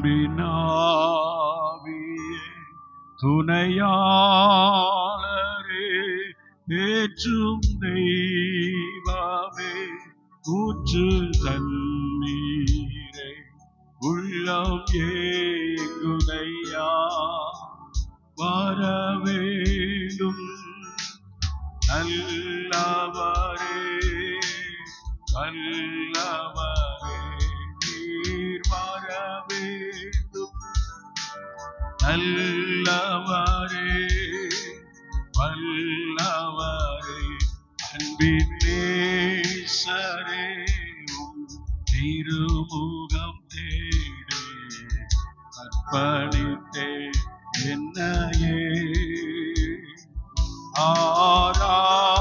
அன்பினாவியே துணையாளரே ஏற்றும் தெய்வமே ஊற்று தண்ணீரே உள்ளம் ஏங்குதையா வர வேண்டும் நல்லவரே நல்லவரே நீர் வர வேண்டும் நல்லவரே வல்லவரே அன்பின் நேசரே திருமுகம் தேடி அர்ப்பணித்தே என்னையே ஆராதனை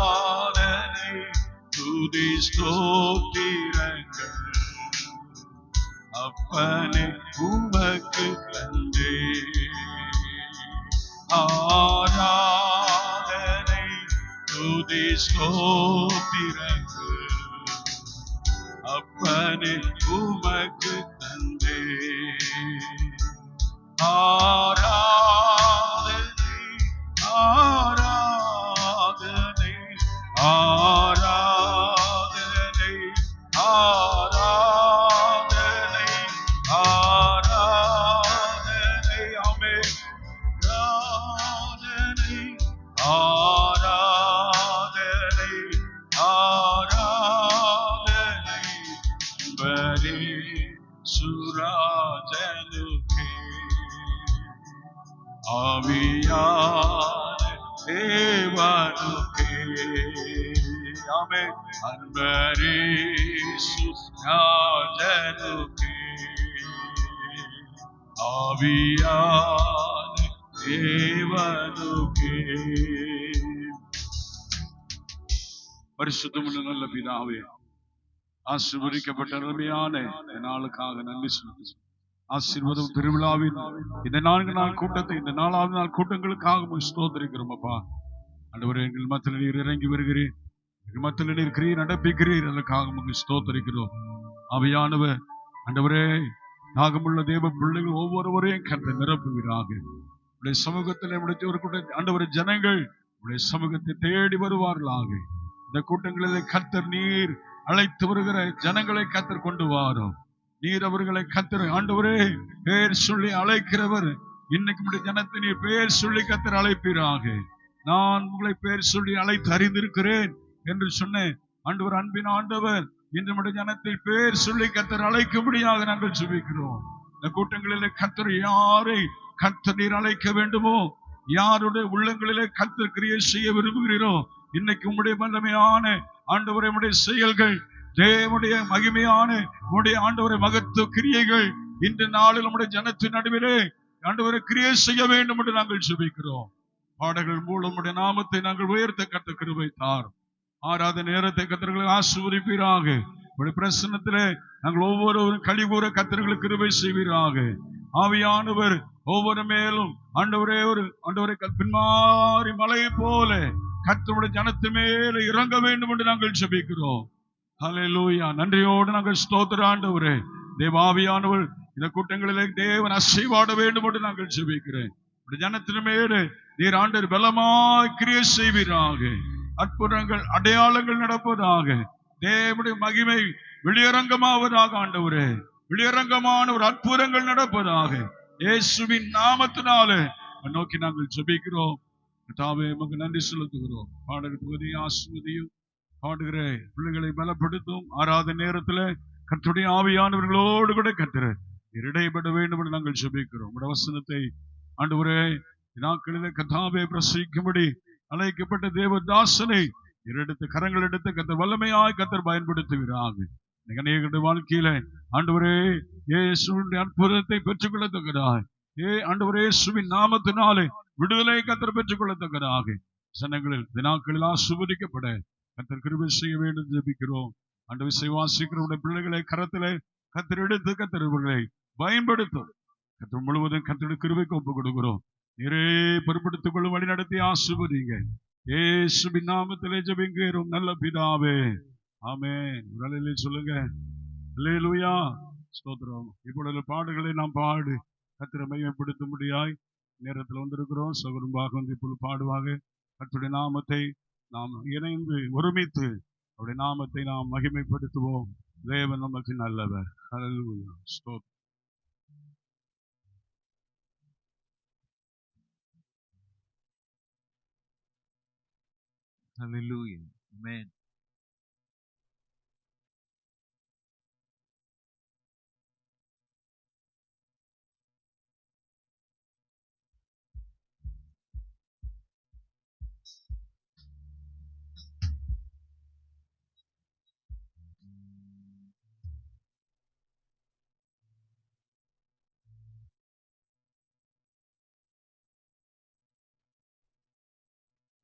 துதி ஸ்தோத்திரங்கள் அப்பனே உமக்கு தந்தே ஆராதனை துதி ஸ்தோத்திரங்கள் அப்பனே உமக்கு தந்தே ஆராதனை ஆராதனை ஆராதனை ஆராதனை ஆராதனை ஆமென் ஆராதனை ஆராதனை பரே சுராஜனுக்கே ஆவியான தேவனுக்கே ஆமென் அன்பரே சுராஜனுக்கே ஆவியான தேவனுக்கே. பரிசுத்தமுள்ள நல்ல பிதாவே, ஆசீர்வதிக்கப்பட்ட அருமையான நாளுக்காக நன்றி சொல்லுங்கள். ஆசீர்வாதம் திருவிழாவின் இந்த 4 நாள் கூட்டத்தை, இந்த 4வது நாள் கூட்டங்களுக்காக ஸ்தோத்திரிக்கிறோம். அப்பா ஆண்டவரே, எங்கள் மத்தியில் நீர் இறங்கி வருகிறீர், எங்கள் மத்தியில் நீர் கிரியை நடப்பிக்கிறீர், அதற்காக உங்களுக்கு ஸ்தோத்திரிக்கிறோம். ஆவியானவர் ஆண்டவரே, நாகமுள்ள தேவ பிள்ளைகள் ஒவ்வொருவரையும் கர்த்தர் நிரப்புவீராக. உடைய சமூகத்தில் ஆண்டவரே, ஜனங்கள் உடைய சமூகத்தை தேடி வருவார்களாக. இந்த கூட்டங்களில் கர்த்தர் நீர் அழைத்து வருகிற ஜனங்களை கர்த்தர் கொண்டு வாரும். நீர் அவர்களை கர்த்தர் ஆண்டவரே பேர் சொல்லி அழைக்கிறவர். இன்னைக்கு ஜனத்தை நீர் பேர் சொல்லி கர்த்தர் அழைப்பீராக. நான் உங்களை பேர் சொல்லி அழைத்து அறிந்திருக்கிறேன் என்று சொன்னேன். ஆண்டவர், அன்பின் ஆண்டவர், இன்று நம்முடைய ஜனத்தை பேர் சொல்லி கர்த்தர் அழைக்கும்படியாக நாங்கள் சுபிக்கிறோம். இந்த கூட்டங்களிலே கர்த்தர் யாரை கர்த்தர் நீர் அழைக்க வேண்டுமோ, யாருடைய உள்ளங்களிலே கர்த்தர் கிரியை செய்ய விரும்புகிறீரோ, இன்னைக்கு உம்முடைய வல்லமையான ஆண்டவரே, உம்முடைய செயல்கள், தேவனுடைய மகிமையான உம்முடைய ஆண்டவரே மகத்துவ கிரியைகள் இன்று நாளில் நம்முடைய ஜனத்தின் நடுவிலே ஆண்டவரை கிரியை செய்ய வேண்டும் என்று நாங்கள் சுபிக்கிறோம். பாடல்கள் மூலம் உடைய நாமத்தை நாங்கள் உயர்த்த கர்த்தர் கிருபை தாரும். ஆராத நேரத்தை கர்த்தர்களை ஆசீர்வதிப்பீராக. உடைய பிரசன்னத்திலே நாங்கள் ஒவ்வொருவரும் கலிகூற கர்த்தர்களுக்கு கிருபை செய்வீராக. ஆவியானவர் ஒவ்வொரு மேலும் ஆண்டவரே ஆண்டவரை பின்மாறி மலை போல கர்த்தருடைய ஜனத்து மேல இறங்க வேண்டும் என்று நாங்கள் ஜெபிக்கிறோம். ஹல்லேலூயா. நன்றியோடு நாங்கள் ஸ்தோத்திர ஆண்டவரே. தேவாவியானவர் இந்த கூட்டங்களிலே தேவன் அசைவாட வேண்டும் என்று நாங்கள் ஜெபிக்கிறேன். ஜனத்தின் மேல நீர் ஆண்டவர் பலமாய் கிரியை செய்வீராக. அற்புதங்கள் அடையாளங்கள் நடப்பதாக. தேவனுடைய மகிமை வெளியரங்கமாவதாக. ஆண்டவரே, வெளியரங்கமான ஒரு அற்புதங்கள் நடப்பதாக. இயேசுவின் நாமத்தினாலே நோக்கி நாங்கள் ஜெபிக்கிறோம். கர்த்தாவே, உமக்கு நன்றி செலுத்துகிறோம். பாடல் பகுதியை ஆசீர்வதியும், பாடுகிற பிள்ளைகளை பலப்படுத்தும். ஆராத நேரத்தில் கர்த்தருடைய ஆவியானவர்களோடு கூட கர்த்தர் இடைப்பட வேண்டும் என்று நாங்கள் ஜெபிக்கிறோம். உடைய வசனத்தை ஆண்டவரே நாட்களிலே கர்த்தாவே பிரசவிக்கும்படி அழைக்கப்பட்ட தேவதாசனை இரண்டு கரங்கள் எடுத்து கர்த்தர் வல்லமையாய் கர்த்தர் பயன்படுத்துகிறாங்க. அநேகருடைய வாழ்க்கையில ஆண்டவரே இயேசுவின் அற்புதத்தை பெற்றுக்கொள்ளத்தக்கதாக, ஆண்டவரே இயேசுவின் நாமத்தினாலே விடுதலை கர்த்தர் பெற்றுக்கொள்ளத்தக்கதாக ஜனங்களில் தினாக்களில் ஆசீர்வதிக்கப்பட கர்த்தர் கிருபை செய்ய வேண்டும் ஜெபிக்கிறோம். ஆண்டு விசுவாசிக்கிறவருடைய பிள்ளைகளை கரத்திலே கர்த்தர் எடுத்து கர்த்தர் இவர்களை பயன்படுத்தும். கர்த்தர் முழுவதும் கர்த்தருடைய கிருபைக்கு ஒப்புக் கொடுக்கிறோம். நீரே பொறுப்படுத்திக் கொள்ளும், வழி நடத்தி ஆசீர்வதிங்க. இயேசுவின் நாமத்திலே ஜெபிக்கிறோம் நல்ல பிதாவே, ஆமென். சொல்லுங்க அல்லேலூயா. ஸ்தோத்திரம். இப்பொழுது பாடுகளை நாம் பாடு கர்த்தரை மையப்படுத்த முடியாய் நேரத்தில் வந்திருக்கிறோம். சகோதரமாக வந்து இப்பொழுது பாடுவாங்க. கர்த்தருடைய நாமத்தை நாம் இணைந்து ஒருமித்து அவருடைய நாமத்தை நாம் மகிமைப்படுத்துவோம். தேவன் நமக்கு நல்லவர். ஹல்லேலூயா. ஸ்தோத்திரம். Hallelujah. Amen.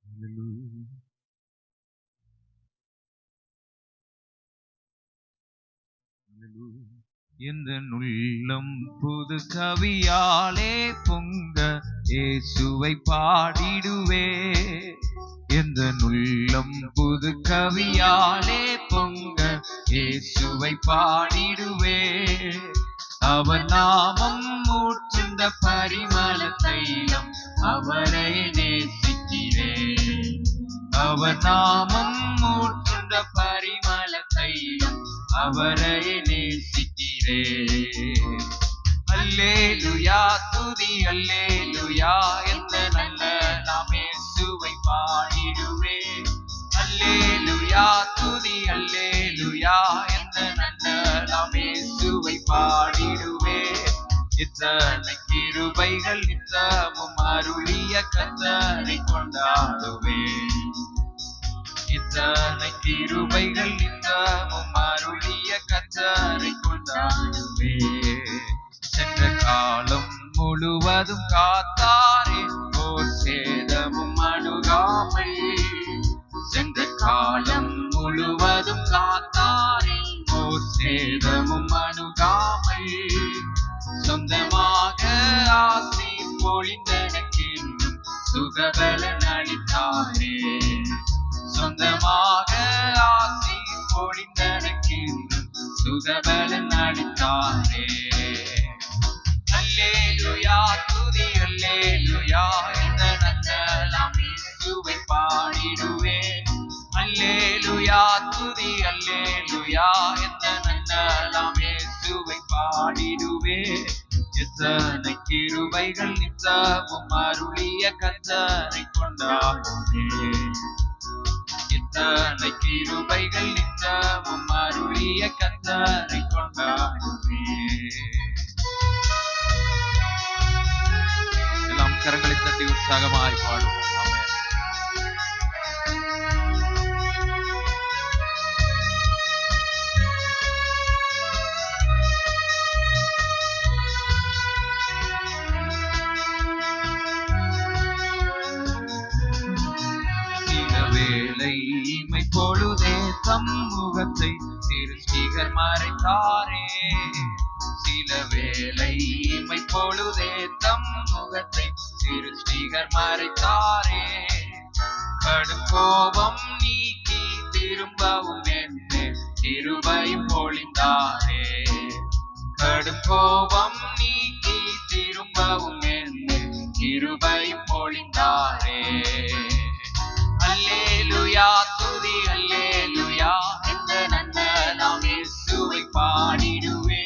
Hallelujah. இந்த உள்ளம் புது கவியாலே பொங்க இயேசுவை பாடிடுவே. இந்த உள்ளம் புது கவியாலே பொங்க இயேசுவை பாடிடுவே. அவர் நாமம் ஊற்றுந்த பரிமள தைலம் அவரை நேசிக்கிறேன். அவர் நாமம் ஊற்றுந்த பரிமள தைலம் அவரை நேசிக்கிறேன். அல்லேலூயா துதி அல்லேலூயா என்ற நல்ல நாம் இயேசுவை பாடிடுவே. அல்லேலூயா துதி அல்லேலூயா என்ற நல்ல நாம் இயேசுவை பாடிடுவே. இத்தனை கிருபைகள் நித்தமும் அருளிய கர்த்தரை கொண்டாடுவே. இத்தனை கிருபைகள் நித்தமும் அருளிய கர்த்தரை கொண்டாடுவே. சென்ற காலம் முழுவதும் காத்தாரே ஓர் சேதமும் அணுகாமல். சென்ற காலம் முழுவதும் காத்தாரே ஓர் சேதமும் அணுகாமல். சொந்தமாக ஆசி பொழிந்தனக்கென்றும் சுகபலன் அளித்தாரே. சொந்தமாக ஆசி பொழிந்தனக்கென்றும் சுகபலன் அளித்தாரே. அல்லேலூயா துதி அல்லேலூயா என்ற நல்ல நாம் இயேசுவை பாடிடுவே. அல்லேலூயா துதி அல்லேலூயா என்ற நல்ல நாம் இயேசுவை பாடிடுவே. எத்தனை கிருபைகள் நித்தமும் அருளிய கர்த்தரை கொண்டாடுவே. இத்தனை கிருபைகள் நித்தமும் அருளிய கர்த்தரை கொண்டாடுவே. எல்லாம் கரங்களை தட்டி உற்சாகமாய் பாடுவோம். ஆமென். பொழுதே சமூகத்தை சிருஷ்டிகர் மறைத்தாரே. சில வேளை இமை பொழுதே சமூகத்தை சிருஷ்டிகர் மறைத்தாரே. கடும் கோபம் நீக்கி திரும்பவும் என்ன கிருபையும் பொழிந்தாரே. கடும் கோபம் நீக்கி திரும்பவும் என்ன கிருபையும் பொழிந்தாரே. அல்லேலூயா துதி அல்லேலூயா என்ற நல்ல நாம் இயேசுவை பாடிடுவே.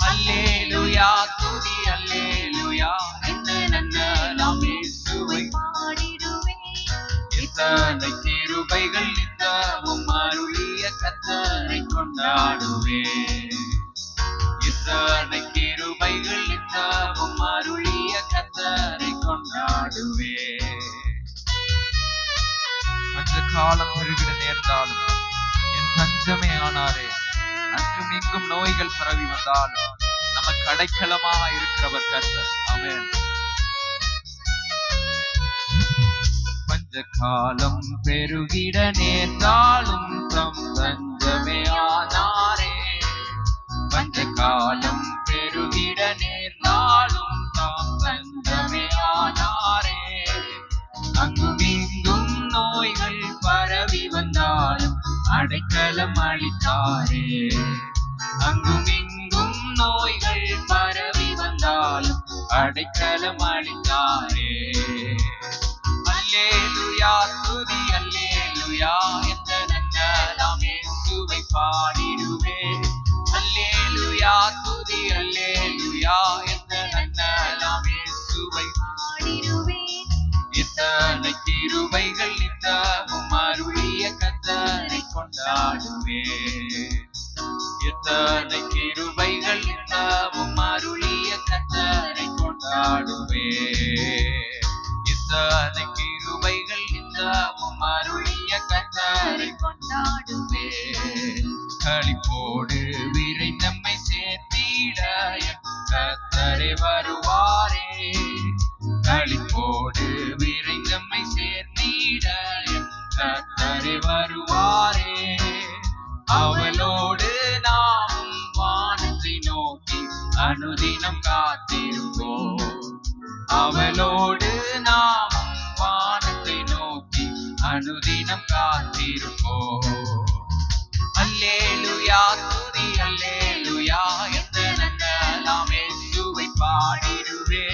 அல்லேலூயா துதி அல்லேலூயா என்ற நல்ல நாம் இயேசுவை பாடிடுவே. இத்தனை கிருபைகள் நித்தமும் அருளிய கர்த்தரை கொண்டாடுவே. இத்தனை கிருபைகள் நித்தமும் அருளிய கர்த்தரை கொண்டாடுவே. அந்த காலம் பெருகிட நேர்ந்தாலும் என் தஞ்சமே ஆனாரே. அங்கும் இங்கும் நோய்கள் பரவி வந்தாலும் நமக்கு அடைக்கலமாக இருக்கிறவர் கர்த்தர். ஆமென். பஞ்ச காலம் பெருகிட நேர்ந்தாலும் தம் தஞ்சமே ஆனாரே. பஞ்ச காலம் பெருகிட நேர்ந்தாலும் தாம் தஞ்சமே ஆனாரே. அங்கும் இங்கும் நோய்கள் பரவி வந்தாலும் அடைக்கலம் அளித்தாரே. அங்கும் இங்கும் அடைக்கலம் அளித்தாரே. அல்லேலூயா துதி அல்லேலூயா, எந்த நன்னால் இயேசுவை பாடிடுவே. அல்லேலூயா துதி அல்லேலூயா, எந்த நன்னால் இயேசுவை பாடிடுவே. இத்தனை கிருபைகள் நித்தமும் அருளிய கர்த்தரை கொண்டாடுவே. இத்தனை கிருபைகள் நித்தமும் அருளிய கர்த்தரை கொண்டாடுவே. இத்தனை கிருபைகள் நித்தமும் அருளிய கர்த்தரை கொண்டாடுவே. களிப்போடு விரை நம்மை சேர்த்திட கர்த்தரே வருவாரே. களிப்போடு விரை நம்மை சேர்த்திட கர்த்தரே வருவாரே. அவளோடு நாம் வானத்தை நோக்கி அனுதினம் காத்திருப்போம். அவளோடு நாம் வானத்தை நோக்கி அனுதினம் காத்திருப்போம். அல்லேலூயா துதி அல்லேலூயா, எந்த நன்னால் இயேசுவை பாடிடுவே.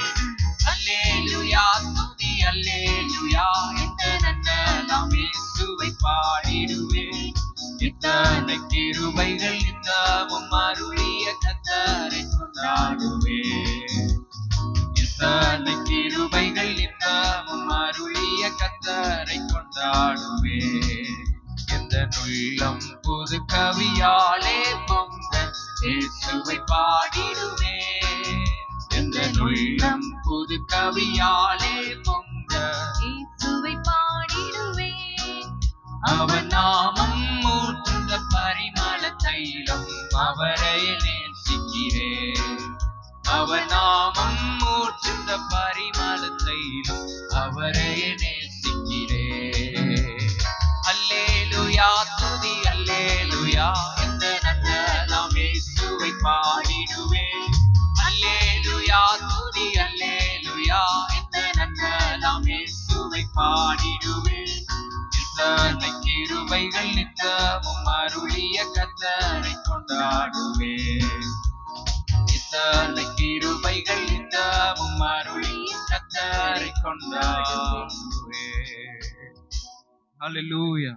அல்லேலூயா துதி அல்லேலூயா, எந்த நன்னால் இயேசுவை பாடிடுவே. இத்தனை கிருபைகள் நித்தமும் அருளிய கர்த்தரை கொண்டாடுவே. இத்தனை கிருபைகள் நித்தமும் அருளிய கர்த்தரை கொண்டாடுவே. எந்த உள்ளம் புது கவியாலே பொங்க இயேசுவை பாடிடுவே. எந்த உள்ளம் புது கவியாலே பொங்க இயேசுவை பாடிடுவே. அவர் நாமம் ஊற்றுந்த பரிமள தைலம் அவரை நேசிக்கிறேன். அவர் நாமம் ஊற்றுந்த பரிமள தைலம் அவரை நேசிக்கிறேன். அல்லேலூயா துதி அல்லேலூயா, எந்த நன்னால் இயேசுவை பாடிடுவே. அல்லேலூயா துதி அல்லேலூயா, எந்த நன்னால் இயேசுவை பாடிடுவே. இத்தனை கிருபைகள் நித்தமும் அருளிய கர்த்தரை கொண்டாடுவே. இத்தனை கிருபைகள் நித்தமும் அருளிய கர்த்தரை கொண்டாடுவே. ஹல்லேலூயா.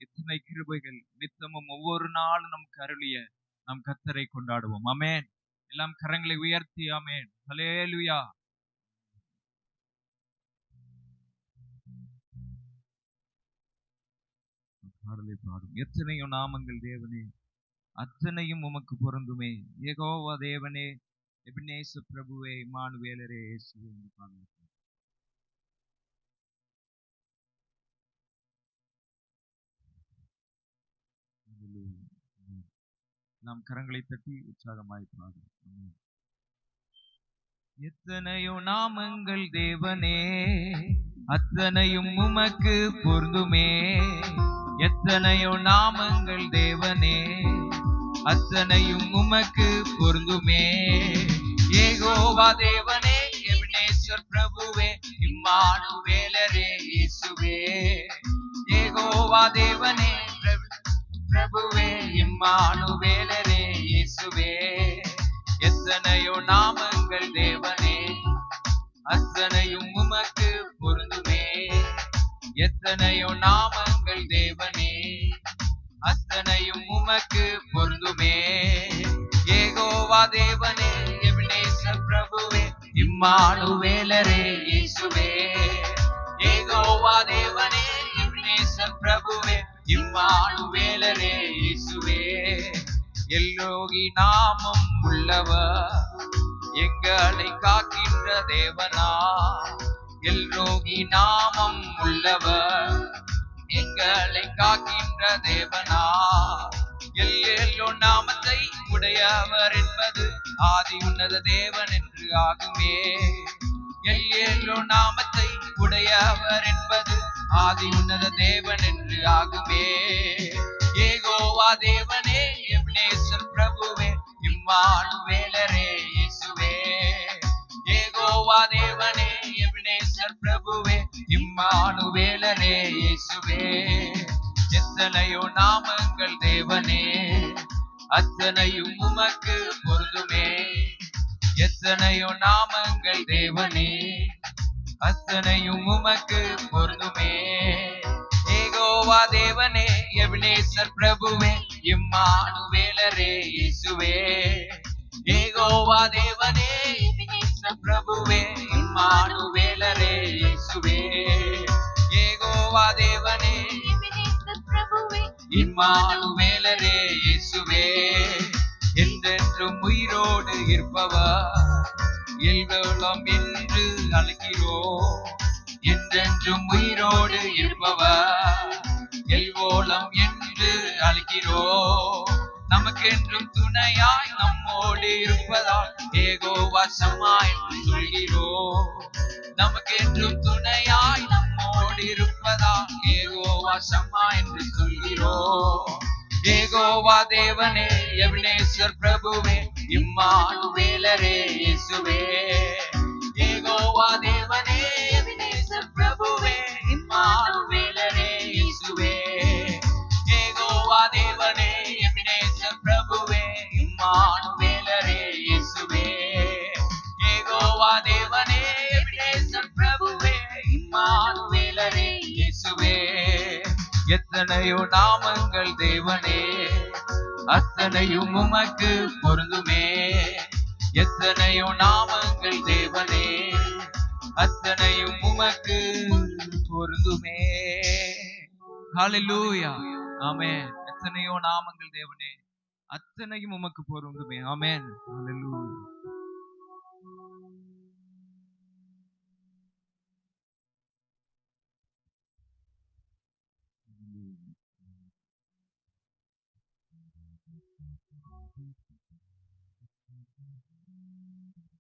இத்தனை கிருபைகள் நித்தமும் ஒவ்வொரு நாளும் நமக்கு அருளிய நம் கர்த்தரை கொண்டாடுவோம். ஆமென். எல்லாம் கரங்களை உயர்த்தி ஆமென். ஹல்லேலூயா. பாடலை பாடும். எத்தனையோ நாமங்கள் தேவனே, அத்தனையும் உமக்கு பொருந்துமே. யெகோவா தேவனே, எபினேச பிரபுவே, இம்மானுவேலரே, இயேசுவே என்று பாடுவோம். நாம் கரங்களை தட்டி உற்சாகமாய் பாடும். எத்தனையோ நாமங்கள் தேவனே, அத்தனையும் உமக்கு பொருந்துமே. எத்தனையோ நாமங்கள் தேவனே, அத்தனையும் உமக்கு பொருந்துமே. யெகோவா தேவனே, எபினேசர் பிரபுவே, இம்மானுவேலரே, இயேசுவே. யெகோவா தேவனே பிரபுவே, இம்மானுவேலரே, இயேசுவே. எத்தனையோ நாமங்கள் தேவனே, அத்தனையும் உமக்கு பொருந்துமே. எத்தனையோ நாமங்கள் தேவனே, அத்தனையும் உமக்கு பொருந்துமே. யெகோவா தேவனே, எபினேசர் பிரபுவே, இம்மானுவேலரே, இயேசுவே. யெகோவா தேவனே, எபினேசர் பிரபுவே, இம்மானுவேலரே, இயேசுவே. எல்லோகி நாமம் உள்ளவர், எங்களை காக்கின்ற தேவனா. எல்லோகி நாமம் உள்ளவர், எங்களை காக்கின்ற தேவனா. எல்லோ நாமத்தை உடையவர் என்பது ஆதி உன்னத தேவன் என்று ஆகுமே. எல்லோ நாமத்தை உடையவர் என்பது ஆதி உன்னத தேவன் என்று ஆகுமே. யெகோவா தேவனே, எபினேசர் பிரபுவே, இம்மானுவேலரே, இயேசுவே. யெகோவா தேவனே, எபினேசர் பிரபுவே, இம்மானுவேலரே, இயேசுவே. எத்தனையோ நாமங்கள் தேவனே, அத்தனையும் உமக்கு பொருந்துமே. எத்தனையோ நாமங்கள் தேவனே, அத்தனையும் உமக்கு பொருந்துமே. யெகோவா தேவனே, எபினேசர் பிரபுவே, இம்மானுவேலரே இயேசுவே. யெகோவா தேவனே, எபினேசர் பிரபுவே, இம்மானுவேலரே இயேசுவே. யெகோவா தேவனே, எபினேசர் பிரபுவே, இம்மானுவேலரே இயேசுவே. என்றென்றும் உயிரோடு இருப்பவர் எல்வெல்லாம் என்று அழைக்கிறோம். என்றென்றும் உயிரோடு இருப்பவர் எல்வோலம் என்று அழைக்கிறோம். நமக்கென்றும் துணையாய் நம்மோடு இருப்பதால் யெகோவா ஷம்மா என்று சொல்கிறோம். நமக்கென்றும் துணையாய் நம்மோடு இருப்பதால் யெகோவா ஷம்மா என்று சொல்கிறோம். யெகோவா தேவனே, எபினேசர் பிரபுவே, இம்மானுவேலரே இயேசுவே. யெகோவா தேவனே, எபினேசர் பிரபுவே, இம்மானுவேலரே இயேசுவே. யெகோவா தேவனே, எபினேசர் பிரபுவே, இம்மானுவேலரே இயேசுவே. யெகோவா தேவனே, எபினேசர் பிரபுவே, இம்மானுவேலரே இயேசுவே. எத்தனையோ நாமங்கள் தேவனே, அத்தனையும் உமக்கு பொருந்துமே. எத்தனையோ நாமங்கள் தேவனே, அத்தனையும் உமக்கு பொருந்துமே. ஹல்லேலூயா, ஆமென். எத்தனையோ நாமங்கள் தேவனே, அத்தனையும் உமக்கு பொருந்துமே. ஆமென், ஹல்லேலூயா.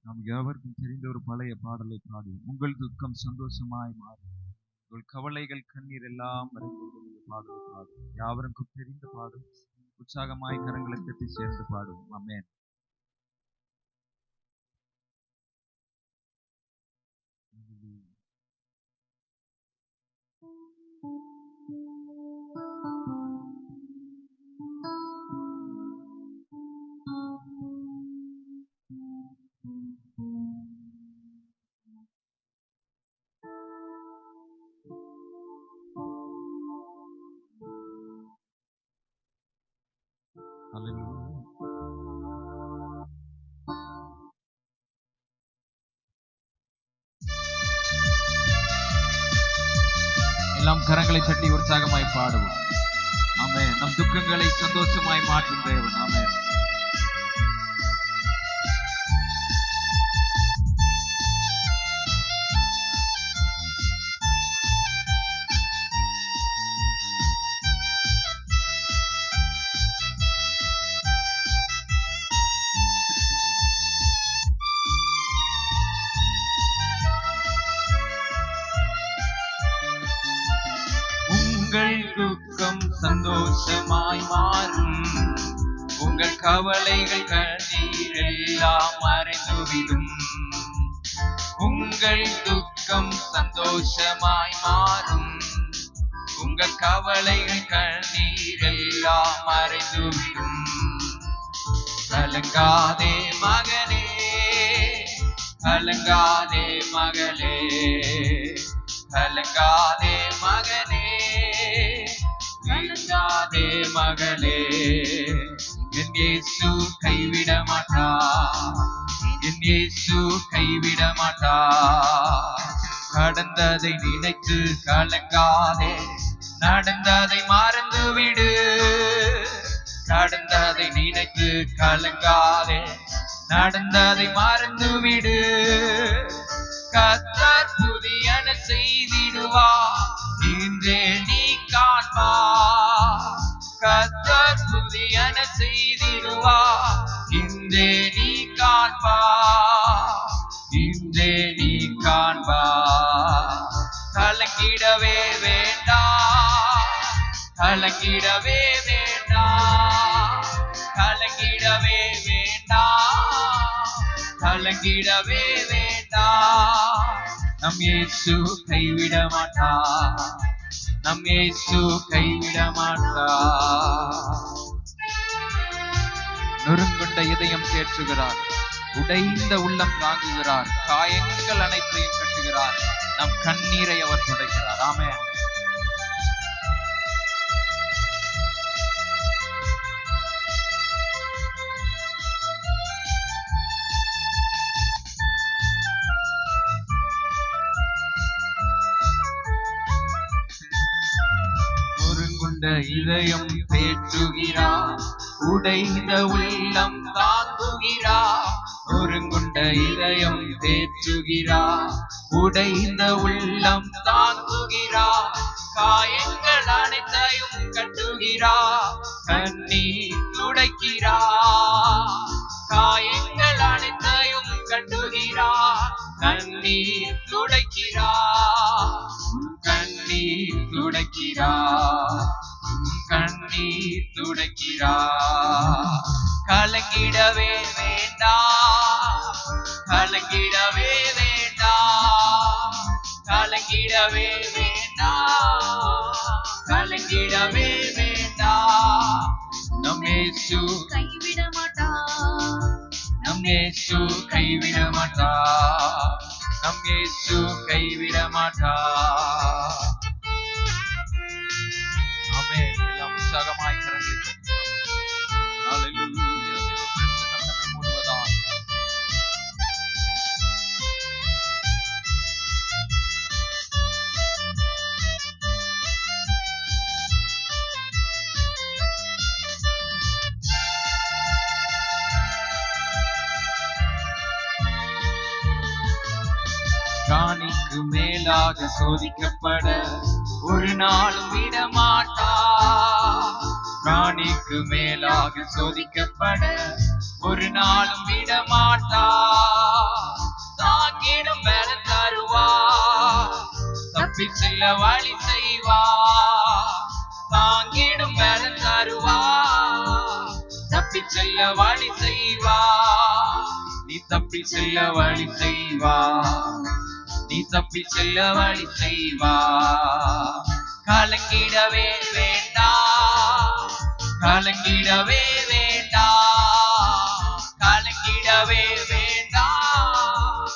நாம் யாவருக்கும் தெரிந்த ஒரு பழைய பாடலை பாடி, உங்கள் துக்கம் சந்தோஷமாய் மாறும், உங்கள் கவலைகள் கண்ணீர் எல்லாம் மறைந்து பாடலை பாடும். யாவருக்கும் தெரிந்த பாடும். உற்சாகமாய் கரங்களை தட்டி சேர்ந்து பாடும். ஆமென். எல்லாம் கரங்களை தட்டி உற்சாகமாய் பாடுவோம். ஆமென். நம் துக்கங்களை சந்தோஷமாய் மாற்றும் தேவன். ஆமென். உங்கள் துக்கம் சந்தோஷமாய் மாறும், உங்கள் கவலைகள் கண்ணீர் எல்லாம் மறைந்துவிடும். உங்கள் துக்கம் சந்தோஷமாய் மாறும், உங்கள் கவலைகள் கண்ணீர் எல்லாம் மறைந்துவிடும். கலங்காதே மகனே, கலங்காதே மகளே, கலங்காதே மகனே, கலங்காதே மகளே. என் இயேசு கைவிட மாட்டார், என் இயேசு கைவிட மாட்டார். கடந்ததை நினைத்து கலங்காதே, நடந்ததை மறந்து விடு. கடந்ததை நினைத்து கலங்காதே, நடந்ததை மறந்து விடு. கர்த்தர் புதியன செய்திடுவார், இன்றே நீ காண்பார். கர்த்தர் புதியன செய்திடுவார், இன்றே நீ காண்பார். இன்றே நீ காண்பார். கலங்கிடவே வேண்டாம், கலங்கிடவே வேண்டாம், கலங்கிடவே வேண்டாம், கலங்கிடவே வேண்டாம். நம் இயேசு கைவிட மாட்டார், நம் இயேசு கைவிட மாட்டார். நொறுங்குண்ட இதயம் தேற்றுகிறார், உடைந்த உள்ளம் தாங்குகிறார், காயங்கள் அனைத்தையும் கட்டுகிறார், நம் கண்ணீரை அவர் துடைக்கிறார். ஆமென். நொறுங்குண்ட இதயம் தேற்றுகிறார், உடைந்த உள்ளம் தாங்குகிறார். நொறுங்குண்ட இதயம் தேற்றுகிறார், உடைந்த உள்ளம் தாங்குகிறார், காயங்கள் அனைத்தையும் கட்டுகிறார், கண்ணீர் துடைக்கிறார். காயங்கள் அனைத்தையும் கட்டுகிறார், கண்ணீர் துடைக்கிறார், கண்ணீர் துடைக்கிறார், கண்ணீர் துடைக்கிறார். கலங்கிடவே வேண்டாம், கலங்கிடவே வேண்டாம், கலங்கிடவே வேண்டாம், கலங்கிடவே வேண்டாம். நம் இயேசு கைவிட மாட்டார், நம் இயேசு கைவிட மாட்டார், நம் இயேசு கைவிட மாட்டார். ஆமென். எல்லாம் உற்சாகமாய் கரங்களை தட்டுவோம். ஹல்லேலூயா. தேவ பிரசன்னம் நம்மை மூடுவதாக. ராணிக்கு மேலாக சோதிக்கப்பட ஒரு நாளும் விடமாட்டார். ராணிக்கு மேலாக சோதிக்கப்பட ஒரு நாளும் விடமாட்டார். தாங்கிடும் பலன் தருவார், தப்பி செல்ல வழி செய்வார். தாங்கிடும் பலன் தருவார், தப்பி செல்ல வழி செய்வார். நீ தப்பி செல்ல வழி செய்வார், நீ தப்பி செல்ல வழி செய்வார். கலங்கிடவே வேண்டாம், கலங்கிடவே வேண்டாம், கலங்கிடவே வேண்டாம்,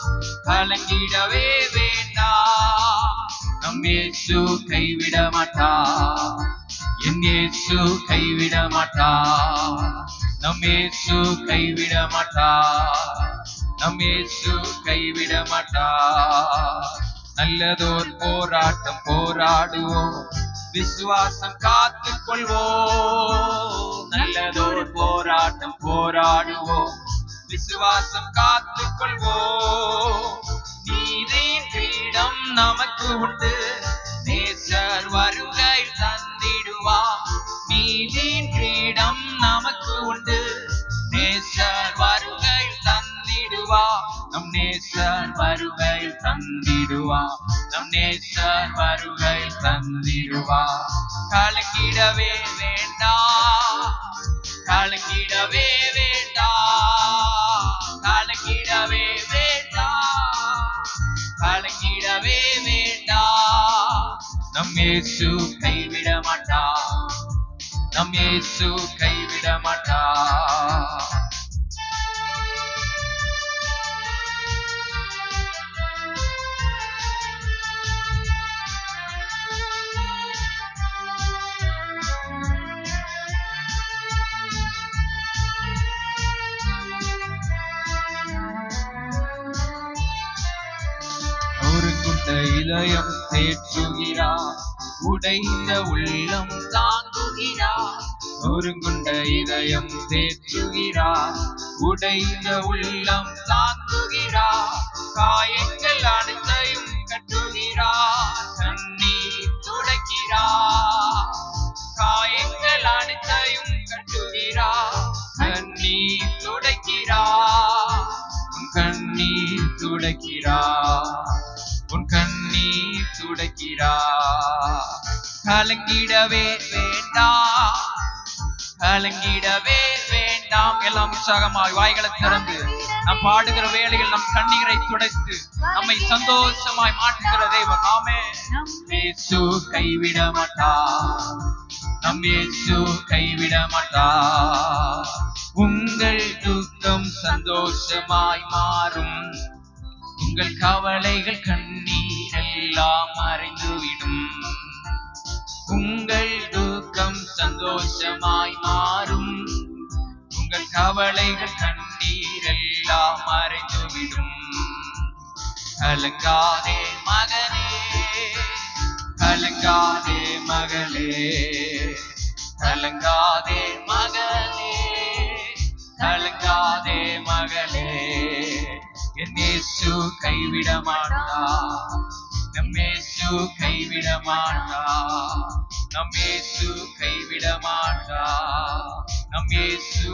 கலங்கிடவே வேண்டாம். நம் இயேசு கைவிட மாட்டார், என் இயேசு கைவிட மாட்டார், நம் இயேசு கைவிட மாட்டார், நம் இயேசு கைவிட மாட்டார். நல்லதோர் போராட்டம் போராடுவோம், விசுவாசம் காத்துக் கொள்வோம். நல்லதோர் போராட்டம் போராடுவோம், விசுவாசம் காத்துக் கொள்வோம். நீதியின் கிரீடம் நமக்கு உண்டு, நேசர் வருகையில் தந்திடுவார். நீதியின் கிரீடம் நமக்கு உண்டு, நேசர் வருகையில் தந்திடுவார். நம் நேசர் வருகையில் தந்திடுவார், நம் நேசர் வருகையில் தந்திடுவார். கலங்கிடவே வேண்டாம், கலங்கிடவே வேண்டாம், கலங்கிடவே வேண்டாம், கலங்கிடவே வேண்டாம். நம் இயேசு கைவிட மாட்டார், நம் இயேசு கைவிட மாட்டார். நொறுங்குண்ட இதயம் தேற்றுகிறார், உடைந்த உள்ளம் தாங்குகிறார். நொறுங்குண்ட இதயம் தேற்றுகிறார், உடைந்த உள்ளம் தாங்குகிறார். காயங்கள் அனைத்தையும் கட்டுகிறார், கண்ணீர் துடைக்கிறார். காயங்கள் அனைத்தையும் கட்டுகிறார், கண்ணீர் துடைக்கிறார், உன் கண்ணீர் துடைக்கிறார், உன் கண்ணீர் துடைக்கிறார். கலங்கிடவே வேண்டாம், கலங்கிடவே வேண்டாம். எல்லாம் உற்சாகமாய் வாய்களை திறந்து நாம் பாடுகிற வேளையில் நம் கண்ணீரை துடைத்து நம்மை சந்தோஷமாய் மாற்றுகிற தேவன். ஆமென். நம் இயேசு கைவிட மாட்டார், நம் இயேசு கைவிட மாட்டார். உங்கள் துக்க துக்கம் சந்தோஷமாய் மாறும். உங்கள் கவலைகள் கண்ணீர் எல்லாம் மறைந்துவிடும். உங்கள் துக்கம் சந்தோஷமாய் மாறும். உங்கள் கவலைகள் கண்ணீர் எல்லாம் மறைந்துவிடும். கலங்காதே மகனே, கலங்காதே மகளே, கலங்காதே மகனே, கலங்காதே மகளே. என் இயேசு கைவிட மாட்டார், நம் இயேசு கைவிட மாட்டார், நம் இயேசு கைவிட மாட்டார், நம் இயேசு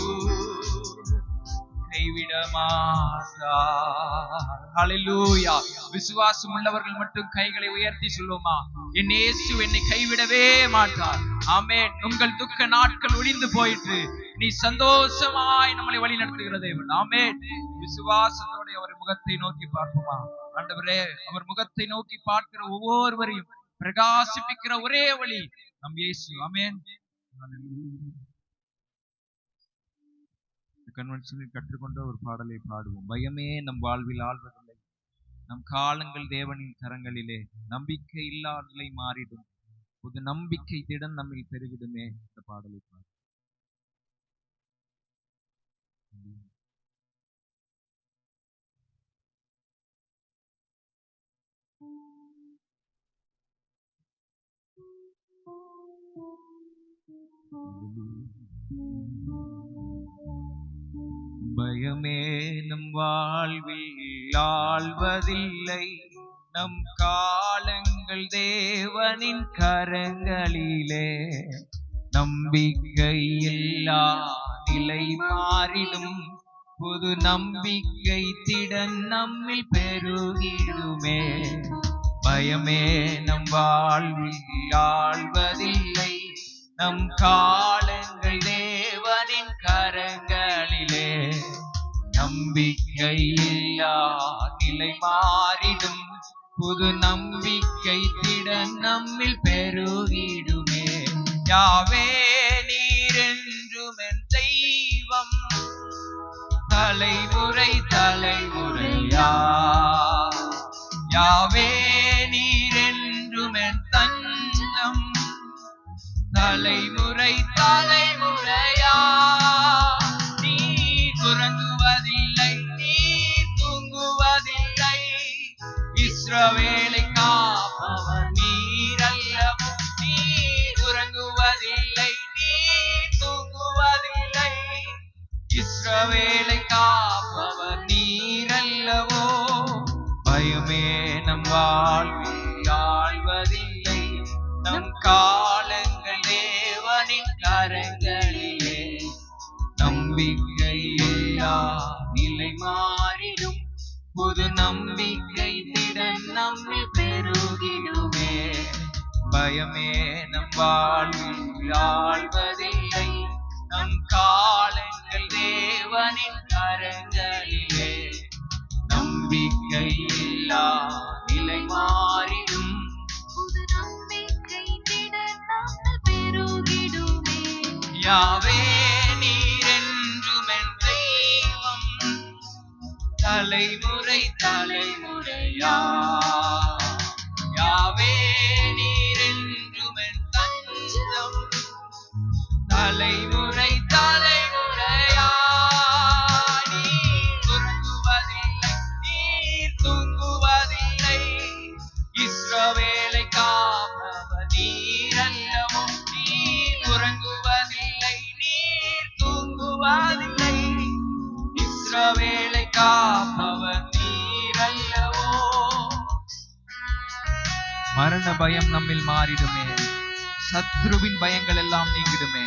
கைவிட மாட்டார். ஹல்லேலூயா. விசுவாசம் உள்ளவர்கள் மட்டும் கைகளை உயர்த்தி சொல்லுமா, என் இயேசு என்னை கைவிடவே மாட்டார். ஆமென். உங்கள் துக்க நாட்கள் ஒழிந்து போயிற்று. நீ சந்தோஷமாய் நம்மளை வழி நடத்துகிற தேவன். ஆமென். விசுவாசத்தோட அவர் முகத்தை நோக்கி பார்ப்போமா? ஆண்டவரே, அவர் முகத்தை நோக்கி பார்க்கிற ஒவ்வொருவரையும் பிரகாசிப்பிக்கிற ஒரே வழி நம் இயேசு. ஆமென். கன்வென்ஷனில் கற்றுக்கொண்ட ஒரு பாடலை பாடுவோம். பயமே நம் வாழ்வில் ஆள்வதில்லை, நம் காலங்கள் தேவனின் கரங்களிலே. நம்பிக்கை இல்லாதலை மாறிடும், புது நம்பிக்கை திடன் நம்மில் பெருகிடுமே. இந்த பாடலை பாடு. பயமே நம் வாழ்வில் ஆள்வதில்லை, நம் காலங்கள் தேவனின் கரங்களிலே. நம்பிக்கை இல்லா நிலை மாறிடும், புது நம்பிக்கை திடன் நம்மில் பெருகிடுமே. பயமே நம் வாழ்வில் ஆள்வதில்லை, நம் காலங்கள் தேவனின் கரங்களிலே. நம்பிக்கை இல்லா நிலை மாறிடும், புது நம்பிக்கை திடன் நம்மில் பெருகிடுமே. யாவே நீர் என்றும் என் தெய்வம், தலைமுறை தலைமுறையா. யாவே நீர் என்றும் என் தஞ்சம், தலைமுறை தலைமுறையா. நீ உறங்குவதில்லை, நீ தூங்குவதில்லை, இஸ்ரவேலை காப்பவர் நீர் அல்லவோ. நீ உறங்குவதில்லை, நீ தூங்குவதில்லை, இஸ்ரவேலை காப்பவர் நீர் அல்லவோ. பயமே நம் வாழ்வில் ஆள்வதில்லை, நம் காலங்கள் தேவனின் கரங்களிலே. நம்பிக்கை இல்லா நிலை மாறிடும், புது நம்பிக்கை திடன் நம்மில் பெருகிடுமே. பயமே நம் வாழ்வில் ஆள்வதில்லை, நம் காலங்கள் தேவனின் கரங்களிலே. நம்பிக்கை இல்லா நிலை மாறிடும், யாவே நீர் என்றும் என் தெய்வம், தலைமுறை தலைமுறையா. யாவே நீர் என்றும் என் தஞ்சம், தலைமுறை தலைமுறையா. நீர் உறங்குவதில்லை, நீர் தூங்குவதில்லை, இஸ்ரவேலை காப்பவர் நீர் அல்லவோ. நீர் உறங்குவதில்லை, நீர் தூங்குவதில்லை, இஸ்ரவேலை காப்பவர் நீர் அல்லவோ. மரண பயம் நம்மில் மாறிடுமே, சத்ருவின் பயங்கள் எல்லாம் நீங்கிடுமே.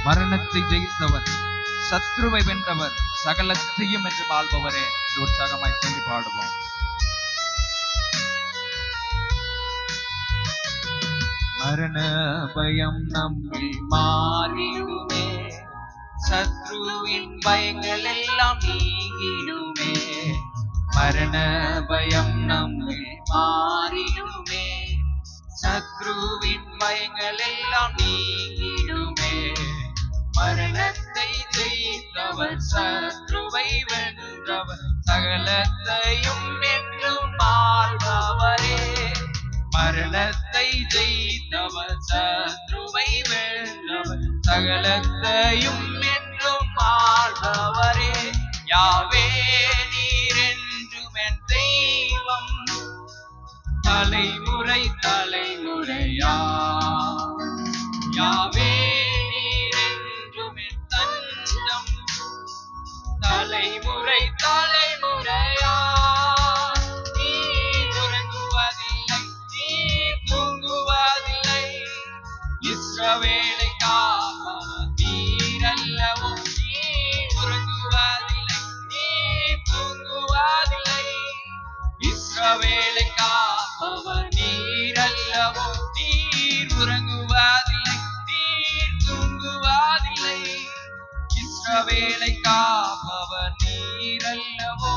மரணத்தை ஜெயித்தவர், சத்ருவை வென்றவர், சகலத்தையும் என்று வாழ்பவரே என்று உற்சாகமாய் சொல்லி பாடுவோம். மரண பயம் நம்மில் மாறிடுமே, சத்ருவின் பயங்கள் எல்லாம் நீங்கிடுமே. மரண பயம் நம்மில் மாறிடுமே, சத்ருவின் பயங்கள் எல்லாம் நீங்கிடுமே. மரணத்தை ஜெயித்தவர், சத்ருவை வென்றவர், சகலத்தையும் என்றும் ஆள்பவரே. மரணத்தை ஜெயித்தவர், சத்ருவை வென்றவர், சகலத்தையும் என்றும் ஆள்பவரே. யாவே நீர் என்றும் என் தெய்வம், தலைமுறை தலைமுறையா. யாவே நீர் என்றும் என் தஞ்சம், தலைமுறை தலைமுறையா. நீர் உறங்குவதில்லை, நீர் தூங்குவதில்லை, இஸ்ரவேலை காப்பவர் நீர் அல்லவோ. நீர் உறங்குவதில்லை, நீர் தூங்குவதில்லை, இஸ்ரவேலை காப்பவர் நீர் அல்லவோ. நீர் உறங்குவதில்லை, நீர் தூங்குவதில்லை, இஸ்ரவேலை காப்பவர் நீர் அல்லவோ.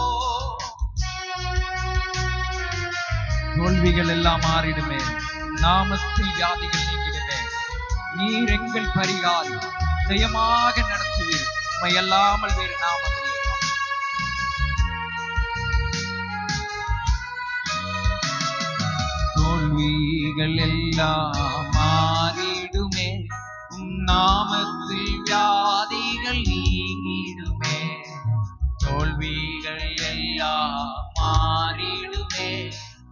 தோல்விகள் எல்லாம் மாறிடுமே, நாமத்தில் வியாதிகள் நீக்கிடுமே. நீர் எங்கள் பரிகாரி, ஜெயமாக நடத்துவீர், உம்மையல்லாமல் வேறு நாமம் இல்லை. தோல்விகள் எல்லாம் மாறிடுமே, உம் நாமத்தில் வியாதிகள் நீங்கிடுமே. தோல்விகள் எல்லாம் மாறிடுமே,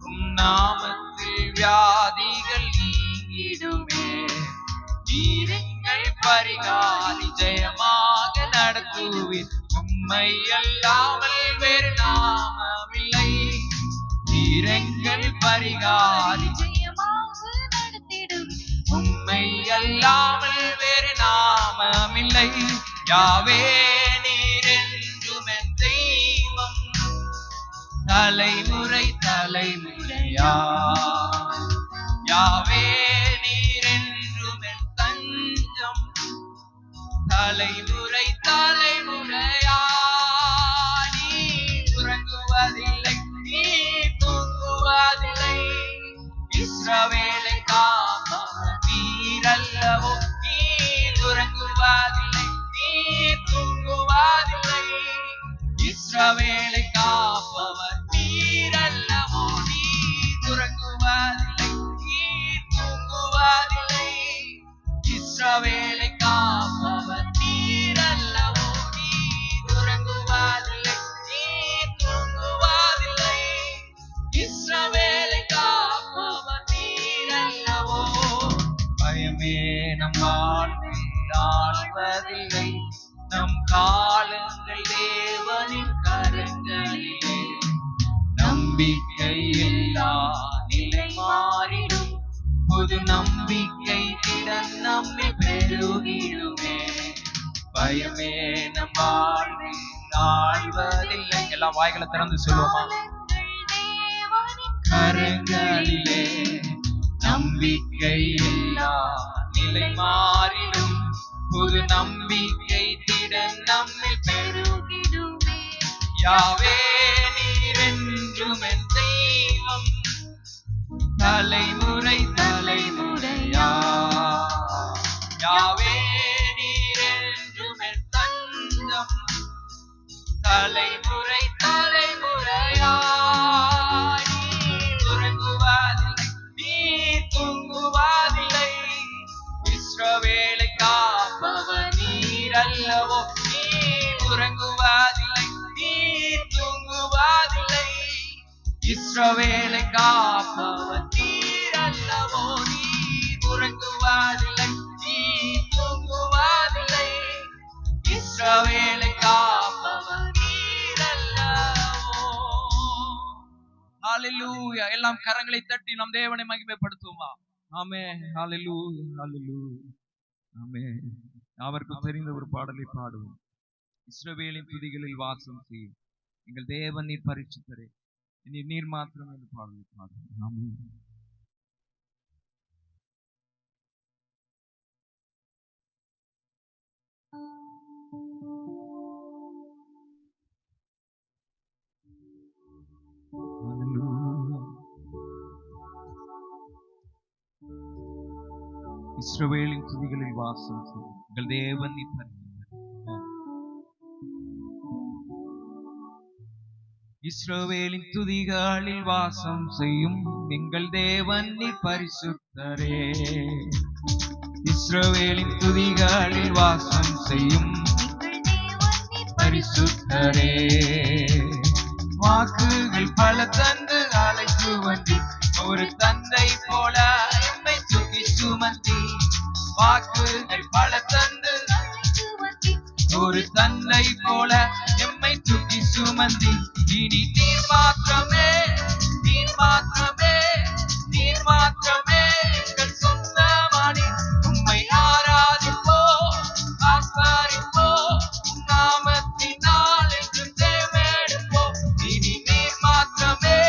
உம் நாமத்தில் வியாதிகள் நீங்கிடுமே. நீர் எங்கள் பரிகாரி, ஜெயமாக நடத்துவீர், உம்மை அல்லாமல் வேறு நாமமில்லை. நீர் எங்கள் பரிகாரி, ஜெயமாக நடத்திடும், உம்மை அல்லாமல் வேறு நாமமில்லை. யாவே நீர் என்றும் என் தெய்வம், தலைமுறை தலைமுறையா. யாவே நீர் என்றும் என் தஞ்சம், தலைமுறை தலைமுறையா. நீர் உறங்குவதில்லை, நீர் தூங்குவதில்லை, இஸ்ரவேலை காப்பவர் நீர் அல்லவோ. நீர் உறங்குவதில்லை, நீர் தூங்குவதில்லை, இஸ்ரவேலை காப்பவர் நீர் அல்லவோ. நீர் உறங்குவதில்லை, நீர் தூங்குவதில்லை, இஸ்ரவேலை காப்பவர் நீர் அல்லவோ. நீர் உறங்குவதில்லை, நீர் தூங்குவதில்லை, இஸ்ரவேலை காப்பவர் நீர் அல்லவோ. பயமே நம் வாழ்வில் ஆழ்வதில்லை, நம் காலங்கள் தேவனின் கரங்களிலே. நம்பிக்கை எல்லா நிலை மாறிடும், புது நம்பிக்கை திடன் நம்மை பெருகிடுமே. பயமே நம் வாழ்வில் ஆழ்வதில்லை. எல்லாம் வாய்களை திறந்து சொல்லுவோமா? கரங்களிலே நம்பிக்கை எல்லா நிலை மாறிடும், புது நம்பிக்கை திடன் நம்மில் பெருகிடுமே. யாவே நீர் என்றும் என் தெய்வம், தலைமுறை தலைமுறையா. யாவே நீர் என்றும் என் தஞ்சம், தலைமுறை தலைமுறையா. நீர் உறங்குவதில்லை, நீர் தூங்குவதில்லை, இஸ்ரவேலை காப்பவர் நீர் அல்லவோ. நீர் உறங்குவதில்லை, நீர் தூங்குவதில்லை, இஸ்ரவேலை காப்பவர் நீர் அல்லவோ. நீர் உறங்குவதில்லை, நீர் தூங்குவதில்லை, இஸ்ரவேலை காப்பவர் நீர் அல்லவோ. ஹல்லேலூயா. எல்லாம் கரங்களை தட்டி நம் தேவனை மகிமைப்படுத்துவோமா? ஆமென். ஹல்லேலூயா, ஹல்லேலூயா, ஆமென். அவருக்கு தெரிந்த ஒரு பாடலை பாடுவோம். இஸ்ரவேலின் துதிகளில் வாசம் செய்யும் எங்கள் தேவன் நீர் பரிசுத்தரே, நீர் மாத்திரம் என்று பாடலை பாடுவோம். ஆமென். இஸ்ரவேலின் துதிகளில் வாசம் செய்யும் எங்கள் தேவன் நீர் பரிசுத்தரே. இஸ்ரவேலின் துதிகளில் வாசம் செய்யும் எங்கள் தேவன் நீர் பரிசுத்தரே. இஸ்ரவேலின் துதிகளில் வாசம் செய்யும் பரிசுத்தரே. வாக்குகள் பல தந்து அழைத்து வந்தி, ஒரு தந்தை போல எம்மை தூக்கி சுமந்தி. வாக்குகள் பல தந்து ஒரு தந்தை போல எம்மை தூக்கி சுமந்தி. இனி நீர் மாத்திரமே, நீர் மாத்திரமே, நீர் மாத்திரமே எங்கள் சொந்தமானி. உம்மை ஆராதிப்போ, ஆஸ்வாரிப்போ, நாமத்தினால் என்றும் தேவெடுப்போ. இனி நீர் மாத்திரமே,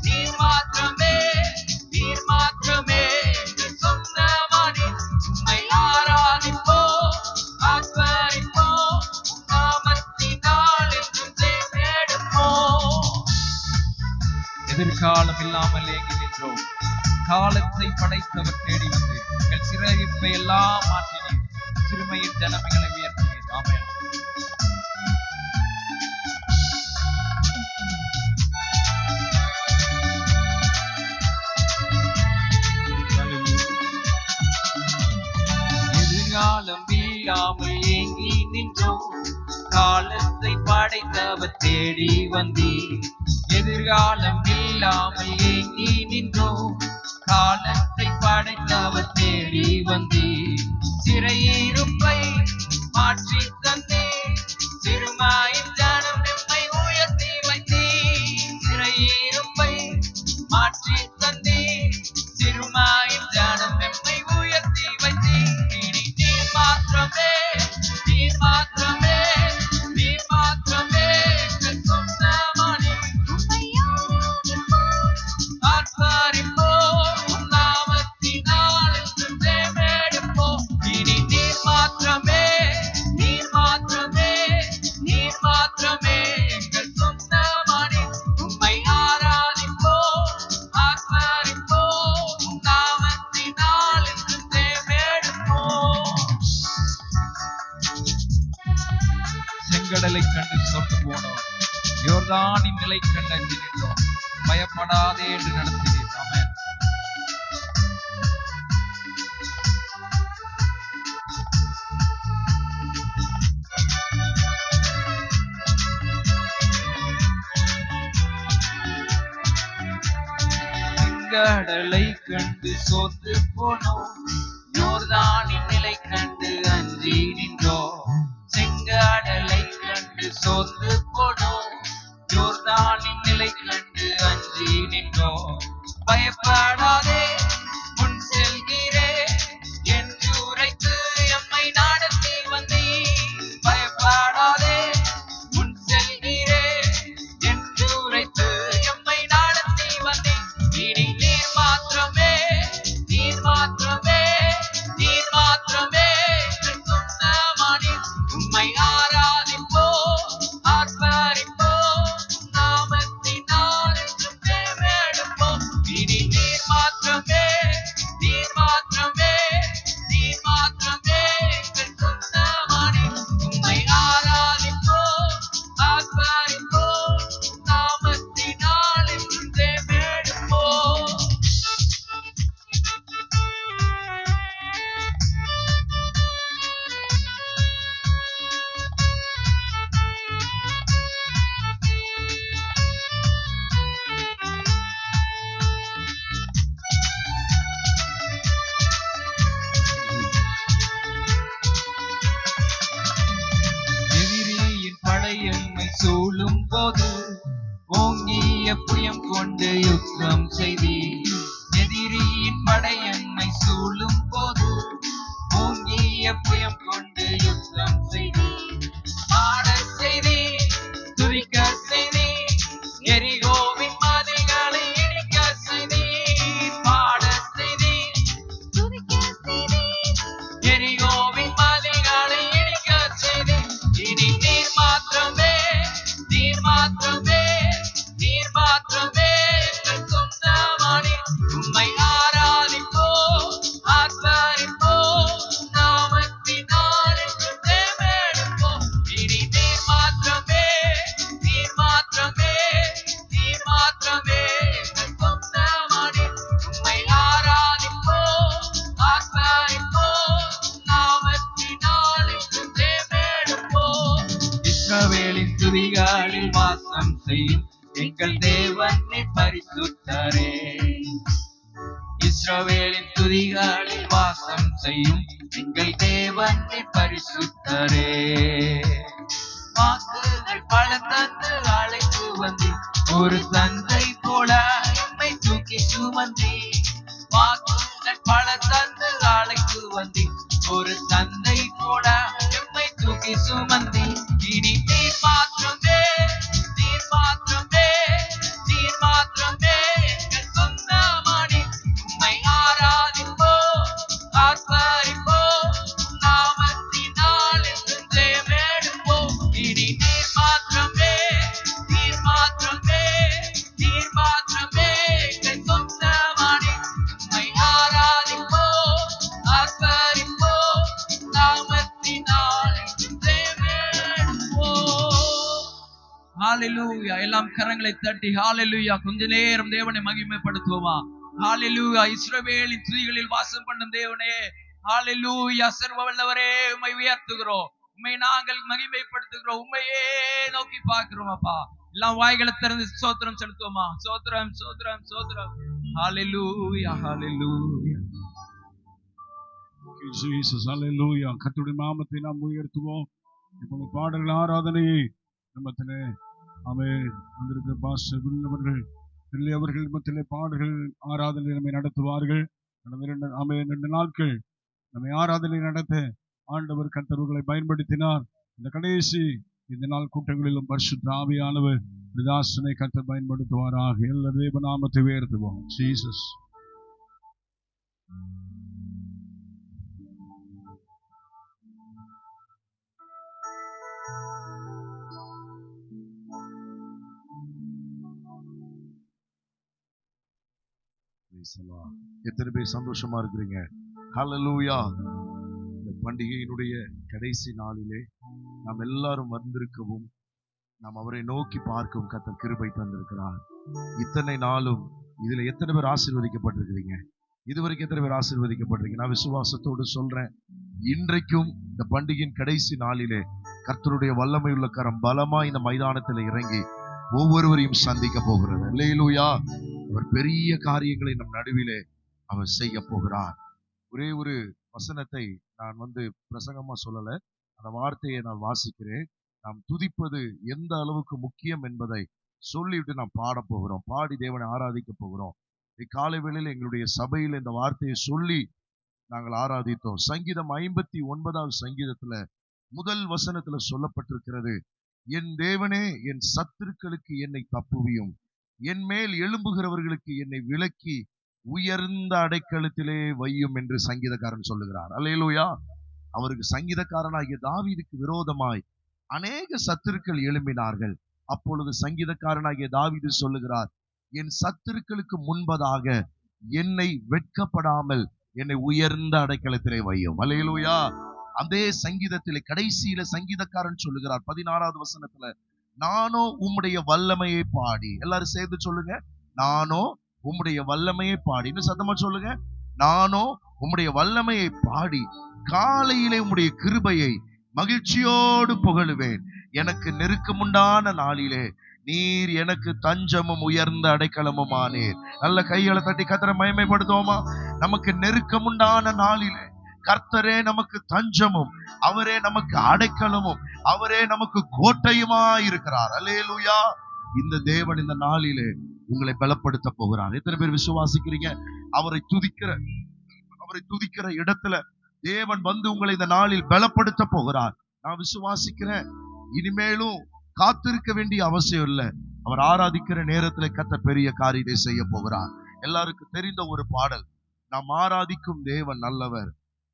நீர் மாத்திரமே, நீர் மாத்திரமே எங்கள் சொந்தமானி. உம்மை ஆராதிப்போ, ஆஸ்வாரிப்போ, நாமத்தினால் என்றும் தேவெடுப்போ. எதிர்காலம் இல்லாமல் ஏங்கி நின்றோம். காலத்தை படைத்தவர் தேடி வந்து எங்கள் சிறையிருப்பை எல்லாம் மாற்றினீர். சிறுமையின் ஜனங்களை உயர்த்தினீர். ஆமென். எதிர்காலம் இல்லாமல் ஏங்கி நின்றோம். காலத்தை படைத்தவர் தேடி வந்தீர். எதிர்காலம் இல்லாமல் ஏங்கி நின்றோம். காலத்தை படைத்தவர் தேடி வந்தீர். சிறையிருப்பை மாற்றி தந்தீர். சிறுமாயின் ஜனம் நம்மை உயர்த்தி வைத்தீர். சிறையிருப்பை மாற்றி தந்தீர். சிறுமாயின் ஜனம் நம்மை உயர்த்தி வைத்தீர். இனி நீர் மாத்திரமே, நீர் மாத்திரமே, நீர் மாத்திரமே எங்கள் சொந்தமானி. ஆர்ப்பரிப்போ, நாமத்தினால் என்றும் தேவெடுப்போ. இனி நீர் மாத்திரமே, நீர் மாத்திரமே, நீர் மாத்திரமே எங்கள் சொந்தமானி. உம்மை ஆராதிப்போ, ஆர்ப்பரிப்போ, நாமத்தினால் என்றும் தேவெடுப்போ. செங்கடலை கண்டு சோர்ந்து போனோம். யோர்தானின் நிலை கண்டு அஞ்சி நின்றோம். பயப்படாதே என்று நடத்தினீர். ஆமென். செங்கடலை கண்டு சோர்ந்து போனோம். யோர்தானின் நிலை கண்டு அஞ்சி நின்றோம். செங்கடலை கண்டு சோர்ந்து போனோம். யோர்தானின் நிலை கண்டு அஞ்சி நின்றோம். பயப்படாதே, முன் செல்கிறேன் என்று உரைத்து எம்மை நடத்தி வந்தீர். பயப்படாதே, முன் செல்கிறேன் என்று உரைத்து எம்மை நடத்தி வந்தீர். இனி நீர் மாத்திரமே, நீர் மாத்திரமே, நீர் மாத்திரமே எங்கள் சொந்தமானி. உம்மை ஆராதிப்போ, ஆர்ப்பரிப்போ, நாமத்தினால் என்றும் தேவெடுப்போ. இனி நீர் மாத்திரமே, நீர் மாத்திரமே, நீர் மாத்திரமே எங்கள் சொந்தமானி. உம்மை ஆராதிப்போ, ஆர்ப்பரிப்போ, நாமத்தினால் என்றும் தேவெடுப்போ. எதிரியின் படை எம்மை சூழும் போது ஓங்கிய புயம் கொண்டு யுத்தம் செய்தீர். எதிரியின் படை எம்மை சூழும் போது ஓங்கிய புயம் கொண்டு யுத்தம் செய்தீர். பாடச் செய்தீர், துதிக்கச் செய்தீர், எரிகோவின் மதில்களை இடிக்கச் செய்தீர். பாடச் செய்தீர், எரிகோவின் மதில்களை இடிக்கச் செய்தீர். இனி நீர் மாத்திரமே, நீர் மாத்திரமே, நீர் மாத்திரமே எங்கள் சொந்தமானி. உம்மை ஆராதிப்போ, ஆர்ப்பரிப்போ, நாமத்தினால் தேவன் பரிசுத்தரே. இஸ்ரவேலின் துதிகளில் வாசம் செய்யும் எங்கள் தேவன் பரிசுத்தரே. வாக்குகள் பல தந்து அழைத்து வந்தி, ஒரு தந்தை போல எம்மை தூக்கி சுமந்தி. வாக்குகள் பல தந்து அழைத்து வந்தி, ஒரு தந்தை போல எம்மை தூக்கி சுமந்தி. இனி நீர் மாத்திரமே, நீர் மாத்திரமே, நீர் மாத்திரமே எங்கள் சொந்தமானி. உம்மை ஆராதிப்போ, ஆர்ப்பரிப்போ, நாமத்தினால் என்றும் ஜெயமெடுப்போ. இனி நீர் மாத்திரமே, நீர் மாத்திரமே, நீர் மாத்திரமே எங்கள் சொந்தமானி. உம்மை ஆராதிப்போ, ஆர்ப்பரிப்போ, நாமத்தினால் என்றும் ஜெயமெடுப்போ. ஹalleluya. எல்லாம் கரங்களை தட்டி ஹalleluya கொஞ்ச நேரம் தேவனை மகிமைப்படுத்துவோமா? ஹalleluya. இஸ்ரவேலின் துதிகளில் வாசம் பண்ணும் தேவனே, ஹalleluya. சர்வ வல்லவரே, உம்மை உயர்த்துகிறோம், உம்மை நாங்கள் மகிமைப்படுத்துகிறோம், உம்மையே நோக்கி பார்க்கிறோம் அப்பா. எல்லாம் வாய்களை திறந்து ஸ்தோத்திரம் செலுத்துவோமா? ஸ்தோத்திரம், ஸ்தோத்திரம், ஸ்தோத்திரம். ஹalleluya, ஹalleluya. ஜீசஸ் ஹalleluya. கர்த்தருடைய நாமத்தை நாம் உயர்த்துவோம். இப்பொழுது பாடல் ஆராதனையை நம்மத்திலே வந்திருக்கிற பாஸ்டர் அவர்கள் அவர்கள் மத்தியிலே பாடல்கள் ஆராதனை நம்மை நடத்துவார்கள். கடந்த 2 நாட்கள் நம்மை ஆராதனை நடத்த ஆண்டவர் கர்த்தர்களை பயன்படுத்தினார். இந்த கடைசி இந்த நாள் கூட்டங்களிலும் பரிசுத்த ஆவியானவர் விதாசனை கர்த்தர் பயன்படுத்துவாராக. எல்லா தேவ நாமத்தை உயர்த்துவோம். ஜீசஸ். எத்தனை பேர் சந்தோஷமா இருக்கிறீங்க? ஹல்லேலூயா. இந்த பண்டிகையினுடைய கடைசி நாளிலே நாம் எல்லாரும் வந்திருக்கவும், நாம் அவரை நோக்கி பார்க்கவும் கர்த்தர் கிருபை தந்திருக்கிறார். இத்தனை நாளும் இதுல எத்தனை பேர் ஆசீர்வதிக்கப்பட்டிருக்கிறீங்க? இதுவரைக்கும் எத்தனை பேர் ஆசீர்வதிக்கப்பட்டிருக்கீங்க? நான் விசுவாசத்தோடு சொல்றேன், இன்றைக்கும் இந்த பண்டிகையின் கடைசி நாளிலே கர்த்தருடைய வல்லமை உள்ள கரம் பலமா இந்த மைதானத்தில் இறங்கி ஒவ்வொருவரையும் சந்திக்க போகிறது. அல்லேலூயா. அவர் பெரிய காரியங்களை நம் நடுவிலே அவர் செய்ய போகிறார். ஒரே ஒரு வசனத்தை நான் பிரசங்கமா சொல்லல, அந்த வார்த்தையை நான் வாசிக்கிறேன். நாம் துதிப்பது எந்த அளவுக்கு முக்கியம் என்பதை சொல்லிவிட்டு நாம் பாட போகிறோம், பாடி தேவனை ஆராதிக்க போகிறோம். இக்காலை வேளையில் எங்களுடைய சபையில் இந்த வார்த்தையை சொல்லி நாங்கள் ஆராதித்தோம். சங்கீதம் 59வது சங்கீதத்துல முதல் வசனத்துல சொல்லப்பட்டிருக்கிறது, என் தேவனே என் சத்துருக்களுக்கு என்னை தப்புவியும், என் மேல் எழும்புகிறவர்களுக்கு என்னை விலக்கி உயர்ந்த அடைக்கலத்திலே வையும் என்று சங்கீதக்காரன் சொல்லுகிறார். அல்லேலூயா. அவருக்கு சங்கீதக்காரனாகிய தாவீதுக்கு விரோதமாய் அநேக சத்துருக்கள் எழும்பினார்கள். அப்பொழுது சங்கீதக்காரனாகிய தாவீது சொல்லுகிறார், என் சத்துருக்களுக்கு முன்பதாக என்னை வெட்கப்படாமல் என்னை உயர்ந்த அடைக்கலத்திலே வையும். அல்லேலூயா. அதே சங்கீதத்திலே கடைசியில சங்கீதக்காரன் சொல்லுகிறார் 16வது வசனத்துல, நானோ உம்முடைய வல்லமையை பாடி. எல்லாரும் சேர்ந்து சொல்லுங்க, நானோ உம்முடைய வல்லமையை பாடி. இன்னும் சத்தமா சொல்லுங்க, நானோ உம்முடைய வல்லமையை பாடி காலையிலே உம்முடைய கிருபையை மகிழ்ச்சியோடு புகழுவேன். எனக்கு நெருக்கமுண்டான நாளிலே நீர் எனக்கு தஞ்சமும் உயர்ந்த அடைக்கலமும் ஆனீர். நல்ல கைகளை தட்டி கர்த்தரை மகிமைப்படுத்துவோமா? நமக்கு நெருக்கமுண்டான நாளிலே கர்த்தரே நமக்கு தஞ்சமும், அவரே நமக்கு அடைக்கலமும், அவரே நமக்கு கோட்டையுமா இருக்கிறார். அல்லேலூயா. இந்த தேவன் இந்த நாளிலே உங்களை பலப்படுத்த போகிறார். எத்தனை பேர் விசுவாசிக்கிறீங்க? அவரை துதிக்கிற இடத்துல தேவன் உங்களை இந்த நாளில் பலப்படுத்த போகிறார். நான் விசுவாசிக்கிறேன். இனிமேலும் காத்திருக்க வேண்டிய அவசியம் இல்லை. அவர் ஆராதிக்கிற நேரத்துல கர்த்தர் பெரிய காரியத்தை செய்ய போகிறார். எல்லாருக்கும் தெரிந்த ஒரு பாடல், நாம் ஆராதிக்கும் தேவன் நல்லவர்,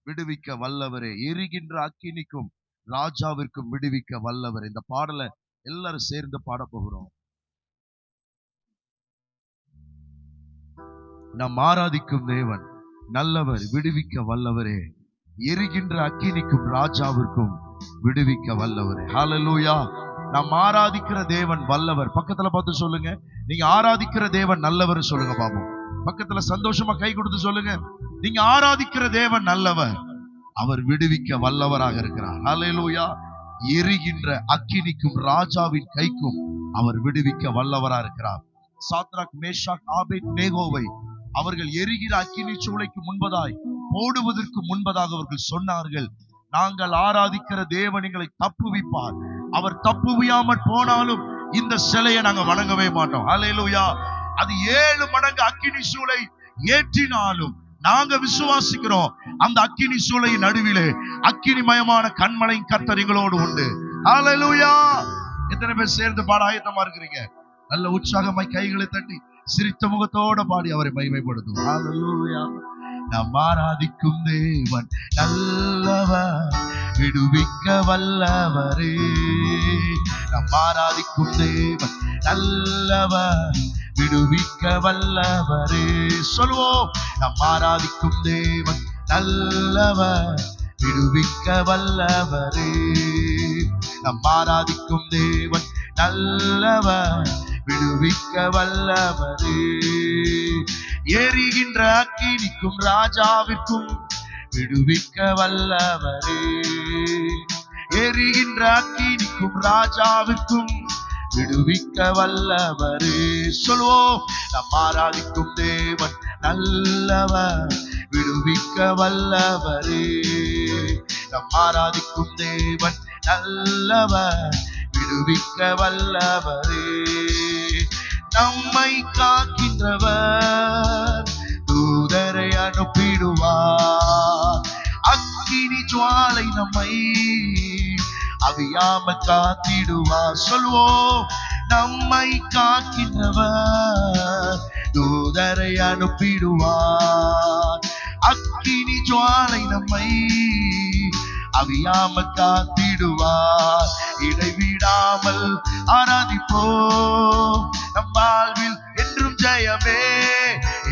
விடுவிக்க வல்லவரே, எரிகின்ற அக்கினிக்கும் ராஜாவிற்கும் விடுவிக்க வல்லவர். இந்த பாடலை எல்லாரும் சேர்ந்து பாட போகிறோம். நாம் ஆராதிக்கும் தேவன் நல்லவர், விடுவிக்க வல்லவரே, எரிகின்ற அக்கினிக்கும் ராஜாவிற்கும் விடுவிக்க வல்லவரே. ஹல்லேலூயா. நாம் ஆராதிக்கிற தேவன் வல்லவர். பக்கத்துல பார்த்து சொல்லுங்க, நீங்க ஆராதிக்கிற தேவன் நல்லவர் சொல்லுங்க பாப்போம். பக்கத்துல சந்தோஷமா கை கொடுத்து சொல்லுங்க, நீங்க ஆராதிக்கிற தேவன் நல்லவர், அவர் விடுவிக்க வல்லவராக இருக்கிறார். ஹல்லேலூயா. எரிகின்ற அக்கினிக்கும் ராஜாவின் கைக்கும் அவர் விடுவிக்க வல்லவராக இருக்கிறார். சாத்ராக், மேஷாக், ஆபேத் நேகோவை அவர்கள் எரிகிற அக்கினி சூளைக்கு முன்பதாய் போடுவதற்கு முன்பதாக அவர்கள் சொன்னார்கள், நாங்கள் ஆராதிக்கிற தேவன் எங்களை தப்புவிப்பார். அவர் தப்புவியாமற் போனாலும் இந்த சிலையை நாங்க வணங்கவே மாட்டோம். ஹல்லேலூயா. அது 7 மடங்கு அக்கினி சூளை ஏற்றினாலும் நாங்க விசுவாசிக்கிறோம், அந்த அக்கினி சூளையின் நடுவிலே அக்கினிமயமான கண்மலையின் கர்த்தர் எங்களோடு உண்டு. ஹல்லேலூயா. எத்தனை பேர் சேர்ந்து பாட ஆயத்தமா இருக்கிறீங்க? நல்ல உற்சாகமாய் கைகளை தட்டி சிரித்த முகத்தோட பாடி அவரை மகிமைப்படுத்தும். ஹல்லேலூயா. நாம் ஆராதிக்கும் தேவன் நல்லவர், விடுவிக்க வல்லவரே. நாம் ஆராதிக்கும் தேவன் நல்லவர், விடுவிக்க வல்லவரே. சொல்வோம், நாம் ஆராதிக்கும் தேவன் நல்லவர், விடுவிக்க வல்லவரே. நாம் ஆராதிக்கும் தேவன் நல்லவர், விடுவிக்க வல்லவரே. எரிகின்ற அக்கினிக்கும் ராஜாவிற்கும் விடுவிக்க வல்லவரே. எரிகின்ற அக்கினிக்கும் ராஜாவிற்கும் விடுவிக்க வல்லவரே. சொல்வோம், நாம் ஆராதிக்கும் தேவன் நல்லவர், விடுவிக்க வல்லவரே. நாம் ஆராதிக்கும் தேவன் நல்லவர், விடுவிக்க வல்லவரே. நம்மை காக்கின்றவர் தூதரை அனுப்பிடுவார். அக்கினி ஜுவாலை நம்மை அவியாம காத்திடுவார். சொல்வோம், நம்மை காக்கின்றவர் தூதரை அனுப்பிடுவார். அக்கினி ஜுவாலை நம்மை அவியாம காத்திடுவார். இடைவிடாமல் ஆராதிப்போம், நம் வாழ்வில் என்றும் ஜெயமே.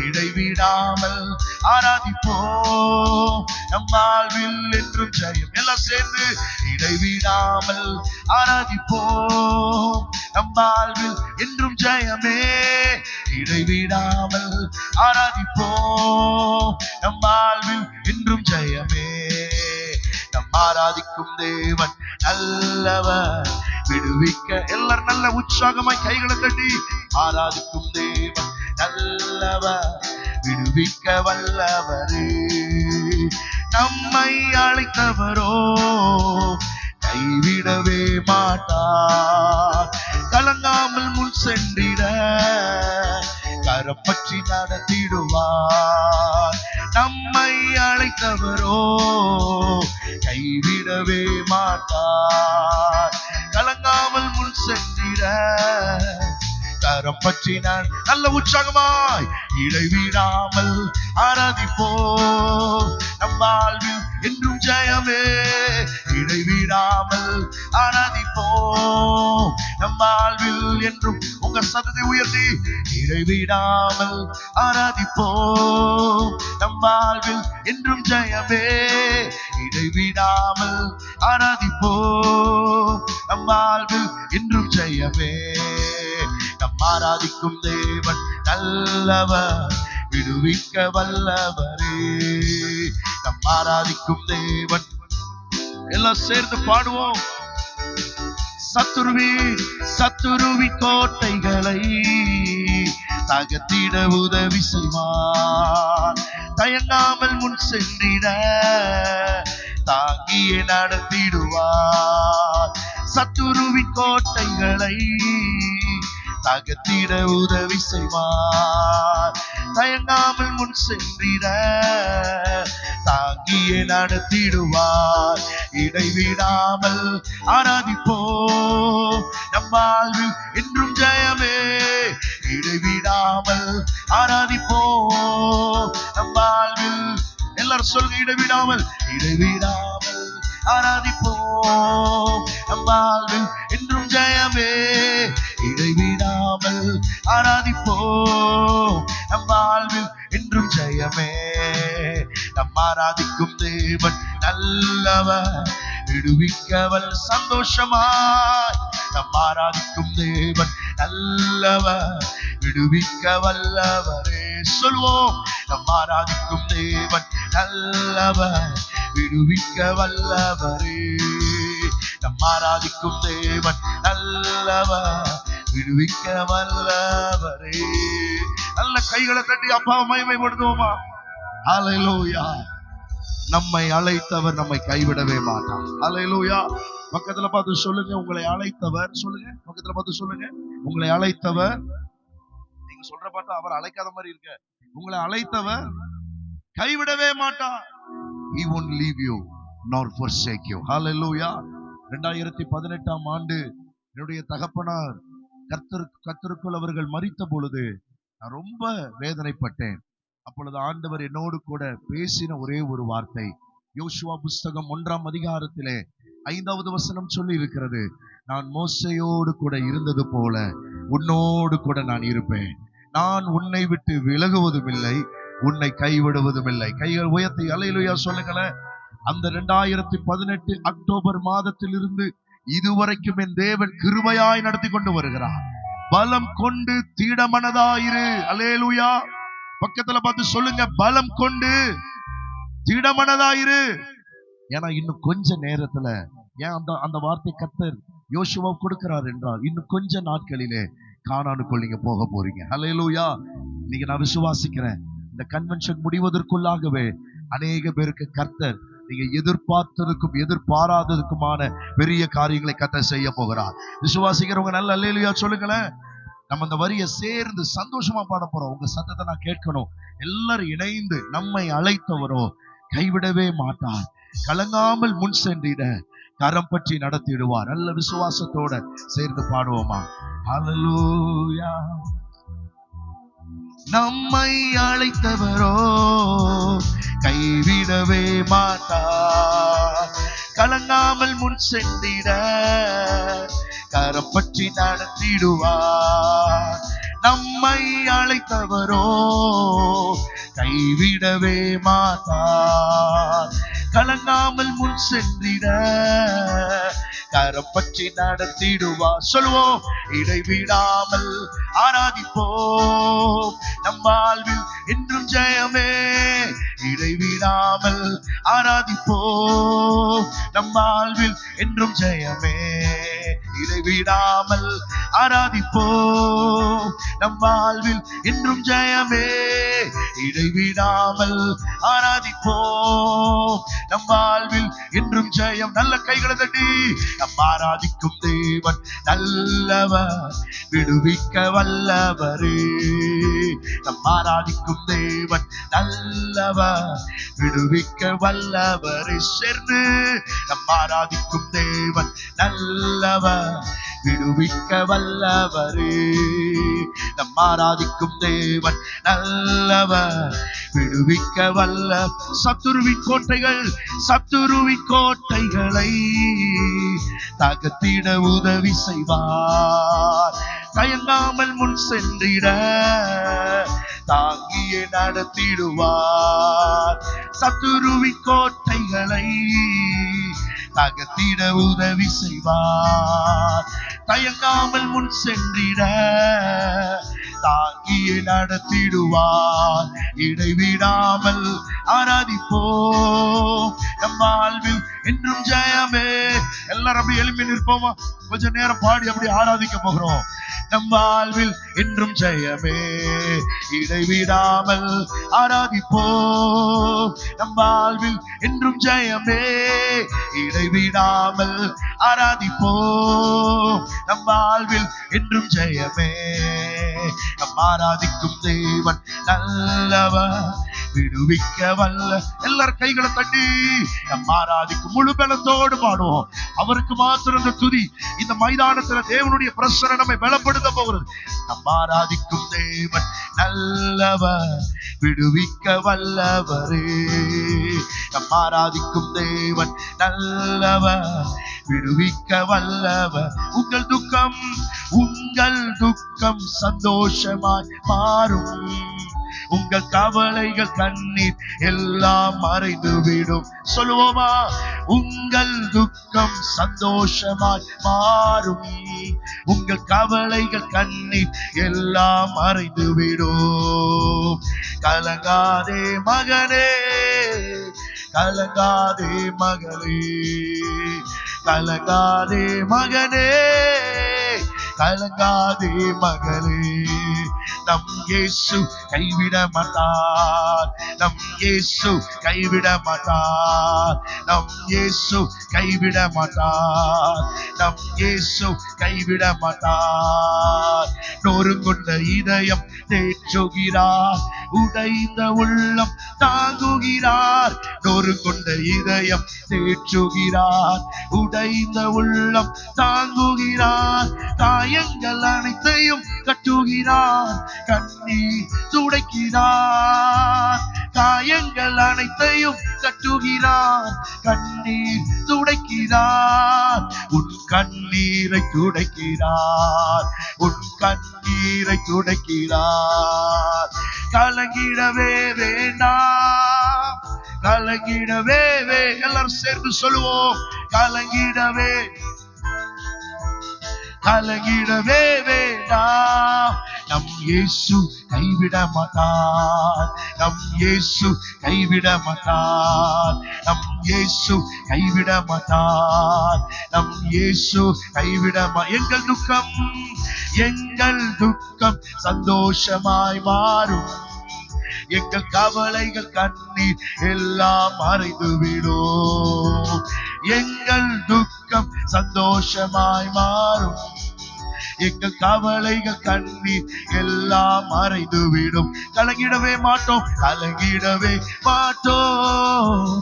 இடைவிடாமல் ஆராதிப்போம், நம் வாழ்வில் என்றும் ஜெயம். எல்லாம் சேர்ந்து இடைவிடாமல் ஆராதிப்போம், நம் வாழ்வில் என்றும் ஜெயமே. இடைவிடாமல் ஆராதிப்போம், நம் வாழ்வில் என்றும் ஜெயமே. நம் ஆராதிக்கும் தேவன் நல்லவர், விடுவிக்க. எல்லாரும் நல்ல உற்சாகமாய் கைகளை தட்டி ஆராதிக்கும் தேவன் நல்லவர், விடுவிக்க வல்லவரே. நம்மை அழைத்தவரோ கைவிடவே மாட்டார். கலங்காமல் முன் சென்றிட கரம் பற்றி நடத்திடுவார். நம்மை அழைத்தவரோ கைவிடவே மாட்டார். கலங்காமல் முன் சென்றிட கரம் பற்றினார். நல்ல உற்சாகமாய் இடைவிடாமல் ஆராதிப்போம், நம் வாழ்வில் என்றும் ஜெயமே. இடைவிடாமல் ஆராதிப்போம், நம் வாழ்வில் என்றும். உங்க சத்தத்தை உயர்த்தி இடைவிடாமல் ஆராதிப்போம், நம் வாழ்வில் என்றும் ஜெயமே. இடைவிடாமல் ஆராதிப்போம், நம் வாழ்வில் என்றும் ஜெயமே. நம் ஆராதிக்கும் தேவன் நல்லவர், விடுவிக்க வல்லவரே. நம் ஆராதிக்கும் தேவன். எல்லாம் சேர்ந்து பாடுவோம். சத்துருவி கோட்டைகளை தகர்த்திட உதவி செய்வார். தயங்காமல் முன் சென்றிட தாங்கியே நடத்திடுவார். சத்துருவி கோட்டைகளை தகர்த்திட உதவி செய்வார். தயங்காமல் முன் சென்றிட தாங்கியே நடத்திடுவார். இடைவிடாமல் ஆராதிப்போம், நம் வாழ்வில் என்றும் ஜெயமே. இடைவிடாமல் ஆராதிப்போம், நம் வாழ்வில். எல்லாரும் சொல்லுங்க, இடைவிடாமல். இடைவிடாமல் ஆராதிப்போம், நம் வாழ்வில் என்றும் ஜெயமே. இடைவிடாமல் ஆராதிப்போம், நம் வாழ்வில் என்றும் ஜெயமே. நம் ஆராதிக்கும் தேவன் நல்லவர், விடுவிக்கவல். சந்தோஷமாய் நம் ஆராதிக்கும் தேவன் நல்லவர், விடுவிக்க வல்லவரே. சொல்வோம், நம் ஆராதிக்கும் தேவன் நல்லவர், விடுவிக்க வல்லவரே. நம் ஆராதிக்கும் தேவன் நல்லவர், விடுவிக்க வல்லவரே. நல்ல கைகளை தட்டி அப்பாவை மகிமைப்படுத்துவோமா? ஹல்லேலூயா. நம்மை அழைத்தவர் நம்மை கைவிடவே மாட்டார். ஹல்லேலூயா. பக்கத்துல பார்த்து சொல்லுங்க, உங்களை அழைத்தவர். சொல்லுங்க, பக்கத்துல பார்த்து சொல்லுங்க, உங்களை அழைத்தவர். நீங்க சொல்ற பார்த்தா அவர் அழைக்காத மாதிரி இருக்க. உங்களை அழைத்தவர் கைவிடவே மாட்டார். He won't leave you nor forsake you. Hallelujah. 2018ஆம் ஆண்டு என்னுடைய தகப்பனார் கர்த்தருக்குள் அவர்கள் மரித்த பொழுது நான் ரொம்ப வேதனைப்பட்டேன். அப்பொழுது ஆண்டவர் என்னோடு கூட பேசின ஒரே ஒரு வார்த்தை, யோசுவா புஸ்தகம் 1ஆம் அதிகாரத்திலே 5வது வசனம் சொல்லி இருக்கிறது, நான் மோசேயோடு கூட இருந்தது போல உன்னோடு கூட நான் இருப்பேன். நான் உன்னை விட்டு விலகுவதும் இல்லை, உன்னை கைவிடுவதும் இல்லை. கைகள் உயர்த்தி அல்லேலூயா சொல்லுங்களேன். அந்த 2018 அக்டோபர் மாதத்திலிருந்து இதுவரைக்கும் என் தேவன் கிருபையாய் நடத்தி கொண்டு வருகிறார். பலம் கொண்டு திடமனதாயிரு. அல்லேலூயா. பக்கத்துல பார்த்து சொல்லுங்க, பலம் கொண்டு திடமனதாயிரு. ஏன்னா இன்னும் கொஞ்ச நேரத்துல, ஏன் அந்த வார்த்தை கர்த்தர் யோசுவா கொடுக்கிறார் என்றால், இன்னும் கொஞ்ச நாட்களிலே கானானுக்குள் நீங்க போக போறீங்க. அல்லேலூயா. இன்னைக்கு நான் விசுவாசிக்கிறேன், இந்த கன்வென்ஷன் முடிவதற்குள்ளாகவே அநேக பேருக்கு கர்த்தர் நீங்க எதிர்பார்த்ததுக்கும் எதிர்பாராததுக்குமான பெரிய காரியங்களை கர்த்தர் செய்ய போகிறார். விசுவாசிக்கிறவங்க நல்ல அல்லேலூயா சொல்லுங்களேன். நம்ம அந்த வரியை சேர்ந்து சந்தோஷமா பாட போறோம். உங்க சத்தத்தை நான் கேட்கணும். எல்லாரும் இணைந்து, நம்மை அழைத்தவரோ கைவிடவே மாட்டார், கலங்காமல் முன் சென்றிட கரம் பற்றி நடத்திடுவார். நல்ல விசுவாசத்தோட சேர்ந்து பாடுவோமா? ஹல்லேலூயா. நம்மை அழைத்தவரோ கைவிடவே மாட்டார், கலங்காமல் முன் சென்றிட கரம் பற்றி நடத்திடுவார். நம்மை அழைத்தவரோ கைவிடவே மாட்டார், கலங்காமல் முன் சென்றிட கரம் பற்றி நடத்திடுவார். சொல்லுவோம், இடைவிடாமல் ஆராதிப்போம், நம் வாழ்வில் என்றும் ஜெயமே. இடைவிடாமல் ஆராதிப்போம், நம் வாழ்வில் என்றும் ஜெயமே. இடைவிடாமல் ஆராதிப்போம், நம் வாழ்வில் என்றும் ஜெயமே. இடைவிடாமல் ஆராதிப்போம், நம் வாழ்வில் என்றும் ஜெயம். நல்ல கைகளை தட்டி, நம் ஆராதிக்கும் தேவன் நல்லவர், விடுவிக்க வல்லவரே. நம் ஆராதிக்கும் தேவன் நல்லவர், விடுவிக்க வல்லவரே. சேர்ந்து, நம் ஆராதிக்கும் தேவன் நல்லவர், விடுவிக்க வல்லவரே. நம் ஆராதிக்கும் தேவன் நல்லவர், விடுவிக்க வல்ல. சத்துருவின் கோட்டைகளை தகர்த்திட உதவி செய்வார். தயங்காமல் முன் சென்றிட தாங்கியே நடத்திடுவார். சத்துருவின் கோட்டைகளை தகர்த்திட உதவி செய்வார். தயங்காமல் முன் சென்றிட தாங்கியே நடத்திடுவார். இடைவிடாமல் ஆராதிப்போம், நம் வாழ்வில் என்றும் ஜெயமே. எல்லாரும் அப்படி எழுப்பி நிற்போமா? கொஞ்ச நேரம் பாடி அப்படி ஆராதிக்க போகிறோம். நம் வாழ்வில் என்றும் ஜெயமே. இடைவிடாமல் ஆராதிப்போம், நம் வாழ்வில் என்றும் ஜெயமே. இடைவிடாமல் ஆராதிப்போம், நம் வாழ்வில் என்றும் ஜெயமே. நம் ஆராதிக்கும் தேவன் நல்லவர், விடுவிக்க வல்ல. எல்லாரும் கைகளை தட்டி நம் ஆராதிக்கும் முழு பலத்தோடு பாடுவோம். அவருக்கு மாத்திரம் இந்த துதி. இந்த மைதானத்துல தேவனுடைய பிரசன்னம் நம்மை பலப்படுத்த போகிறது. நம் ஆராதிக்கும் தேவன் நல்லவர், விடுவிக்க வல்லவரே. நம் ஆராதிக்கும் தேவன் நல்லவர், விடுவிக்க வல்லவர். உங்கள் துக்கம் சந்தோஷமாய் மாறும். உங்கள் கவலைகள் கண்ணீர் எல்லாம் மறைந்துவிடும். சொல்லுவோமா? உங்கள் துக்கம் சந்தோஷமாய் மாறும். உங்கள் கவலைகள் கண்ணீர் எல்லாம் மறைந்துவிடும். கலங்காதே மகனே, கலங்காதே மகளே, கலங்காதே மகனே, கலங்காதே மகளே, நம் இயேசு கைவிட மாட்டார், நம் இயேசு கைவிட மாட்டார், நம் இயேசு கைவிட மாட்டார், நம் இயேசு கைவிட மாட்டார். நொறுங்குண்ட இதயம் தேற்றுகிறார், உடைந்த உள்ளம் தாங்குகிறார். நொறுங்குண்ட இதயம் தேற்றுகிறார், உடைந்த உள்ளம் தாங்குகிறார். காயங்கள் அனைத்தையும் கட்டுகிறார், கண்ணீர் துடைக்கிறார். காயங்கள் அனைத்தையும் கட்டுகிறார், கண்ணீர் துடைக்கிறார். உன் கண்ணீரை துடைக்கிறார், உன் கண்ணீரை துடைக்கிறார். கலங்கிடவே வேண்டாம், கலங்கிடவே எல்லாரும் சேர்ந்து சொல்லுவோம், கலங்கிடவே கலங்கிடவே வேண்டாம். நம் இயேசு கைவிட மாட்டார், நம் இயேசு கைவிட மாட்டார், நம் இயேசு கைவிட மாட்டார், நம் இயேசு கைவிட எங்கள் துக்கம், எங்கள் துக்கம் சந்தோஷமாய் மாறும், எங்கள் கவலைகள் கண்ணீர் எல்லாம் மறைந்து விடும். எங்கள் துக்கம் சந்தோஷமாய் மாறும், எங்கள் கவலைகள் கண்ணீர் எல்லாம் மறைந்து விடும். கலங்கிடவே மாட்டோம், கலங்கிடவே மாட்டோம்,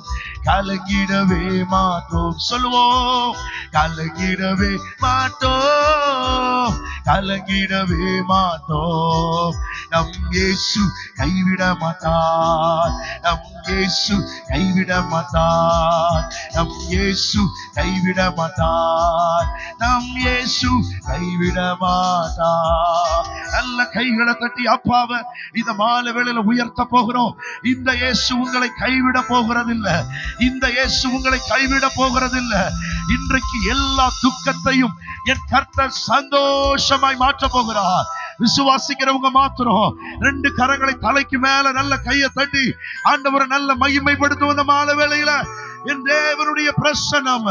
கலங்கிடவே மாட்டோம். சொல்லுவோம், கலங்கிடவே மாட்டோம், கலங்கிடவே மாட்டோம். நம் இயேசு கைவிட மாட்டார், நம் இயேசு கைவிட மாட்டார், நம் இயேசு கைவிட மாட்டார், நம் இயேசு கைவிட மாட்டார். நல்ல கைகளை தட்டி அப்பாவை இந்த மாலை வேளையில உயர்த்த போகிறோம். இந்த இயேசு உங்களை கைவிட போகிறதில்லை, இந்த இயேசு உங்களை கைவிட போகிறதில்லை. இன்றைக்கு எல்லா துக்கத்தையும் என் கர்த்தர் சந்தோஷமாய் மாற்ற போகிறார். விசுவாசிக்கிறவங்க மாத்திரம் 2 கரங்களை தலைக்கு மேல நல்ல கையை தட்டி ஆண்டவரை நல்ல மகிமைப்படுத்தும். மாலை வேளையில என் தேவனுடைய பிரசன்னம்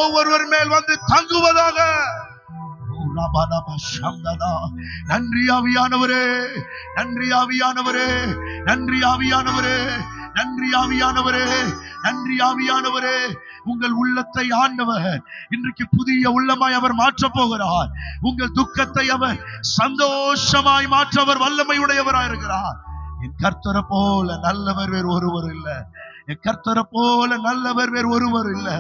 ஒவ்வொருவர் மேல் வந்து தங்குவதாக. நன்றி ஆவியானவரே, நன்றி ஆவியானவரே, நன்றி ஆவியானவரே, நன்றி ஆவியானவரே, நன்றி ஆவியானவரே. உங்கள் உள்ளத்தை ஆண்டவர் இன்றைக்கு புதிய உள்ளமாய் அவர் மாற்ற போகிறார். உங்கள் துக்கத்தை அவர் சந்தோஷமாய் மாற்ற அவர் வல்லமை உடையவராய் இருக்கிறார். என் கர்த்தரை போல நல்லவர் வேறு ஒருவர் இல்லை, என் கர்த்தரை போல நல்லவர் வேறு ஒருவர் இல்லை.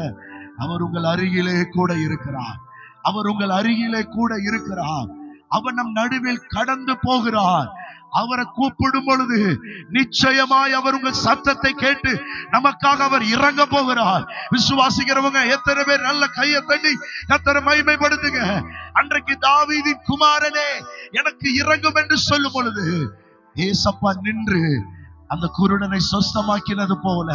அவர் உங்கள் அருகிலே கூட இருக்கிறார், அவர் உங்கள் அருகிலே கூட இருக்கிறார். அவர் நம் நடுவில் கடந்து போகிறார். அவரை கூப்பிடும் பொழுது நிச்சயமாய் அவர் உங்கள் சத்தத்தை கேட்டு நமக்காக அவர் இறங்க போகிறார். விசுவாசிக்கிறவங்க எத்தனை பேர் நல்ல கையை தட்டி கர்த்தரை மகிமைப்படுத்துங்க. அன்றைக்கு தாவீதின் குமாரனே எனக்கு இறங்கும் என்று சொல்லும் பொழுது ஏசப்பா நின்று அந்த குருடனை சொஸ்தமாக்கினது போல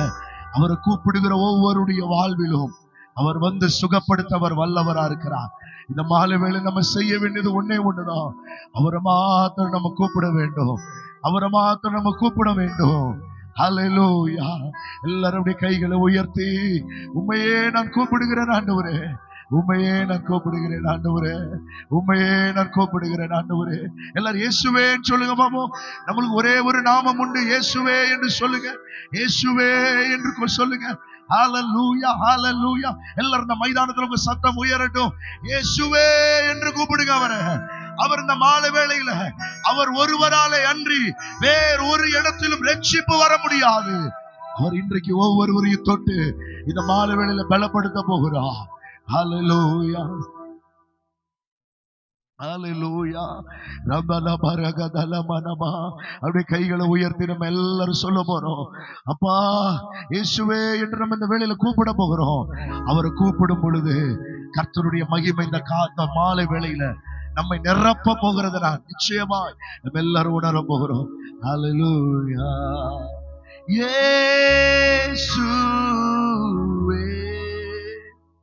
அவரை கூப்பிடுகிற ஒவ்வொருடைய வாழ்விலும் அவர் வந்து சுகப்படுத்த அவர் வல்லவரா இருக்கிறார். இந்த மாலை வேளை நம்ம செய்ய வேண்டியது ஒன்னே ஒண்ணுதான், அவரை மாத்திரம் நம்ம கூப்பிட வேண்டும், அவரை மாத்திரம் நம்ம கூப்பிட வேண்டும். ஹல்லேலூயா. எல்லாருடைய கைகளை உயர்த்தி உம்மையே நான் கூப்பிடுகிறேன் ஆண்டவரே, உம்மையே நான் கூப்பிடுகிறேன் ஆண்டவரே, உம்மையே நான் கூப்பிடுகிறேன் ஆண்டவரே. எல்லாரும் இயேசுவேன்னு சொல்லுங்க பாப்போம். நம்மளுக்கு ஒரே ஒரு நாமம் உண்டு, இயேசுவே என்று சொல்லுங்க, இயேசுவே என்று சொல்லுங்க. ஹல்லேலூயா, ஹல்லேலூயா. எல்லாரும் இந்த மைதானத்துல உங்க சத்தம் உயரட்டும். இயேசுவே என்று கூப்பிடுங்க அவரை. அவர் இந்த மாலை வேளையில அவர் ஒருவராலே அன்றி வேறு ஒரு இடத்திலும் ரட்சிப்பு வர முடியாது. அவர் இன்றைக்கு ஒவ்வொருவரையும் தொட்டு இந்த மாலை வேளையில பலப்படுத்த போகிறார். ஹல்லேலூயா, ஹல்லேலூயா. ரபல பரகதல மனமா. அப்படியே கைகளை உயர்த்தி நம்ம எல்லாரும் சொல்ல போறோம், அப்பா இயேசுவே என்று நம்ம இந்த வேளையில கூப்பிட போகிறோம். அவரை கூப்பிடும் பொழுது கர்த்தருடைய மகிமை இந்த மாலை வேளையில நம்மை நிரப்ப போகிறது நான் நிச்சயமாய் நம்ம எல்லாரும் உணர போகிறோம். ஹல்லேலூயா. இயேசுவே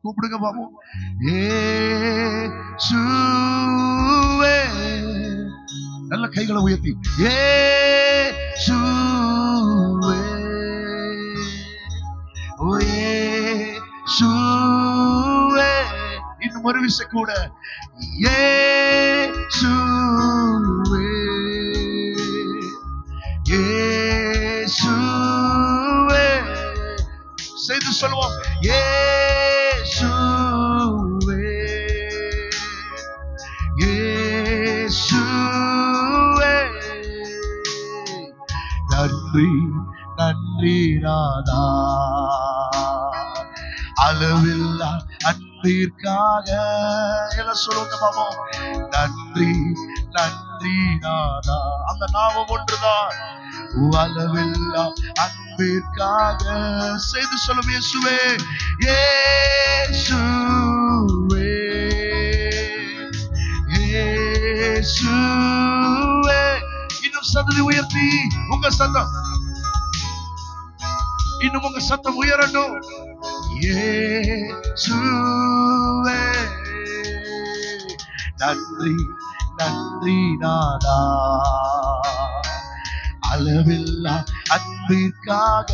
கூப்பிடுங்க பாப்போம். இயேசுவே. நல்ல கைகளை உயர்த்தி இயேசுவே, ஓ இயேசுவே. இன்னும் ஒரு விஷயம் கூட, இயேசுவே இயேசுவே செய்து சொல்லுவோம். இயேசுவே இயேசுவே நன்றி நன்றி நாதா அளவில்லா அன்பிற்காக எல்லாம் சொல்லுங்க பாப்போம். நன்றி நன்றி நாதா. அந்த நாமம் ஒன்றுதான். அளவில்லா அன்பிற்காக செய்து சொல்லும். இயேசுவே இயேசுவே இயேசுவே. இன்னும் சத்தத்தை உயர்த்தி உங்க சத்தம், இன்னும் உங்க சத்தம் உயரணும். இயேசுவே நன்றி நன்றி நாதா அளவில்லா அன்பிற்காக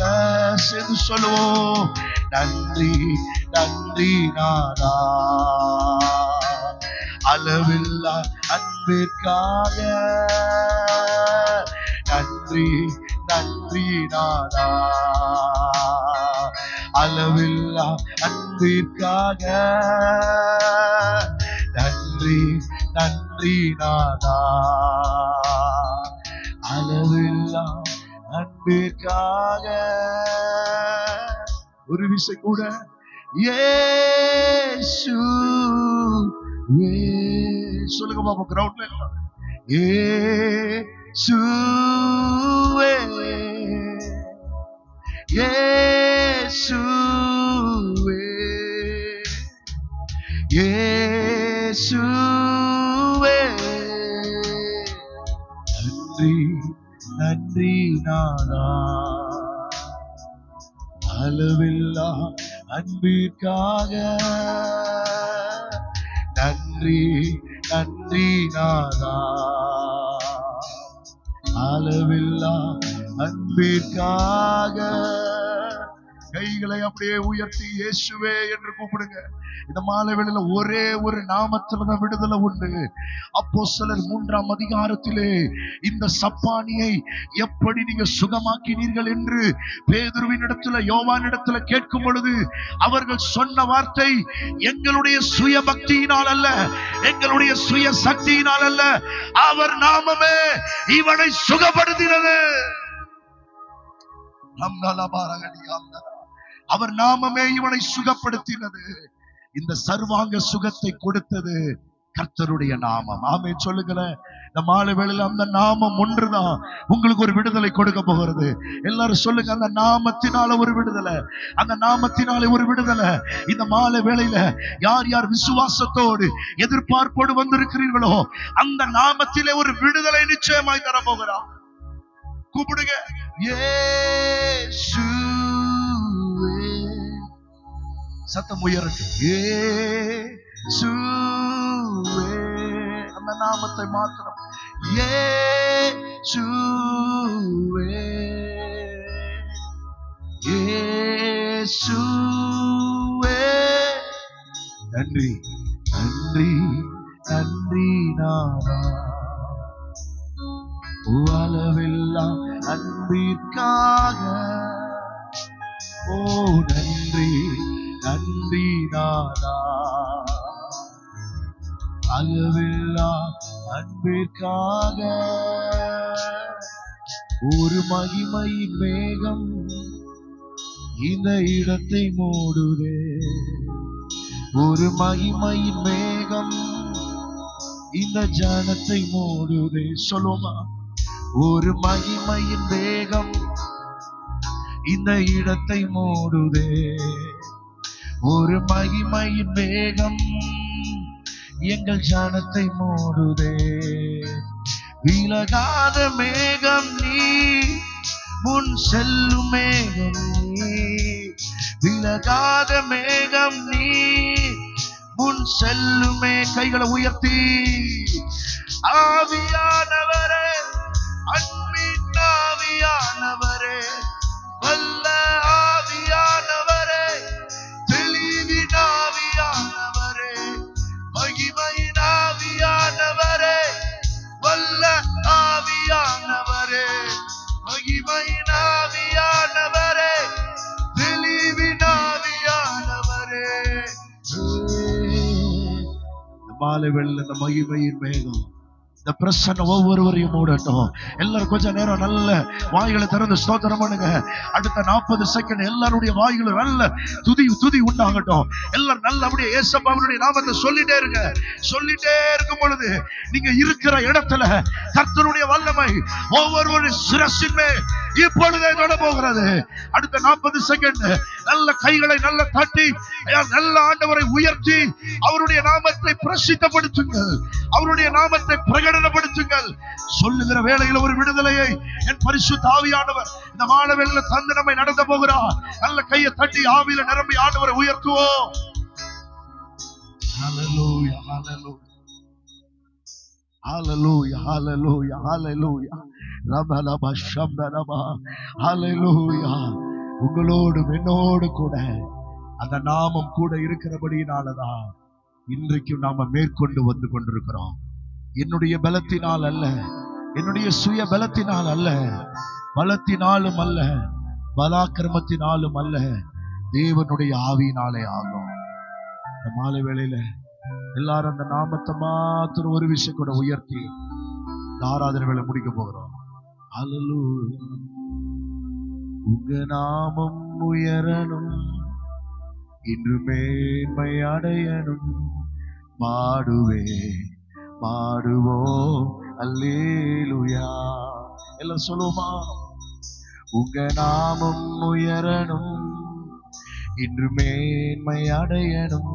சேர்ந்து சொல்லுவோம். நன்றி நன்றி நாதா அளவில்லா அன்பிற்காக. நன்றி நன்றி நாதா அளவில்லா அன்பிற்காக. நன்றி நன்றி நாதா அளவில்லா அன்பிற்காக. ஒரு விசை கூட இயேசுவே சொல்லுங்க பாப்போம். கிரவுண்ட்ல இயேசுவே இயேசுவே இயேசுவே நன்றி நன்றி நாதா அளவில்லா அன்பிற்காக. நன்றி நன்றி நாதா அளவில்லா அன்பிற்காக. கைகளை அப்படியே உயர்த்தி இயேசுவே என்று கூப்பிடுங்க. இந்த மாலை வேளையில ஒரே ஒரு நாமத்துலதான் விடுதலை உண்டு. அப்போஸ்தலர் 3ஆம் அதிகாரத்திலே இந்த சப்பானியை எப்படி நீங்க சுகமாக்கினீர்கள் என்று பேதுருவின் இடத்துல யோவான் இடத்துல கேட்கும் பொழுது அவர்கள் சொன்ன வார்த்தை, எங்களுடைய சுய பக்தியினால் அல்ல, எங்களுடைய சுய சக்தியினால் அல்ல, அவர் நாமமே இவனை சுகப்படுத்தினது. அவர் நாமமே இவனை சுகப்படுத்தினது. இந்த சர்வாங்க சுகத்தை கொடுத்தது கர்த்தருடைய நாமம். ஆமென் சொல்லுங்களேன். இந்த மாலை வேளையில அந்த நாமம் ஒன்றுதான் உங்களுக்கு ஒரு விடுதலை கொடுக்க போகிறது. எல்லாரும் சொல்லுங்க, அந்த நாமத்தினால ஒரு விடுதலை, அந்த நாமத்தினால ஒரு விடுதலை. இந்த மாலை வேளையில யார் யார் விசுவாசத்தோடு எதிர்பார்ப்போடு வந்திருக்கிறீர்களோ அந்த நாமத்திலே ஒரு விடுதலை நிச்சயமாய் தர போகிறார். கூப்பிடுங்க, இயேசுவே. சத்தம் உயரட்டும். இயேசுவே. அந்த நாமத்தை மாத்திரம். இயேசுவே இயேசுவே. நன்றி நன்றி நன்றி நாதா அளவில்லா அன்பிற்காக. ஓ நன்றி நன்றி நாதா அளவில்லா அன்பிற்காக. ஒரு மகிமையின் மேகம் இந்த இடத்தை மூடுதே. ஒரு மகிமையின் மேகம் இந்த ஜனத்தை மூடுதே. சொல்லுமா, ஒரு மகிமையின் வேகம் இந்த இடத்தை மூடுதே. ஒரு மகிமையின் வேகம் எங்கள் ஜனத்தை மூடுதே. விலகாத மேகம் நீ, முன் செல்லும் மேகம் நீ. விலகாத மேகம் நீ, முன் செல்லுமே. கைகளை உயர்த்தி, ஆவியானவரே, அன்பின் ஆவியானவரே, வல்ல ஆவியானவரே, தெளிவின் ஆவியானவரே, மகிமையின் ஆவியானவரே, மாலை வெள்ள இந்த மகிமையின் மேகம் இந்த பிரசன்னம் ஒவ்வொருவரையும் மூடட்டும். எல்லாரும் கொஞ்ச நேரம் நல்ல வாய்களை திறந்து ஸ்தோத்திரம் பண்ணுங்க. அடுத்த 40 செகண்ட் எல்லாருடைய வாய்களும் நல்ல துதி உண்டாகட்டும். எல்லாரும் நல்ல அப்படியே இயேசுவினுடைய நாமத்தை சொல்லிட்டே இருங்க. சொல்லிட்டே இருக்கும் பொழுது நீங்க இருக்கிற இடத்துல கர்த்தருடைய வல்லமை ஒவ்வொருவருடைய சிரசின் மேல் இப்பொழுதே தொட போகிறது. அடுத்த 40 செகண்ட் நல்ல கைகளை நல்ல தட்டி நல்ல ஆண்டவரை உயர்த்தி அவருடைய நாமத்தை பிரசித்தப்படுத்துங்கள். அவருடைய நாமத்தை பிரகடனப்படுத்துங்கள். சொல்லுகிற வேளையில் ஒரு விடுதலையை என் பரிசுத்த ஆவியானவர் இந்த மாலவெல்ல தந்து நம்மை நடத்த போகிறார். நல்ல கையை தட்டி ஆவியில நிரம்பி ஆண்டவரை உயர்த்துவோம். ஹல்லேலூயா, ஹல்லேலூயா, ஹல்லேலூயா, ஹல்லேலூயா, ஹல்லேலூயா. ரபலப ஷம்தரபா. ஹல்லேலூயா. உங்களோடு என்னோடு கூட அந்த நாமம் கூட இருக்கிறபடியினாலதான் இன்றைக்கும் நாம மேற்கொண்டு வந்து கொண்டிருக்கிறோம். என்னுடைய பலத்தினால் அல்ல, என்னுடைய சுய பலத்தினால் அல்ல, பலத்தினாலும் அல்ல, பலாக்கிரமத்தினாலும் அல்ல, தேவனுடைய ஆவியினாலே ஆகும். இந்த மாலை வேளையில எல்லாரும் அந்த நாமத்தை மாத்திரம் ஒரு விஷயம் கூட உயர்த்தி இந்த ஆராதனை வேலை முடிக்க போகிறோம். ஹல்லேலூயா. உங்க நாமம் உயரணும், இன்று மேன்மை அடையணும். பாடுவோம் அல்லேலூயா. எல்லாம் சொல்லுவோமா? உங்க நாமம் உயரணும், இன்று மேன்மை அடையணும்.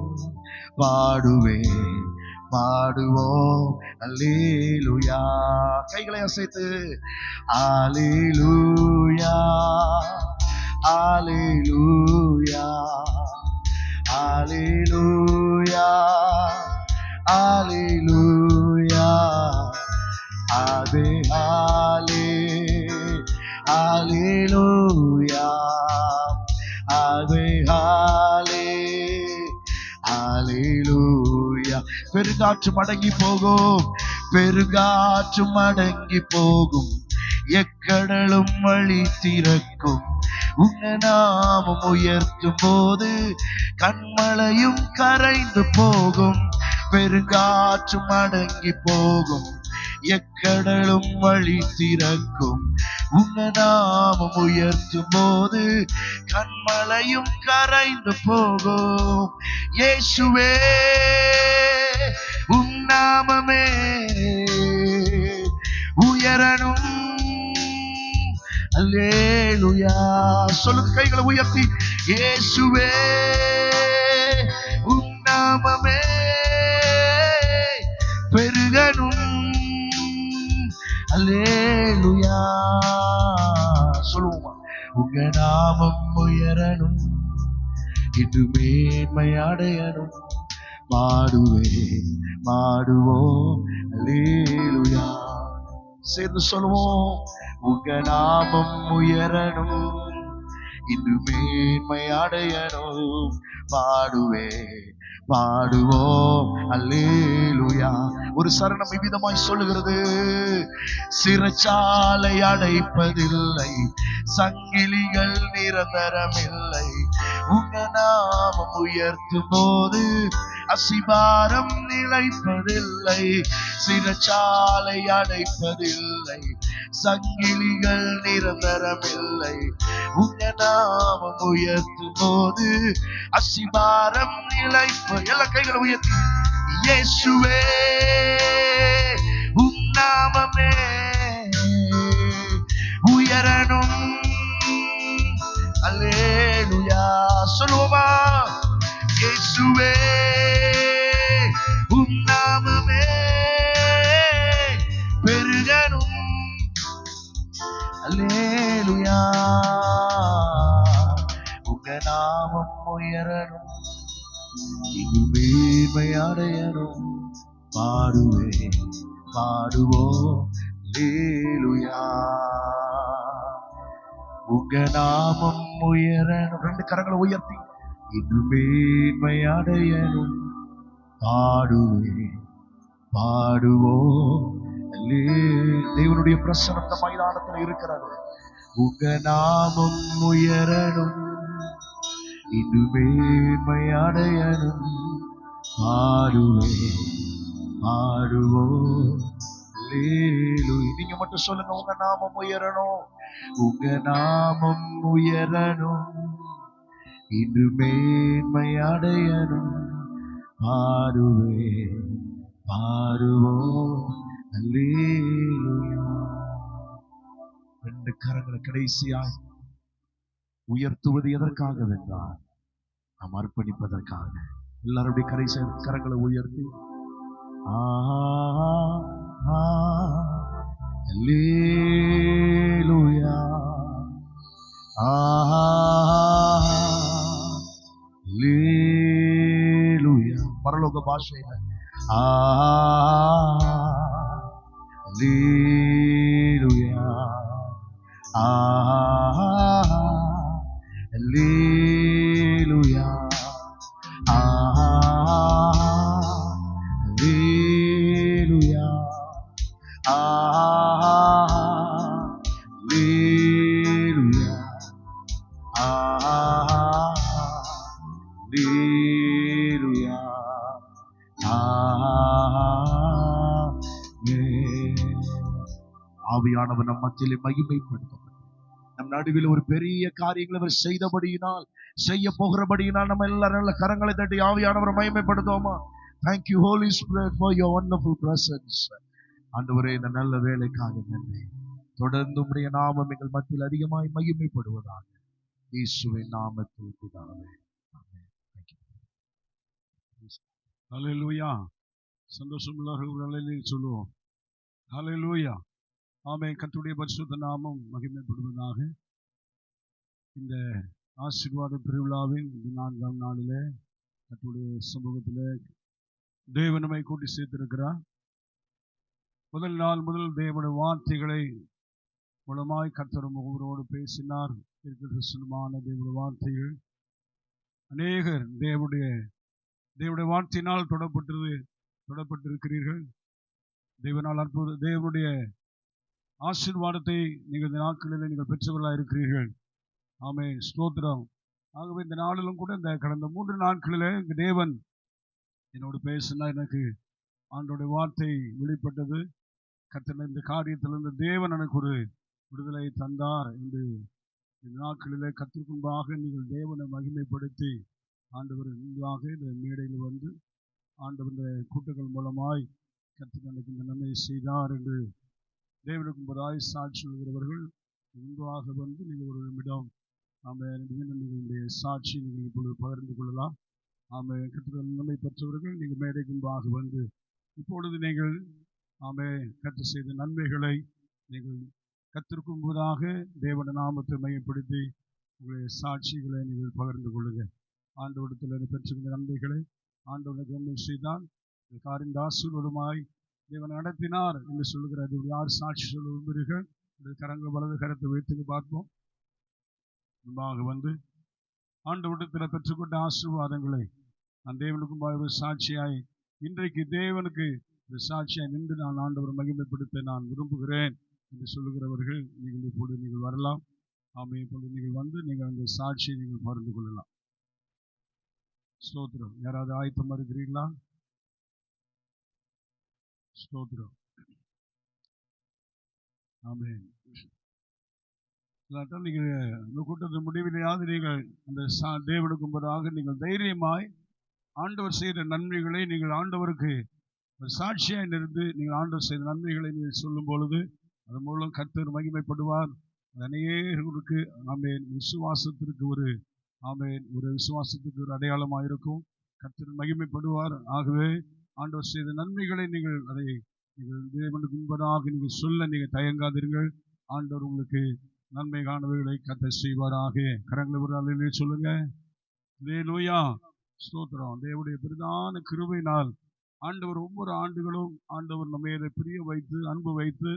பாடுவோம் அல்லேலூயா. கைகளை அசைத்து அல்லேலூயா, அல்லேலூயா, அல்லேலூயா, அல்லேலூயா. ஆவே அல்லேலூயா, ஆவே அல்லேலூயா. பெருங்காற்று மடங்கி போகும், பெருங்காற்று மடங்கி போகும், எக்கடலும் வழி திறக்கும். உங்க நாமம் உயர்த்தும் போது கண்மலையும் கரைந்து போகும். பெருங்காற்று மடங்கி போகும், எக்கடலும் வழி திறக்கும். உங்க நாமம் உயர்த்தும் போது கண்மலையும் கரைந்து போகும். இயேசுவே உம் நாமமே உயரணும். அல்லேலூயா. சொல்லுங்க கைகளை உயர்த்தி. இயேசுவே உம் நாமமே பெருகணும். அல்லேலூயா. சொல்லுவோமா? உங்க நாமம் உயரணும், இன்று மேன்மை அடையணும். பாடுவோம் அல்லேலூயா. சேர்ந்து சொல்லுவோம். உங்க நாமம் உயரணும், இன்று மேன்மை அடையணும். பாடுவோம் அல்லேலூயா. ஒரு சரணம் இவ்விதமாய் சொல்லுகிறது. சிறைச்சாலை அடைப்பதில்லை, சங்கிலிகள் நிரந்தரமில்லை. உங்க நாமம் உயர்த்தும் போது அசிபாரம் நிலைப்பதில்லை. சிறைச்சாலை அடைப்பதில்லை, சங்கிலிகள் நிரந்தரமில்லை. உங்க நாமம் உயர்த்தும் போது அசிபாரம் நிலைப்ப. எல்லா கைகளை உயர்த்தி. இயேசுவே உம் நாமமே உயரணும். அல்லேலூயா. சொல்லுவோமா? இயேசுவே உம் நாமமே பெருகணும். அல்லேலூயா. உங்க நாமம் உயரணும், இது மேன்மை அடையணும். பாடுவோம் அல்லேலூயா. உங்க நாமம் உயரணும். 2 கரங்களை உயர்த்தி. இது மேன்மை அடையணும். பாடுவோம். தேவனுடைய பிரசன்னம் இந்த மைதானத்தில் இருக்கிறது. உங்க நாமம் உயரணும், இது மேன்மை அடையணும். பாடுவோம். அல்லேலூயா. நீங்க மட்டும் சொல்லுங்க, உங்க நாமம் உயரணும், உங்க நாமம் உயரணும், இன்று மேன்மை அடையணும். பாடுவேன், பாடுவோம். அல்லேலூயா. ரெண்டு கரங்களை கடைசியாய் உயர்த்துவது எதற்காக வென்றால் நாம் அர்ப்பணிப்பதற்காக. எல்லாருடைய கடைசி கரங்களை உயர்த்தி அல்லேலூயா, அல்லேலூயா. பரலோக பாஷையில அல்லேலூயா, அல்லேலூயா, அல்லேலூயா, அல்லேலூயா, அல்லேலூயா. ஆவியானவர் நம் மத்தியிலே மகிமைப்படுத்தப்படும். நம் நடுவில் ஒரு பெரிய காரியங்களை அவர் செய்தபடியினால், செய்ய போகிறபடியினால் நம்ம எல்லாரும் நல்ல கரங்களை தட்டி ஆவியானவரை மகிமைப்படுத்துவோமா? Thank you Holy Spirit for your wonderful presence. ஆண்டவரே, இந்த நல்ல வேலைக்காக நன்றி. தொடர்ந்து உம்முடைய நாமம் எங்கள் மத்தியில் அதிகமாய் மகிமைப்படுவதாக இயேசுவின் நாமத்தில் பிதாவே. ஆமென். Thank you. ஹல்லேலூயா. சந்தோஷம் உள்ளவர்கள் சொல்லுவோம். ஹல்லேலூயா. ஆமென். கர்த்தருடைய பரிசுத்த நாமம் மகிமைப்படுவதாக. இந்த ஆசீர்வாத திருவிழாவின் 4ஆம் நாளிலே கர்த்தருடைய சமூகத்திலே தேவன் நம்மை கூட்டி சேர்த்திருக்கிறார். முதல் நாள் முதல் தேவனுடைய வார்த்தைகளை மூலமாய் கர்த்தர் ஒவ்வொருவரோடு பேசினார். தீர்க்கதரிசனமான தேவனுடைய வார்த்தைகள் அநேகர் தேவனுடைய வார்த்தையினால் தொடப்பட்டிருக்கிறீர்கள். தேவனால் அற்புத தேவனுடைய ஆசீர்வாதத்தை நீங்கள் இந்த நாட்களில் நீங்கள் பெற்றவர்களாக இருக்கிறீர்கள். ஆமென். ஸ்தோத்திரம். ஆகவே இந்த நாளிலும் கூட இந்த கடந்த 3 நாட்களிலே தேவன் என்னோடு பேசினா எனக்கு ஆண்டோடைய வார்த்தை வெளிப்பட்டது. கர்த்தர் இந்த காரியத்திலிருந்து தேவன் எனக்கு ஒரு விடுதலை தந்தார் என்று இந்த நாட்களிலே கர்த்தருக்கு முன்பாக நீங்கள் தேவனை மகிமைப்படுத்தி ஆண்டவர் முன்பாக இந்த மேடையில் வந்து ஆண்டவர் இந்த கூட்டங்கள் மூலமாய் கர்த்தர் எனக்கு இந்த நன்மை செய்தார் என்று தேவனுக்கு முன்பதாய் சாட்சி சொல்கிறவர்கள் முன்பாக வந்து நீங்கள் ஒரு நிமிடம் நீங்களுடைய சாட்சி நீங்கள் இப்பொழுது பகிர்ந்து கொள்ளலாம். கர்த்தர் நன்மை பெற்றவர்கள் நீங்கள் மேடைக்கு முன்பாக வந்து இப்பொழுது நீங்கள் கர்த்தர் செய்த நன்மைகளை நீங்கள் கர்த்தருக்கு முன்பதாக தேவனுடைய நாமத்தை மையப்படுத்தி உங்களுடைய சாட்சிகளை நீங்கள் பகிர்ந்து கொள்ளுங்கள். ஆண்டவரிடத்தில் பெற்றுக்கொண்ட நன்மைகளை ஆண்டவனுக்கு நன்மை செய்தால் இந்த காரியம் ஆசீர்வாதமாய் தேவன் நடத்தினார் என்று சொல்லுகிறார். யார் சாட்சி சொல்ல விரும்புகிறீர்கள்? கரங்கள் வலது கரத்தை வைத்து பார்ப்போம். முன்பாக வந்து ஆண்டவரிடத்தில் பெற்றுக்கொண்ட ஆசீர்வாதங்களை நான் தேவனுக்கு சாட்சியாய் இன்றைக்கு தேவனுக்கு இந்த சாட்சியாய் நின்று நான் ஆண்டவரை மகிமைப்படுத்த நான் விரும்புகிறேன் என்று சொல்லுகிறவர்கள் நீங்கள் இப்பொழுது நீங்கள் வரலாம். இப்பொழுது நீங்கள் வந்து நீங்கள் அந்த சாட்சியை நீங்கள் பகிர்ந்து கொள்ளலாம். ஸ்தோத்திரம். யாராவது ஆயத்தமா இருக்கிறீர்களா? ஸ்தோத்திரம். ஆமென். இல்லாட்டால் நீங்கள் இந்த கூட்டத்தின் முடிவிலையாவது நீங்கள் அந்த தேவனுக்கு முன்பதாக நீங்கள் தைரியமாய் ஆண்டவர் செய்த நன்மைகளை நீங்கள் ஆண்டவருக்கு ஒரு சாட்சியாய் நிறுத்து நீங்கள் ஆண்டவர் செய்த நன்மைகளை நீங்கள் சொல்லும் பொழுது அதன் மூலம் கர்த்தர் மகிமைப்படுவார். அநேகருக்கு விசுவாசத்திற்கு ஒரு விசுவாசத்துக்கு ஒரு அடையாளமாக இருக்கும். கர்த்தர் மகிமைப்படுவார். ஆகவே ஆண்டவர் செய்த நன்மைகளை நீங்கள் அதை நீங்கள் தேவனுக்கு முன்பதாக நீங்கள் சொல்ல நீங்கள் தயங்காதீர்கள். ஆண்டவர் உங்களுக்கு நன்மை காணவைகளை கர்த்தர் செய்வாராக. கரங்களை ஒரு நாளிலே சொல்லுங்க. அல்லேலூயா. ஸ்தோத்திரம். தேவனுடைய பிரதான கிருபையினால் ஆண்டவர் ஒவ்வொரு ஆண்டுகளும் ஆண்டவர் நம்ம இதை பிரிய வைத்து அன்பு வைத்து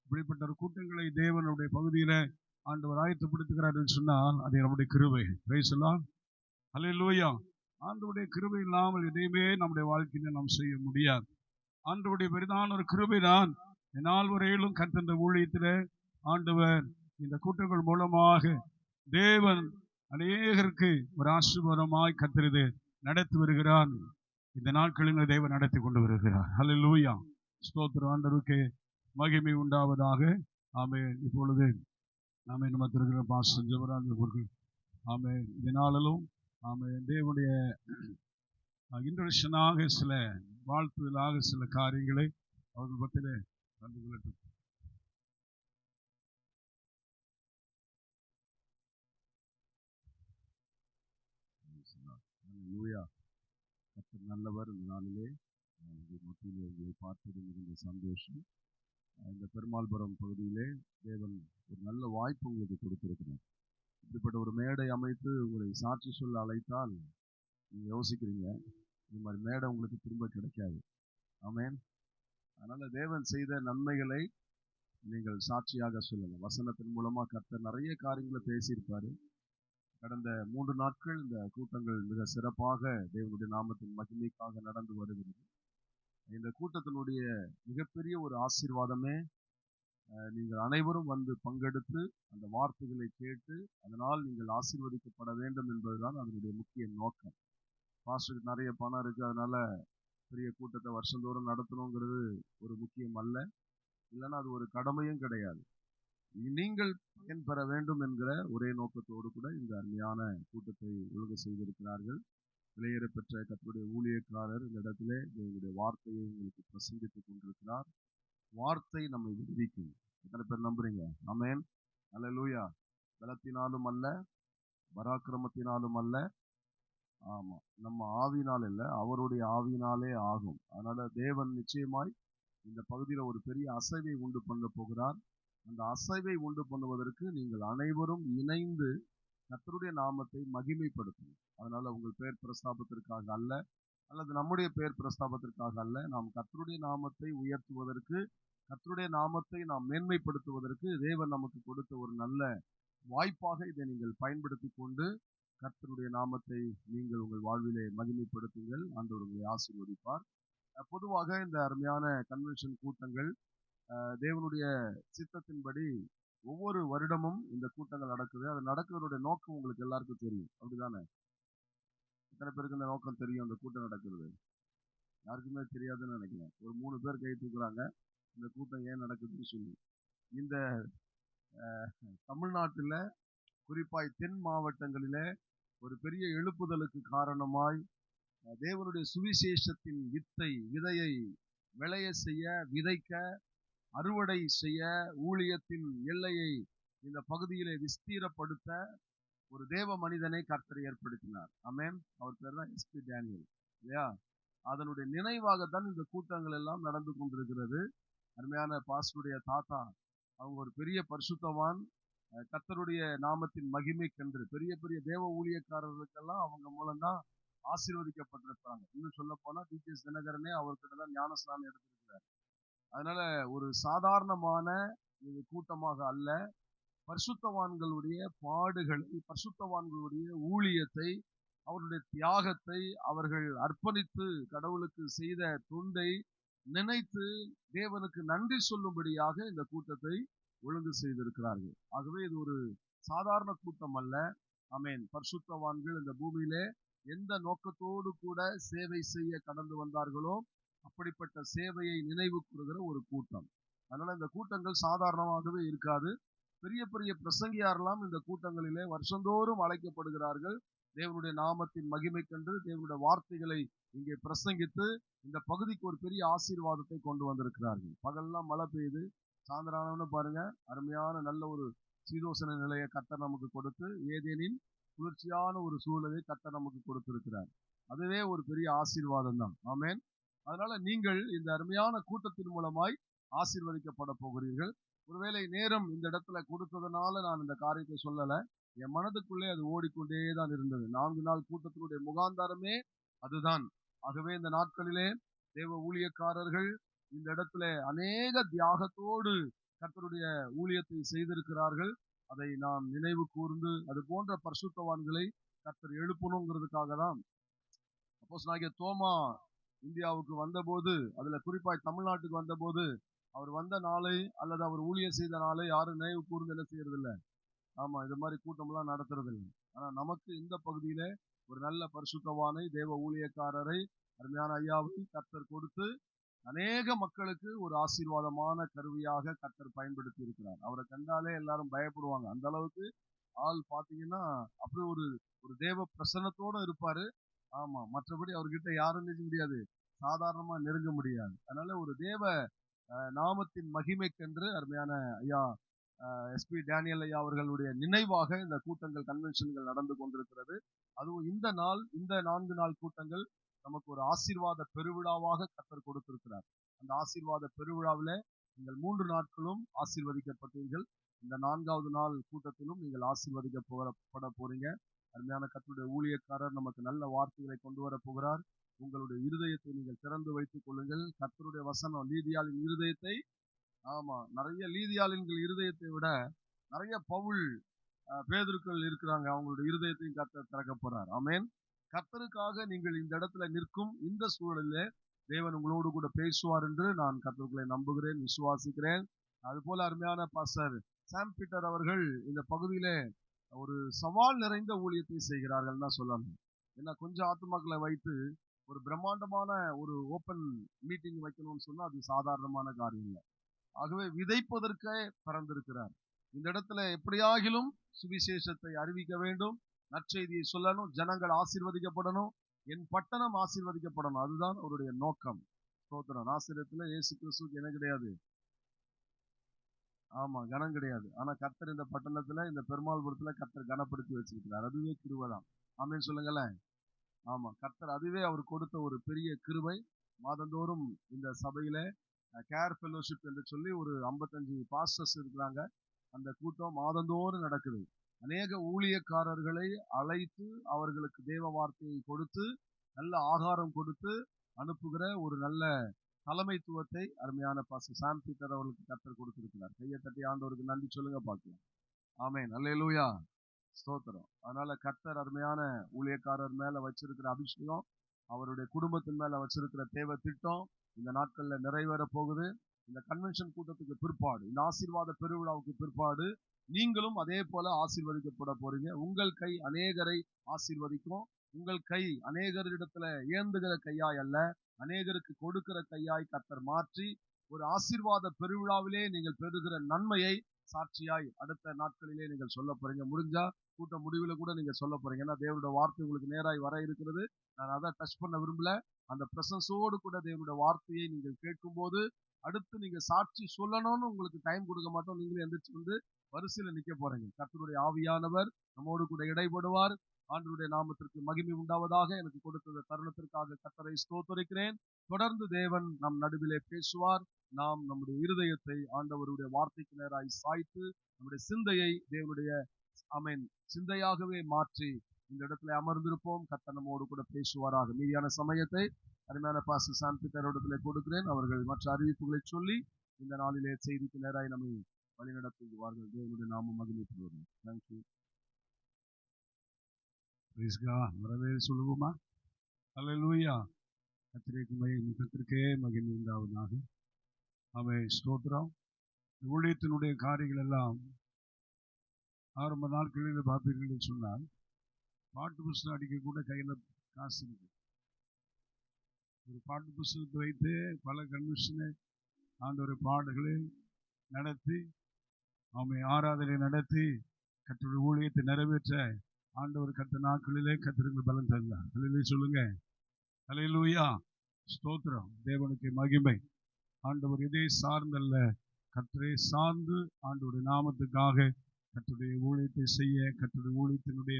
இப்படிப்பட்ட ஒரு கூட்டங்களை தேவனுடைய பகுதியில் ஆண்டவர் ஆயத்தப்படுத்துகிறார் என்று சொன்னால் அது நம்முடைய கிருபை. பிரைஸ் எல்லாம். அல்லேலூயா. ஆண்டவருடைய கிருபை இல்லாமல் எதையுமே நம்முடைய வாழ்க்கையில நாம் செய்ய முடியாது. ஆண்டவருடைய பெரிதான ஒரு கிருபை தான் நாள் வரையிலும் கர்த்தர் ஊழியத்தில் ஆண்டவர் இந்த கூட்டங்கள் மூலமாக தேவன் அநேகருக்கு ஒரு ஆசீர்வாதமாய் கர்த்தர் நடத்தி வருகிறார். இந்த நாட்களில் தேவன் நடத்தி கொண்டு வருகிறார். ஹல்லேலூயா. ஸ்தோத்திரம். ஆண்டவருக்கு மகிமை உண்டாவதாக. ஆமென். இப்பொழுது ஆமென் நம்ம திருக்கிற பாஸ்டர் ஜெபராஜ் அவர்கள் ஆமென் இதனாலும் ஆமென் தேவனுடைய இன்ட்ரடக்ஷனாக சில வாழ்த்துதலாக சில காரியங்களை அவர்கள் பற்றிலே கண்டு கொள்ளட்டும். ஹல்லேலூயா. கர்த்தர் நல்லவர். இந்த நாளிலே உங்கள் மத்தியிலே உங்களை பார்த்தது மிகுந்த சந்தோஷம். இந்த பெருமாள்புரம் பகுதியிலே தேவன் ஒரு நல்ல வாய்ப்பு உங்களுக்கு கொடுத்திருக்கிறார். இப்படிப்பட்ட ஒரு மேடை அமைத்து உங்களை சாட்சி சொல்ல அழைத்தால் நீங்கள் யோசிக்கிறீங்க, இந்த மாதிரி மேடை உங்களுக்கு திரும்ப கிடைக்காது. ஆமென். அதனால தேவன் செய்த நன்மைகளை நீங்கள் சாட்சியாக சொல்லலாம். வசனத்தின் மூலமா கர்த்தர் நிறைய காரியங்களை பேசியிருப்பாரு. கடந்த 3 நாட்கள் இந்த கூட்டங்கள் மிக சிறப்பாக தேவனுடைய நாமத்தின் மகிமைக்காக நடந்து வருகிறது. இந்த கூட்டத்தினுடைய மிகப்பெரிய ஒரு ஆசீர்வாதமே நீங்கள் அனைவரும் வந்து பங்கெடுத்து அந்த வார்த்தைகளை கேட்டு அதனால் நீங்கள் ஆசீர்வதிக்கப்பட வேண்டும் என்பதுதான் அதனுடைய முக்கிய நோக்கம். பாஸ்டருக்கு நிறைய பணம் இருக்கு, அதனால பெரிய கூட்டத்தை வருஷந்தோறும் நடத்தணுங்கிறது ஒரு முக்கியம் அல்ல. இல்லைன்னா அது ஒரு கடமையும் கிடையாது. நீங்கள் பயன் பெற வேண்டும் என்கிற ஒரே நோக்கத்தோடு கூட இந்த அருமையான கூட்டத்தை ஒழுங்கு செய்திருக்கிறார்கள். விலையேற பெற்ற கர்த்தருடைய ஊழியக்காரர் இந்த இடத்திலே தேவனுடைய வார்த்தையை உங்களுக்கு பிரசங்கித்துக் கொண்டிருக்கிறார். வார்த்தை நம்மை விடுவிக்கும். எத்தனை பேர் நம்புறீங்க? ஆமென். அல்லேலூயா. பலத்தினாலும் அல்ல, பராக்கிரமத்தினாலும் அல்ல, ஆமா நம்ம ஆவியினால் இல்லை, அவருடைய ஆவியினாலே ஆகும். அதனால தேவன் நிச்சயமாய் இந்த பகுதியில் ஒரு பெரிய அசைவை உண்டு பண்ண போகிறார். அந்த அசைவை உண்டு பண்ணுவதற்கு நீங்கள் அனைவரும் இணைந்து கர்த்தருடைய நாமத்தை மகிமைப்படுத்தணும். அதனால உங்கள் பெயர் பிரஸ்தாபத்திற்காக அல்ல, அல்லது நம்முடைய பெயர் பிரஸ்தாபத்திற்காக அல்ல, நாம் கர்த்தருடைய நாமத்தை உயர்த்துவதற்கு, கர்த்தருடைய நாமத்தை நாம் மேன்மைப்படுத்துவதற்கு தேவன் நமக்கு கொடுத்த ஒரு நல்ல வாய்ப்பாக இதை நீங்கள் பயன்படுத்தி கொண்டு கர்த்தருடைய நாமத்தை நீங்கள் உங்கள் வாழ்விலே மகிமைப்படுத்துங்கள். ஆண்டவர் உங்களை ஆசீர்வதிப்பார். பொதுவாக இந்த அருமையான கன்வென்ஷன் கூட்டங்கள் தேவனுடைய சித்தத்தின்படி ஒவ்வொரு வருடமும் இந்த கூட்டங்கள் நடக்குது. அது நடக்கிறதுடைய நோக்கம் உங்களுக்கு எல்லாருக்கும் தெரியும், அப்படிதானே? எத்தனை பேருக்கு இந்த நோக்கம் தெரியும்? அந்த கூட்டம் நடக்கிறது யாருக்குமே தெரியாதுன்னு நினைக்கிறேன். ஒரு 3 பேர் கை தூக்குறாங்க இந்த கூட்டம் ஏன் நடக்குதுன்னு சொல்லி. இந்த தமிழ்நாட்டில் குறிப்பாய் தென் மாவட்டங்களிலே ஒரு பெரிய எழுப்புதலுக்கு காரணமாய் தேவனுடைய சுவிசேஷத்தின் விதையை விளைய செய்ய, விதைக்க, அறுவடை செய்ய, ஊழியத்தின் எல்லையை இந்த பகுதியிலே விஸ்தீரப்படுத்த ஒரு தேவ மனிதனை கர்த்தர் ஏற்படுத்தினார். ஆமென். அவர் பேர் தான் எஸ்பி டேனியல், இல்லையா? அதனுடைய நினைவாகத்தான் இந்த கூட்டங்கள் எல்லாம் நடந்து கொண்டிருக்கிறது. அருமையான பாஸ்டருடைய தாத்தா அவங்க ஒரு பெரிய பரிசுத்தவான். கர்த்தருடைய நாமத்தின் மகிமைக்கென்று பெரிய பெரிய தேவ ஊழியக்காரர்களுக்கெல்லாம் அவங்க மூலம்தான் ஆசீர்வதிக்கப்பட்டிருக்கிறாங்க. இன்னும் சொல்ல போனா டிடிஎஸ் தினகரனே அவர்கிட்ட தான் ஞானஸ்நானம் எடுத்திருக்கிறார். அதனால ஒரு சாதாரணமான இது கூட்டமாக அல்ல, பரிசுத்தவான்களுடைய பாடுகளை, பரிசுத்தவான்களுடைய ஊழியத்தை, அவருடைய தியாகத்தை, அவர்கள் அர்ப்பணித்து கடவுளுக்கு செய்த தொண்டை நினைத்து தேவனுக்கு நன்றி சொல்லும்படியாக இந்த கூட்டத்தை ஒழுங்கு செய்திருக்கிறார்கள். ஆகவே இது ஒரு சாதாரண கூட்டம் அல்ல. ஆமென். பரிசுத்தவான்கள் இந்த பூமியிலே எந்த நோக்கத்தோடு கூட சேவை செய்ய கடந்து வந்தார்களோ அப்படிப்பட்ட சேவையை நினைவு கூறுகிற ஒரு கூட்டம். அதனால இந்த கூட்டங்கள் சாதாரணமாகவே இருக்காது. பெரிய பெரிய பிரசங்கியாரெல்லாம் இந்த கூட்டங்களிலே வருஷந்தோறும் அழைக்கப்படுகிறார்கள். தேவனுடைய நாமத்தின் மகிமைக்கென்று தேவனுடைய வார்த்தைகளை இங்கே பிரசங்கித்து இந்த பகுதிக்கு ஒரு பெரிய ஆசீர்வாதத்தை கொண்டு வந்திருக்கிறார்கள். பகல்லாம் மழை பெய்யுது, சாயந்தரம்னு பாருங்க அருமையான நல்ல ஒரு சீதோசன நிலையை கர்த்தர் நமக்கு கொடுத்து ஏதேனின் குளிர்ச்சியான ஒரு சூழலை கர்த்தர் நமக்கு கொடுத்திருக்கிறார். அதுவே ஒரு பெரிய ஆசீர்வாதம் தான். ஆமென். அதனால நீங்கள் இந்த அருமையான கூட்டத்தின் மூலமாய் ஆசீர்வதிக்கப்பட போகிறீர்கள். ஒருவேளை நேரம் இந்த இடத்துல கொடுத்ததுனால நான் இந்த காரியத்தை சொல்லல, என் மனதுக்குள்ளே அது ஓடிக்கொண்டே தான் இருந்தது. 4 நாள் கூட்டத்தினுடைய முகாந்தாரமே அதுதான். ஆகவே இந்த நாட்களிலே தேவ ஊழியக்காரர்கள் இந்த இடத்துல அநேக தியாகத்தோடு கர்த்தருடைய ஊழியத்தை செய்திருக்கிறார்கள். அதை நாம் நினைவு கூர்ந்து அது போன்ற பரிசுத்தவான்களை கர்த்தர் எழுப்பணுங்கிறதுக்காக தான் அப்போஸ்தலனாகிய தோமா இந்தியாவுக்கு வந்தபோது, அதுல குறிப்பாய் தமிழ்நாட்டுக்கு வந்தபோது, அவர் வந்த நாளை அல்லது அவர் ஊழியம் செய்த நாளை யாரும் நினைவு கூர்ந்து என்ன செய்யறது இல்லை. ஆமா, இது மாதிரி கூட்டம்லாம் நடத்துறது இல்லை. ஆனா நமக்கு இந்த பகுதியில ஒரு நல்ல பரிசுத்தவானை, தேவ ஊழியக்காரரை அருமையான ஐயாவை கர்த்தர் கொடுத்து அநேக மக்களுக்கு ஒரு ஆசீர்வாதமான கருவியாக கர்த்தர் பயன்படுத்தி இருக்கிறார். அவரை கண்டாலே எல்லாரும் பயப்படுவாங்க. அந்த அளவுக்கு ஆள் பாத்தீங்கன்னா அப்படி ஒரு ஒரு தேவ பிரசன்னத்தோட இருப்பாரு. ஆமா, மற்றபடி அவர்கிட்ட யாரும் நிற்க முடியாது, சாதாரணமா நெருங்க முடியாது. அதனால ஒரு தேவ நாமத்தின் மகிமைக்கென்று அருமையான ஐயா எஸ்பி டேனியல் ஐயா அவர்களுடைய நினைவாக இந்த கூட்டங்கள், கன்வென்ஷன்கள் நடந்து கொண்டிருக்கிறது. அதுவும் இந்த நாள், இந்த 4 நாள் கூட்டங்கள் நமக்கு ஒரு ஆசீர்வாத பெருவிழாவாக கர்த்தர் கொடுத்திருக்கிறார். அந்த ஆசீர்வாத பெருவிழாவிலே நீங்கள் 3 நாட்களும் ஆசீர்வதிக்கப்பட்டீர்கள். இந்த 4வது நாள் கூட்டத்திலும் நீங்கள் ஆசீர்வதிக்கப்பட போறீங்க. அருமையான கர்த்தருடைய ஊழியக்காரர் நமக்கு நல்ல வார்த்தைகளை கொண்டு வர போகிறார். உங்களுடைய இருதயத்தை நீங்கள் திறந்து வைத்துக் கொள்ளுங்கள். கர்த்தருடைய வசனம் லீதியாளின் இருதயத்தை, ஆமா, நிறைய லீதியாளின்கள் இருதயத்தை விட நிறைய பவுல் பேதுருக்கள் இருக்கிறாங்க. அவங்களுடைய இருதயத்தையும் கர்த்தர் திறக்க போறார். ஆமென். கர்த்தருக்காக நீங்கள் இந்த இடத்துல நிற்கும் இந்த சூழலிலே தேவன் உங்களோடு கூட பேசுவார் என்று நான் கர்த்தருக்குள்ளே நம்புகிறேன், விசுவாசிக்கிறேன். அதுபோல அருமையான பாஸ்டர் சாம் பீட்டர் அவர்கள் இந்த பகுதியிலே ஒரு சவால் நிறைந்த ஊழியத்தை செய்கிறார்கள் தான் சொல்லணும். ஏன்னா கொஞ்சம் ஆத்துமாக்களை வைத்து ஒரு பிரம்மாண்டமான ஒரு ஓப்பன் மீட்டிங் வைக்கணும்னு சொன்னா அது சாதாரணமான காரியம் இல்லை. ஆகவே விதைப்பதற்கே பிறந்திருக்கிறார். இந்த இடத்துல எப்படியாகிலும் சுவிசேஷத்தை அறிவிக்க வேண்டும், நற்செய்தியை சொல்லணும், ஜனங்கள் ஆசீர்வதிக்கப்படணும், என் பட்டணம் ஆசீர்வதிக்கப்படணும். அதுதான் அவருடைய நோக்கம். ஸ்தோத்திரம். நாசரேத்துல இயேசு கிறிஸ்துவுக்கு என்ன கிடையாது? ஆமா, கனம் கிடையாது. ஆனா கர்த்தர் இந்த பட்டணத்துல, இந்த பெருமாள்புரத்துல கர்த்தர் கனப்படுத்தி வச்சிருக்கிறார். அதுவே கிருபைதான். ஆமென் சொல்லுங்களேன். ஆமா, கர்த்தர் அதுவே அவர் கொடுத்த ஒரு பெரிய கிருபை. மாதந்தோறும் இந்த சபையில கேர் ஃபெலோஷிப் என்று சொல்லி ஒரு 55 பாஸ்டர்ஸ் இருக்கிறாங்க. அந்த கூட்டம் மாதந்தோறும் நடக்குது. அநேக ஊழியக்காரர்களை அழைத்து அவர்களுக்கு தேவ வார்த்தையை கொடுத்து நல்ல ஆகாரம் கொடுத்து அனுப்புகிற ஒரு நல்ல தலைமைத்துவத்தை அருமையான பாஸ்டர் சாம் பீட்டர் அவர்களுக்கு கர்த்தர் கொடுத்திருக்கிறார். கையை தட்டி ஆண்டவருக்கு நன்றி சொல்லுங்க பார்க்கலாம். ஆமென். அல்லேலூயா. ஸ்தோத்திரம். அதனால கர்த்தர் அருமையான ஊழியக்காரர் மேல வச்சிருக்கிற அபிஷேகம், அவருடைய குடும்பத்தின் மேல வச்சிருக்கிற தேவ திட்டம் இந்த நாட்கள்ல நிறைவேற போகுது. இந்த கன்வென்ஷன் கூட்டத்துக்கு பிற்பாடு, இந்த ஆசீர்வாத பெருவிழாவுக்கு பிற்பாடு நீங்களும் அதே போல ஆசீர்வதிக்கப்பட போறீங்க. உங்கள் கை அநேகரை ஆசீர்வதிக்கும். உங்கள் கை அநேகரிடத்துல ஏந்துகிற கையாய் அல்ல, அநேகருக்கு கொடுக்கிற கையாய் கர்த்தர் மாற்றி ஒரு ஆசீர்வாத பெருவிழாவிலே நீங்கள் பெறுகிற நன்மையை சாட்சியாய் அடுத்த நாட்களிலே நீங்கள் சொல்ல போறீங்க. முடிஞ்சா கூட்ட முடிவுல கூட நீங்க சொல்ல போறீங்க. ஏன்னா தேவனுடைய வார்த்தை உங்களுக்கு நேராய் வர இருக்கிறது. நான் அதை டச் பண்ண விரும்பல. அந்த பிரசன்ஸோடு கூட தேவனுடைய வார்த்தையை நீங்கள் கேட்கும் போது அடுத்து நீங்க சாட்சி சொல்லணும்னு உங்களுக்கு டைம் கொடுக்க மாட்டோம். நீங்களும் எந்திரிச்சு வந்து வரிசையில நிக்க போறீங்க. கர்த்தருடைய ஆவியானவர் நம்மோடு கூட இடைப்படுவார். ஆண்டவருடைய நாமத்திற்கு மகிமை உண்டாவதாக. எனக்கு கொடுத்த தருணத்திற்காக கர்த்தரை ஸ்தோத்திரிக்கிறேன். தொடர்ந்து தேவன் நம் நடுவிலே பேசுவார். நாம் நம்முடைய இருதயத்தை ஆண்டவருடைய வார்த்தைக்கு நேராய் சாய்த்து நம்முடைய சிந்தையை தேவனுடைய ஆமென் சிந்தையாகவே மாற்றி இந்த இடத்துல அமர்ந்திருப்போம். கர்த்தர் நம்மோடு கூட பேசுவாராக. மீதியான சமயத்தை அருமையான பாஸ்டர் சாம் பீட்டர் இடத்திலே கொடுக்கிறேன். அவர்கள் மற்ற அறிவிப்புகளை சொல்லி இந்த நாளிலே செய்திக்கு நேராய் நம்மை வழிநடத்துவார்கள். தேவனுடைய நாமம் மகிமைப்படுவது. தேங்க்யூ. வரவே சொல்லுவோமா? அல்லேலூயா. கர்த்தருக்கே மகிமை உண்டாவதாக. ஆமென். ஸ்தோத்திரம். ஊழியத்தினுடைய காரியங்கள் எல்லாம் ஆரம்ப நாட்களில் பார்ப்பீர்கள் சொன்னால் பாட்டு புஸ்தகம் அடிக்க கூட கையில் காசு இருக்கு. ஒரு பாட்டு புஸ்தகத்தை வைத்து பல கன்வென்ஷனை ஆண்டவர் பாடுகளை நடத்தி ஆமை ஆராதனை நடத்தி கர்த்தருடைய ஊழியத்தை நிறைவேற்ற ஆண்டவர் கர்த்தர் நாட்களிலே கர்த்தருக்கு பலன் தந்தார். அல்லேலூயா சொல்லுங்க. அல்லேலூயா. ஸ்தோத்திரம். தேவனுக்கு மகிமை. ஆண்டவர் இதை சார்ந்தல்ல, கர்த்தரை சார்ந்து ஆண்டவருடைய நாமத்துக்காக கர்த்தருடைய ஊழியத்தை செய்ய, கர்த்தருடைய ஊழியத்தினுடைய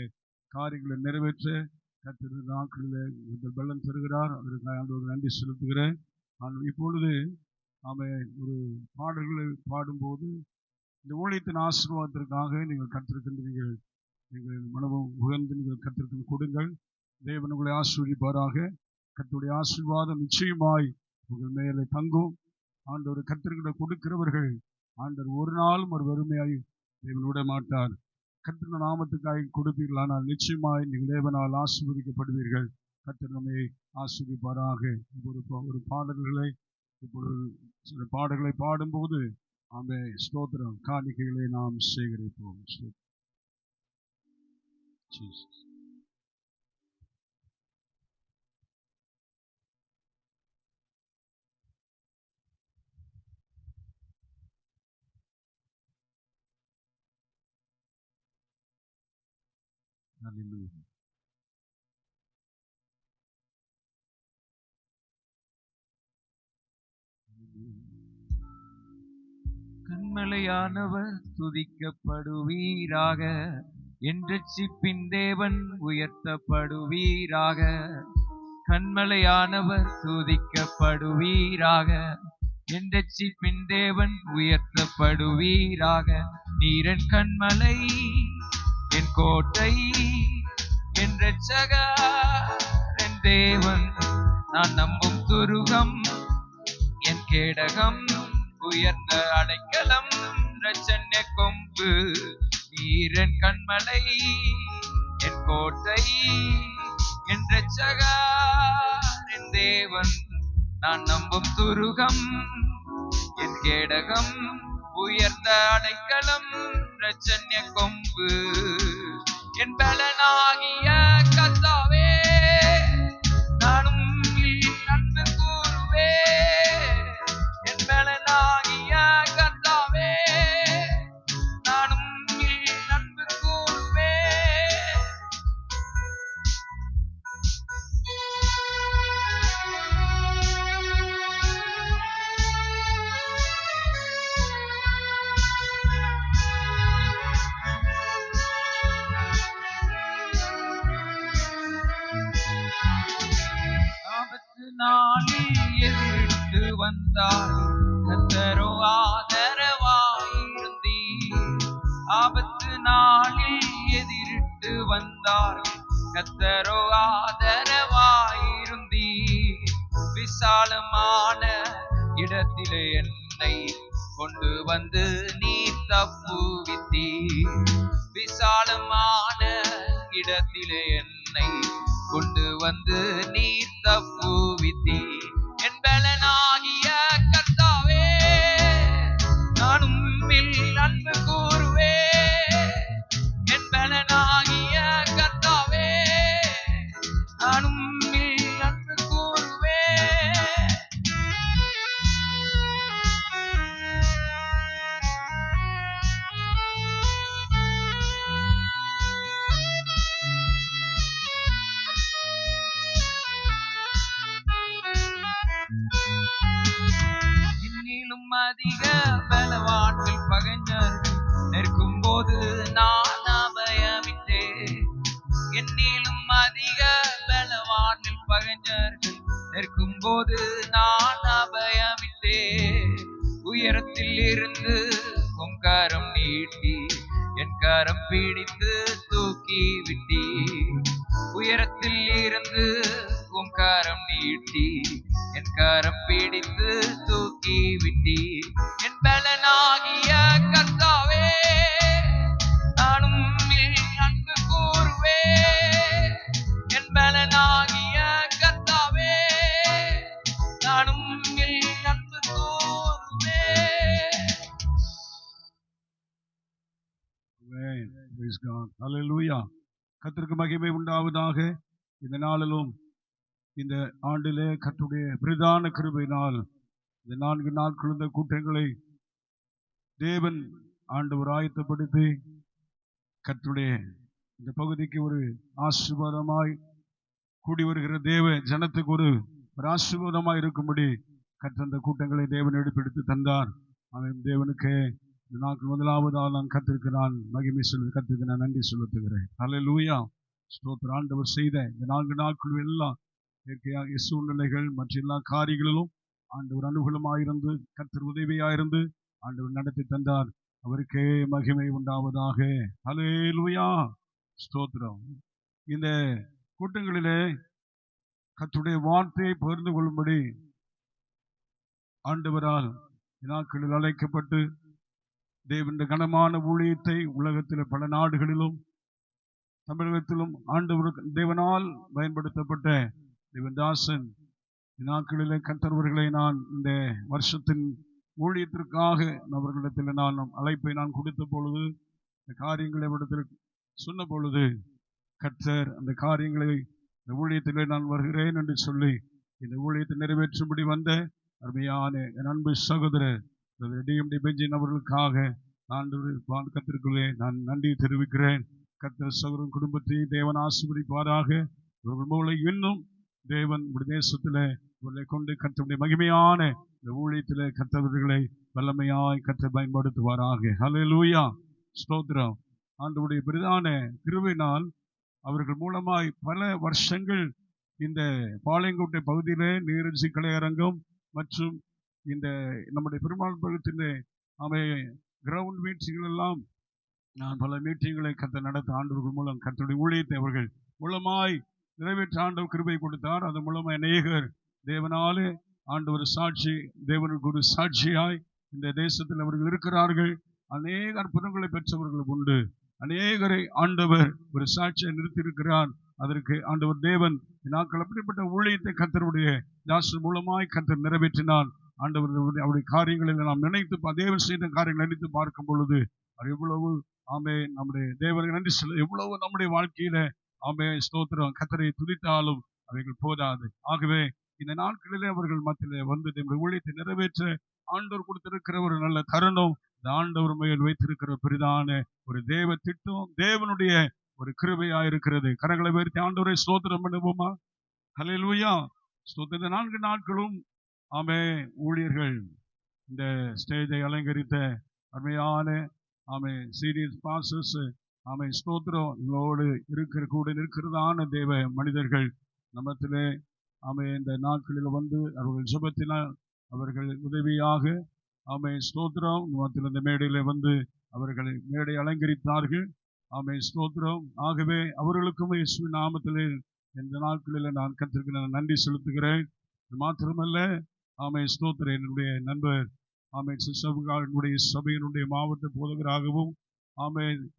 காரியங்களை நிறைவேற்ற கர்த்தருடைய நாட்களில் பலன் தருகிறார். அதற்கு ஆண்டவருக்கு நன்றி செலுத்துகிறேன். இப்பொழுது நாம ஒரு பாடல்களை பாடும்போது இந்த ஊழியத்தின் ஆசீர்வாதத்திற்காக நீங்கள் கர்த்தருக்கு நீங்கள் மனமும் உகந்து நீங்கள் கர்த்தருக்கு கொடுங்கள். தேவன் உங்களை ஆசீர்வதிப்பாராக. கர்த்தருடைய ஆசீர்வாதம் நிச்சயமாய் உங்கள் மேலே தங்கும். ஆண்டவர் கர்த்தர்கிட்ட கொடுக்கிறவர்கள் ஆண்டவர் ஒரு நாளும் ஒரு வறுமையாய் தேவன் விட மாட்டார். கர்த்தருடைய நாமத்துக்காக கொடுப்பீர்களானால் நிச்சயமாய் நீங்கள் தேவனால் ஆசீர்வதிக்கப்படுவீர்கள். கர்த்தர் நம்மை ஆசீர்வதிப்பாராக. ஒரு பாடல்களை இப்பொழுது சில பாடல்களை பாடும்போது ஆமே ஸ்தோத்திரம் காணிக்கைகளை நாம் சேகரிப்போம். Jesus. Hallelujah. கண்மலையானவர் துதிக்கப்படுவீராக, என் ரட்சிப்பின் தேவன் உயர்த்தப்படுவீராக. கண்மலையானவர் துதிக்கப்படுவீராக, என் ரட்சிப்பின் தேவன் உயர்த்தப்படுவீராக. நீரன் கண்மலை, என் கோட்டை, என் ரட்சகர், என் தேவன், நான் நம்பும் துருகம், என் கேடகம், உயர்ந்த அடைக்கலம், ரட்சண்ய கொம்பு. நீரன் கண்மலை, என் கோட்டை, என் ரட்சகர், என் தேவன், நான் நம்பும் துருகம், என் கேடகம், உயர்ந்த அடைக்கலம், ரட்சண்ய கொம்பு. என் பலனாகிய கர்த்தாவே, நானும் அன்பு கூறுவே. என் பலனாகிய கர்த்தாவே, நானும் அன்பு கூறுவே. ஆபத்து நாளில் எதிர்த்து வந்தார், கர்த்தரோ ஆதரவாயிருந்தீர். ஆபத்து நாளில் எதிர்த்து வந்தார், கர்த்தரோ ஆதரவாயிருந்தீர். விசாலமான இடத்திலே என்னை கொண்டு வந்து நீர் தப்புவித்தீர். விசாலமான இடத்திலே என்னை கொண்டு வந்து நீர் தப்புவித்தீர். என் பலனாகிய கர்த்தாவே, நானும் அன்பு கூறுவே. என் பலனாகிய கர்த்தாவே, நானும் அன்பு கூறுவே. இன்னிலும் அதிக பலவான்கள் பகைஞர்கள் நிற்கும் போது நான் அபயமிட்டேன். என்னிலும் அதிக பலவான்கள் பகைஞர்கள் நிற்கும் போது நான் அபயமிட்டேன். உயரத்தில் இருந்து உம் கரம் நீட்டி என் கரம் பிடித்து தூக்கி விட்டீர். உயரத்தில் இருந்து உம் கரம் நீட்டி என் கரம் பிடித்து தூக்கி விட்டீர். என் பலனாகிய கர்த்தாவே, நானும் அன்பு கூறுவே. என் பலனாகிய கர்த்தாவே, நானும் அன்பு கூறுவே. Amen. Praise God. Hallelujah. கர்த்தருக்கு மகிமை உண்டாவதாக. இந்த நாளிலும் இந்த ஆண்டிலே கர்த்தருடைய பிரதான கிருபையினால் இந்த 4 நாட்கள் இந்த கூட்டங்களை தேவன் ஆண்டவர் ஆயத்தப்படுத்தி கர்த்தருடைய இந்த பகுதிக்கு ஒரு ஆசீர்வாதமாய் கூடி வருகிற தேவ ஜனத்துக்கு ஒரு ஆசீர்வாதமாய் இருக்கும்படி கர்த்தர் அந்த கூட்டங்களை தேவன் எடுப்பெடுத்து தந்தார். அவன் தேவனுக்கு இந்த நாட்கள் முதலாவதால் நான் கர்த்தருக்கு மகிமை சொல்லி கர்த்தருக்கு நான் நன்றி செலுத்துகிறேன். ஹல்லேலூயா. ஸ்தோத்திரம். ஆண்டவர் செய்த இந்த 4 நாட்கள் எல்லாம் இயற்கையாக சூழ்நிலைகள் மற்ற எல்லா காரியங்களிலும் ஆண்டவர் அனுகூலமாயிருந்து கர்த்தர் உதவியாயிருந்து ஆண்டவர் நடத்தி தந்தார். அவருக்கே மகிமை உண்டாவதாக. ஹல்லேலூயா. ஸ்தோத்திரம். இந்த கூட்டங்களிலே கர்த்தருடைய வார்த்தையை பகிர்ந்து கொள்ளும்படி ஆண்டவரால் நாட்களில் அழைக்கப்பட்டு தேவனுடைய கனமான ஊழியத்தை உலகத்தில் பல நாடுகளிலும் தமிழகத்திலும் ஆண்டவர் தேவனால் பயன்படுத்தப்பட்ட தேவதாசன் நாட்களிலே கர்த்தர்வர்களை நான் இந்த வருஷத்தின் ஊழியத்திற்காக அவர்களிடத்தில் நான் அழைப்பை நான் கொடுத்த பொழுது இந்த காரியங்களை இடத்தில் சொன்ன பொழுது கர்த்தர் அந்த காரியங்களை இந்த ஊழியத்திலே நான் வருகிறேன் என்று சொல்லி இந்த ஊழியத்தை நிறைவேற்றும்படி வந்த அருமையான என் அன்பு சகோதரர் டிஎம்டி பெஞ்சின் அவர்களுக்காக கர்த்தருக்குள்ளே நான் நன்றி தெரிவிக்கிறேன். கர்த்தர் சகோதரன் குடும்பத்தை தேவன் ஆசீர்வதிப்பாராக. இவர்கள் மூலம் இன்னும் தேவன் தேசத்திலே இவர்களை கொண்டு கர்த்தருடைய மகிமையான இந்த ஊழியத்திலே கர்த்தவர்களை வல்லமையாய் கர்த்தர் பயன்படுத்துவாராக. ஹல்லேலூயா, ஸ்தோத்திரம். ஆண்டவருடைய பிரதான கிருபையினால் அவர்கள் மூலமாய் பல வருஷங்கள் இந்த பாளையங்கோட்டை பகுதியிலே நீரஞ்சி கலையரங்கம் மற்றும் இந்த நம்முடைய பெருமாள் பகுதியின் கிரவுண்ட் மீட்டிங்கள் எல்லாம் நான் பல மீட்டிங்களை கர்த்தர் நடத்த ஆண்டவர்கள் மூலம் கர்த்தருடைய ஊழியத்தை அவர்கள் மூலமாய் நிறைவேற்ற ஆண்டவர் கிருபை கொடுத்தார். அதன் மூலமாக அநேகர் தேவனாலே ஆண்டவர் சாட்சி, தேவனுக்கு ஒரு சாட்சியாய் இந்த தேசத்தில் அவர்கள் இருக்கிறார்கள். அநேக அற்புதங்களை பெற்றவர்கள் உண்டு. அநேகரை ஆண்டவர் ஒரு சாட்சியை நிறுத்தியிருக்கிறார். அதற்கு ஆண்டவர் தேவன் நாட்கள் அப்படிப்பட்ட ஊழியத்தை கர்த்தருடைய தாசர் மூலமாய் கர்த்தர் நிறைவேற்றினார். ஆண்டவர் அவருடைய காரியங்களில் நாம் நினைத்து தேவன் செய்த காரியங்களை நினைத்து பார்க்கும் பொழுது அது எவ்வளவு நம்முடைய தேவனுக்கு நன்றி சொல்ல எவ்வளவு நம்முடைய வாழ்க்கையில ஸ்தோத்திரம் கர்த்தரை துதித்தாலும் அவைகள் போதாது. ஆகவே இந்த நாட்களிலே அவர்கள் மத்தியிலே வந்து நம்முடைய ஊழியத்தை நிறைவேற்ற ஆண்டவர் கொடுத்திருக்கிற ஒரு நல்ல தருணம், இந்த ஆண்டவர் மேல் வைத்திருக்கிற பெரிதான ஒரு தேவ திட்டம், தேவனுடைய ஒரு கிருபையா இருக்கிறது. கரங்களை உயர்த்தி ஆண்டவரை ஸ்தோத்திரம் பண்ணுவோமா? ஹல்லேலூயா, ஸ்தோத்திரம். இந்த 4 நாட்களும் ஊழியர்கள் இந்த ஸ்டேஜை அலங்கரித்த அருமையான சீரியஸ் பாஸ்டர்ஸ் ஸ்தோத்திரம் இவரோடு கூட இருக்கிறதான தேவ மனிதர்கள் நம்மத்திலே இந்த நாட்களில் வந்து அவர்கள் ஜெபத்தினால் அவர்கள் உதவியாக ஸ்தோத்திரம் இந்த மேடையில் வந்து அவர்களை மேடை அலங்கரித்தார்கள். ஸ்தோத்திரம். ஆகவே அவர்களுக்கும் இயேசுவின் நாமத்திலே இந்த நாட்களில் நான் கர்த்தருக்கு நன்றி செலுத்துகிறேன். மாத்திரமல்ல ஸ்தோத்திரம் என்னுடைய நண்பர் சிசவுடைய சபையினுடைய மாவட்ட போதகராகவும்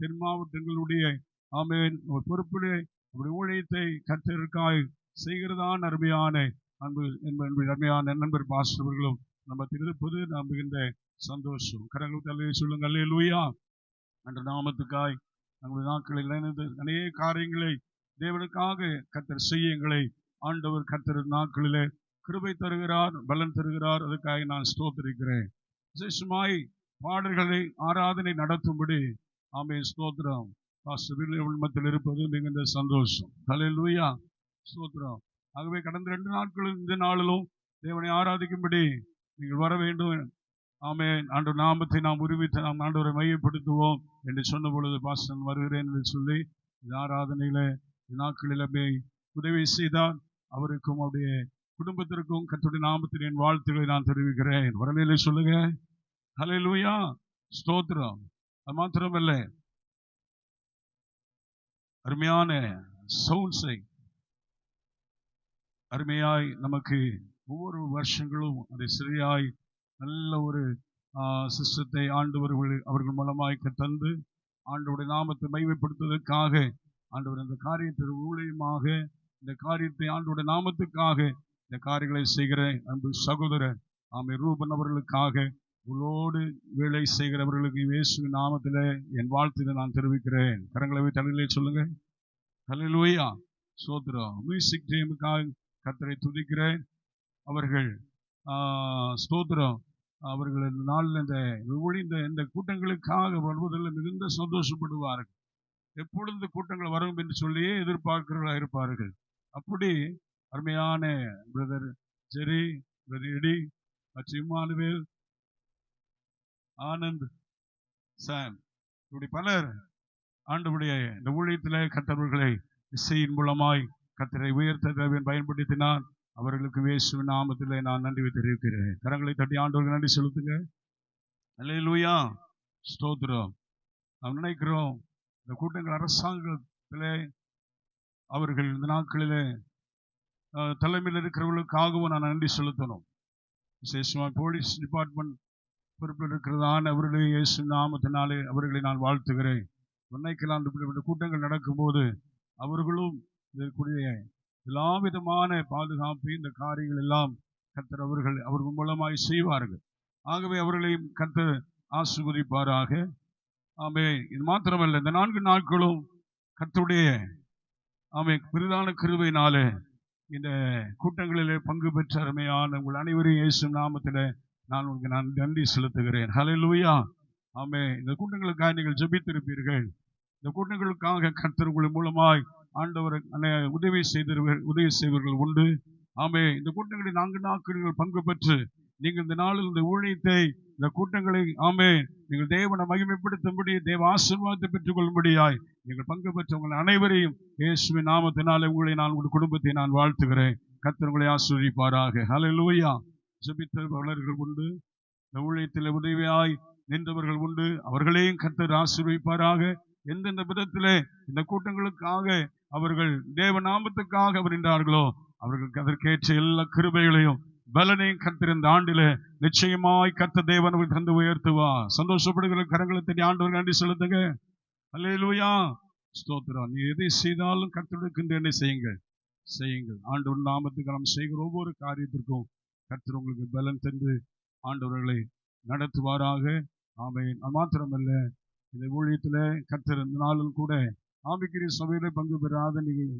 தென் மாவட்டங்களுடைய ஒரு பொறுப்பிலே ஊழியத்தை கர்த்தருக்காய் செய்கிறதான அருமையான அருமையான நண்பர் பாஸ்டர்களும் நம்ம இருப்பது நாம் மிகுந்த சந்தோஷம். கரங்கள் தலையை சொல்லுங்க. அல்லேலூயா. என்ற நாமத்துக்காய் நம்முடைய நாட்களில் அநேக காரியங்களை தேவனுக்காக கர்த்தர் செய்ய எங்களை ஆண்டவர் கர்த்தர் நாட்களிலே கிருபை தருகிறார், பலன் தருகிறார். அதுக்காக நான் ஸ்தோத்திரிக்கிறேன். விசேஷமாய் பாடல்களை ஆராதனை நடத்தும்படி ஸ்தோத்திரம் மத்தியில் இருப்பது மிகுந்த சந்தோஷம். அல்லேலூயா, ஸ்தோத்திரம். ஆகவே கடந்த 2 நாட்களும் இந்த நாளிலும் தேவனை ஆராதிக்கும்படி நீங்கள் வர வேண்டும். ஆண்டவர் நாமத்தை நாம் உருவித்து நாம் ஆண்டவரை மையப்படுத்துவோம் என்று சொன்ன பொழுது பாஸ்டர் வருகிறேன் என்று சொல்லி இந்த ஆராதனையில நாட்களிலே உதவி செய்தார். அவருக்கும் அவருடைய குடும்பத்திற்கும் கர்த்தருடைய நாமத்தில் என் வாழ்த்துக்களை நான் தெரிவிக்கிறேன். வரலையிலே சொல்லுங்க. ஹல்லேலூயா, ஸ்தோத்திரம். அது மாத்திரமல்ல, அருமையான சவுண்ட்ஸை அருமையாய் நமக்கு ஒவ்வொரு வருஷங்களும் அதை சரியாய் நல்ல ஒரு சிஸ்டத்தை அவர்கள் மூலமாய் தந்து ஆண்டவருடைய நாமத்தை மைமைப்படுத்துவதற்காக ஆண்டவர் இந்த காரியத்திற்கு ஊழியமாக இந்த காரியத்தை ஆண்டவருடைய நாமத்துக்காக இந்த காரியங்களை செய்கிற அன்பு சகோதரர் ரூபன் அவர்களுக்காக உங்களோடு வேலை செய்கிறவர்களுக்கு இயேசுவின் நாமத்தில் என் வாழ்த்தை நான் தெரிவிக்கிறேன். கரங்களை தலையிலே சொல்லுங்க. ஹல்லேலூயா, ஸ்தோத்திரம். மியூசிக் டீமுக்காக கர்த்தரை துதிக்கிறேன். அவர்கள் ஸ்தோத்திரம் அவர்கள் இந்த நாளில் இந்த கூட்டங்களுக்காக வருவதில் மிகுந்த சந்தோஷப்படுவார்கள். எப்பொழுது கூட்டங்கள் வரும் என்று சொல்லியே எதிர்பார்க்கிறவர்களாக இருப்பார்கள். அப்படி அருமையான பிரதர் ஜெரி, பிரதர் எடி மற்றும் இம்மானுவேல், ஆனந்த், சாம், இப்படி பலர் ஆண்டவருடைய இந்த ஊழியத்தில் கர்த்தர்களை இசையின் மூலமாய் கர்த்தரை உயர்த்த பயன்படுத்தினார். அவர்களுக்கு இயேசுவின் நாமத்திலே நான் நன்றி தெரிவிக்கிறேன். கரங்களை தட்டி ஆண்டவருக்கு நன்றி செலுத்துங்க. அல்லேலூயா, ஸ்தோத்திரம். நாம் நினைக்கிறோம் இந்த கூட்டங்கள் அரசாங்கத்திலே அவர்கள் இந்த நாட்களிலே தலைமையில் இருக்கிறவர்களுக்காகவும் நான் நன்றி செலுத்தணும். விசேஷமாக போலீஸ் டிபார்ட்மெண்ட் பொறுப்பில் இருக்கிறதான அவர்களுடைய இயேசு நாமத்தினாலே அவர்களை நான் வாழ்த்துகிறேன். நினைக்கலாம் இப்படிப்பட்ட கூட்டங்கள் நடக்கும்போது அவர்களும் இதற்குரிய எல்லா விதமான பாதுகாப்பு இந்த காரியங்கள் எல்லாம் கர்த்தர் அவர்கள் மூலமாய் செய்வார்கள். ஆகவே அவர்களையும் கர்த்தர் ஆசீர்வதிப்பாராக. இது மாத்திரமல்ல, இந்த 4 நாட்களும் கர்த்தருடைய பெரிதான கிருபையினாலே இந்த கூட்டங்களிலே பங்கு பெற்ற அருமையான உங்கள் அனைவரையும் இயேசு நாமத்திலே நான் உங்களுக்கு நன்றி செலுத்துகிறேன். ஹல்லேலூயா. இந்த கூட்டங்களுக்காக நீங்கள் ஜெபித்திருப்பீர்கள். இந்த கூட்டங்களுக்காக கர்த்தர் உங்கள் மூலமாய் ஆண்டவர் உதவி செய்வர்கள் உண்டு. ஆமே, இந்த கூட்டங்களில் 4 நாட்கள் பங்கு பெற்று நீங்கள் இந்த நாளில் இந்த ஊழியத்தை, இந்த கூட்டங்களை ஆமே நீங்கள் தேவனை மகிமைப்படுத்தும்படி, தேவ ஆசீர்வாதத்தை பெற்றுக் கொள்ளும்படியாய் நீங்கள் பங்கு பெற்ற உங்கள் அனைவரையும் இயேசுவின் நாமத்தினாலே உங்கள் குடும்பத்தை நான் வாழ்த்துகிறேன். கர்த்தர் உங்களை ஆசீர்வதிப்பாராக. ஹல்லேலூயா. ஜெபித்தவர்கள் உண்டு, இந்த ஊழியத்தில் உதவியாய் நின்றவர்கள் உண்டு, அவர்களையும் கர்த்தர் ஆசீர்வதிப்பாராக. எந்தெந்த விதத்திலே இந்த கூட்டங்களுக்காக அவர்கள் தேவ நாமத்துக்காக அவர் நின்றார்களோ அவர்களுக்கு அதற்கேற்ற எல்லா கிருபைகளையும் பலனையும் கர்த்தர் இந்த ஆண்டிலே நிச்சயமாய் கர்த்தர் தேவன் அவர்கள் தந்து உயர்த்துவா. சந்தோஷப்படுகிற கரங்களை தட்டி ஆண்டவர்கள் நன்றி செலுத்துங்க. அல்லேலூயா, ஸ்தோத்திரம். நீ எதை செய்தாலும் கர்த்தருக்கு என்ன செய்யுங்கள். ஆண்டவர் நாமத்துக்கு நாம் செய்கிற ஒவ்வொரு காரியத்திற்கும் கர்த்தர் உங்களுக்கு பலன் தந்து ஆண்டவர்களை நடத்துவாராக. ஆமென். அது மாத்திரமல்ல, இந்த ஊழியத்தில் கர்த்தர் இந்த நாளில் கூட ஆவிக்குரிய சபையில பங்கு பெறாத நீங்கள்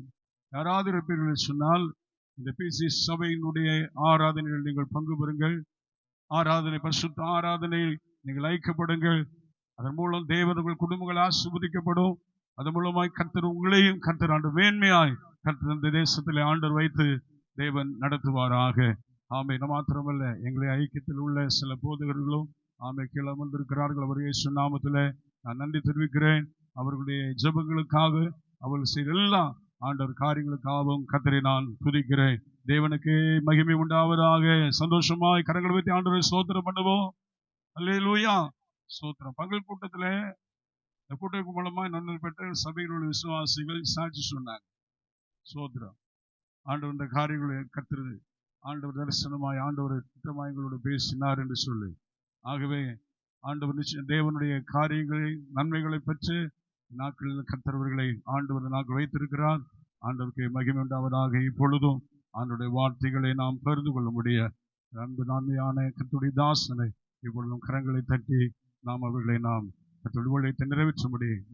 யாராவது இருப்பீர்கள் சொன்னால், இந்த பிசி சபையினுடைய ஆராதனைகள் நீங்கள் பங்கு பெறுங்கள். பரிசுத்த ஆராதனையில் நீங்கள் ஐக்கியப்படுங்கள். அதன் மூலம் தேவன் உங்கள் குடும்பங்கள் ஆசீர்வதிக்கப்படும். அதன் மூலமாய் கர்த்தர் உங்களையும் கர்த்தர் ஆண்டு மேன்மையாய் கர்த்தர் இந்த தேசத்தில் ஆண்டவர் வைத்து தேவன் நடத்துவாராக. ஆமை. மாத்திரமல்ல, எங்களை ஐக்கியத்தில் உள்ள சில போதகர்களும் ஆமை கீழே வந்திருக்கிறார்கள். அவர் இயேசு நாமத்தில் நான் நன்றி தெரிவிக்கிறேன். அவர்களுடைய ஜெபங்களுக்காக, அவர்கள் செய்த எல்லா ஆண்டவர் காரியங்களுக்காகவும் கர்த்தரை நான் துதிக்கிறேன். தேவனுக்கு மகிமை உண்டாவதாக. சந்தோஷமாய் கரங்களை வைத்து ஆண்டவரை ஸ்தோத்திரம் பண்ணுவோம். அல்லேலூயா, ஸ்தோத்திரம். பகல் கூட்டத்தில் இந்த கூட்டத்துக்கு மூலமாய் நன்மை பெற்ற சபையில் உள்ள விசுவாசிகள் சாட்சி சொன்னாங்க. ஸ்தோத்திரம். ஆண்டவர் இந்த காரியங்களை கர்த்தர் ஆண்டவர் தரிசனமாய் ஆண்டவர் திட்டமாய் எங்களோடு பேசினார் என்று சொல்லி, ஆகவே ஆண்டவர் நிச்சயம் தேவனுடைய காரியங்களை நன்மைகளை பெற்று நாட்களில் கர்த்தர்வர்களை ஆண்டவர் நாட்கள் வைத்திருக்கிறார். ஆண்டவருக்கு மகிமை உண்டாவதாக. இப்பொழுதும் ஆண்டவருடைய வார்த்தைகளை நாம் பகிர்ந்து கொள்ள முடிய அன்பு நன்மையான கர்த்தருடைய தாசனை இப்பொழுதும் கரங்களை தட்டி நாம் அவர்களை கர்த்தருடைய ஊழியத்தை நிறைவேற்ற முடியும்.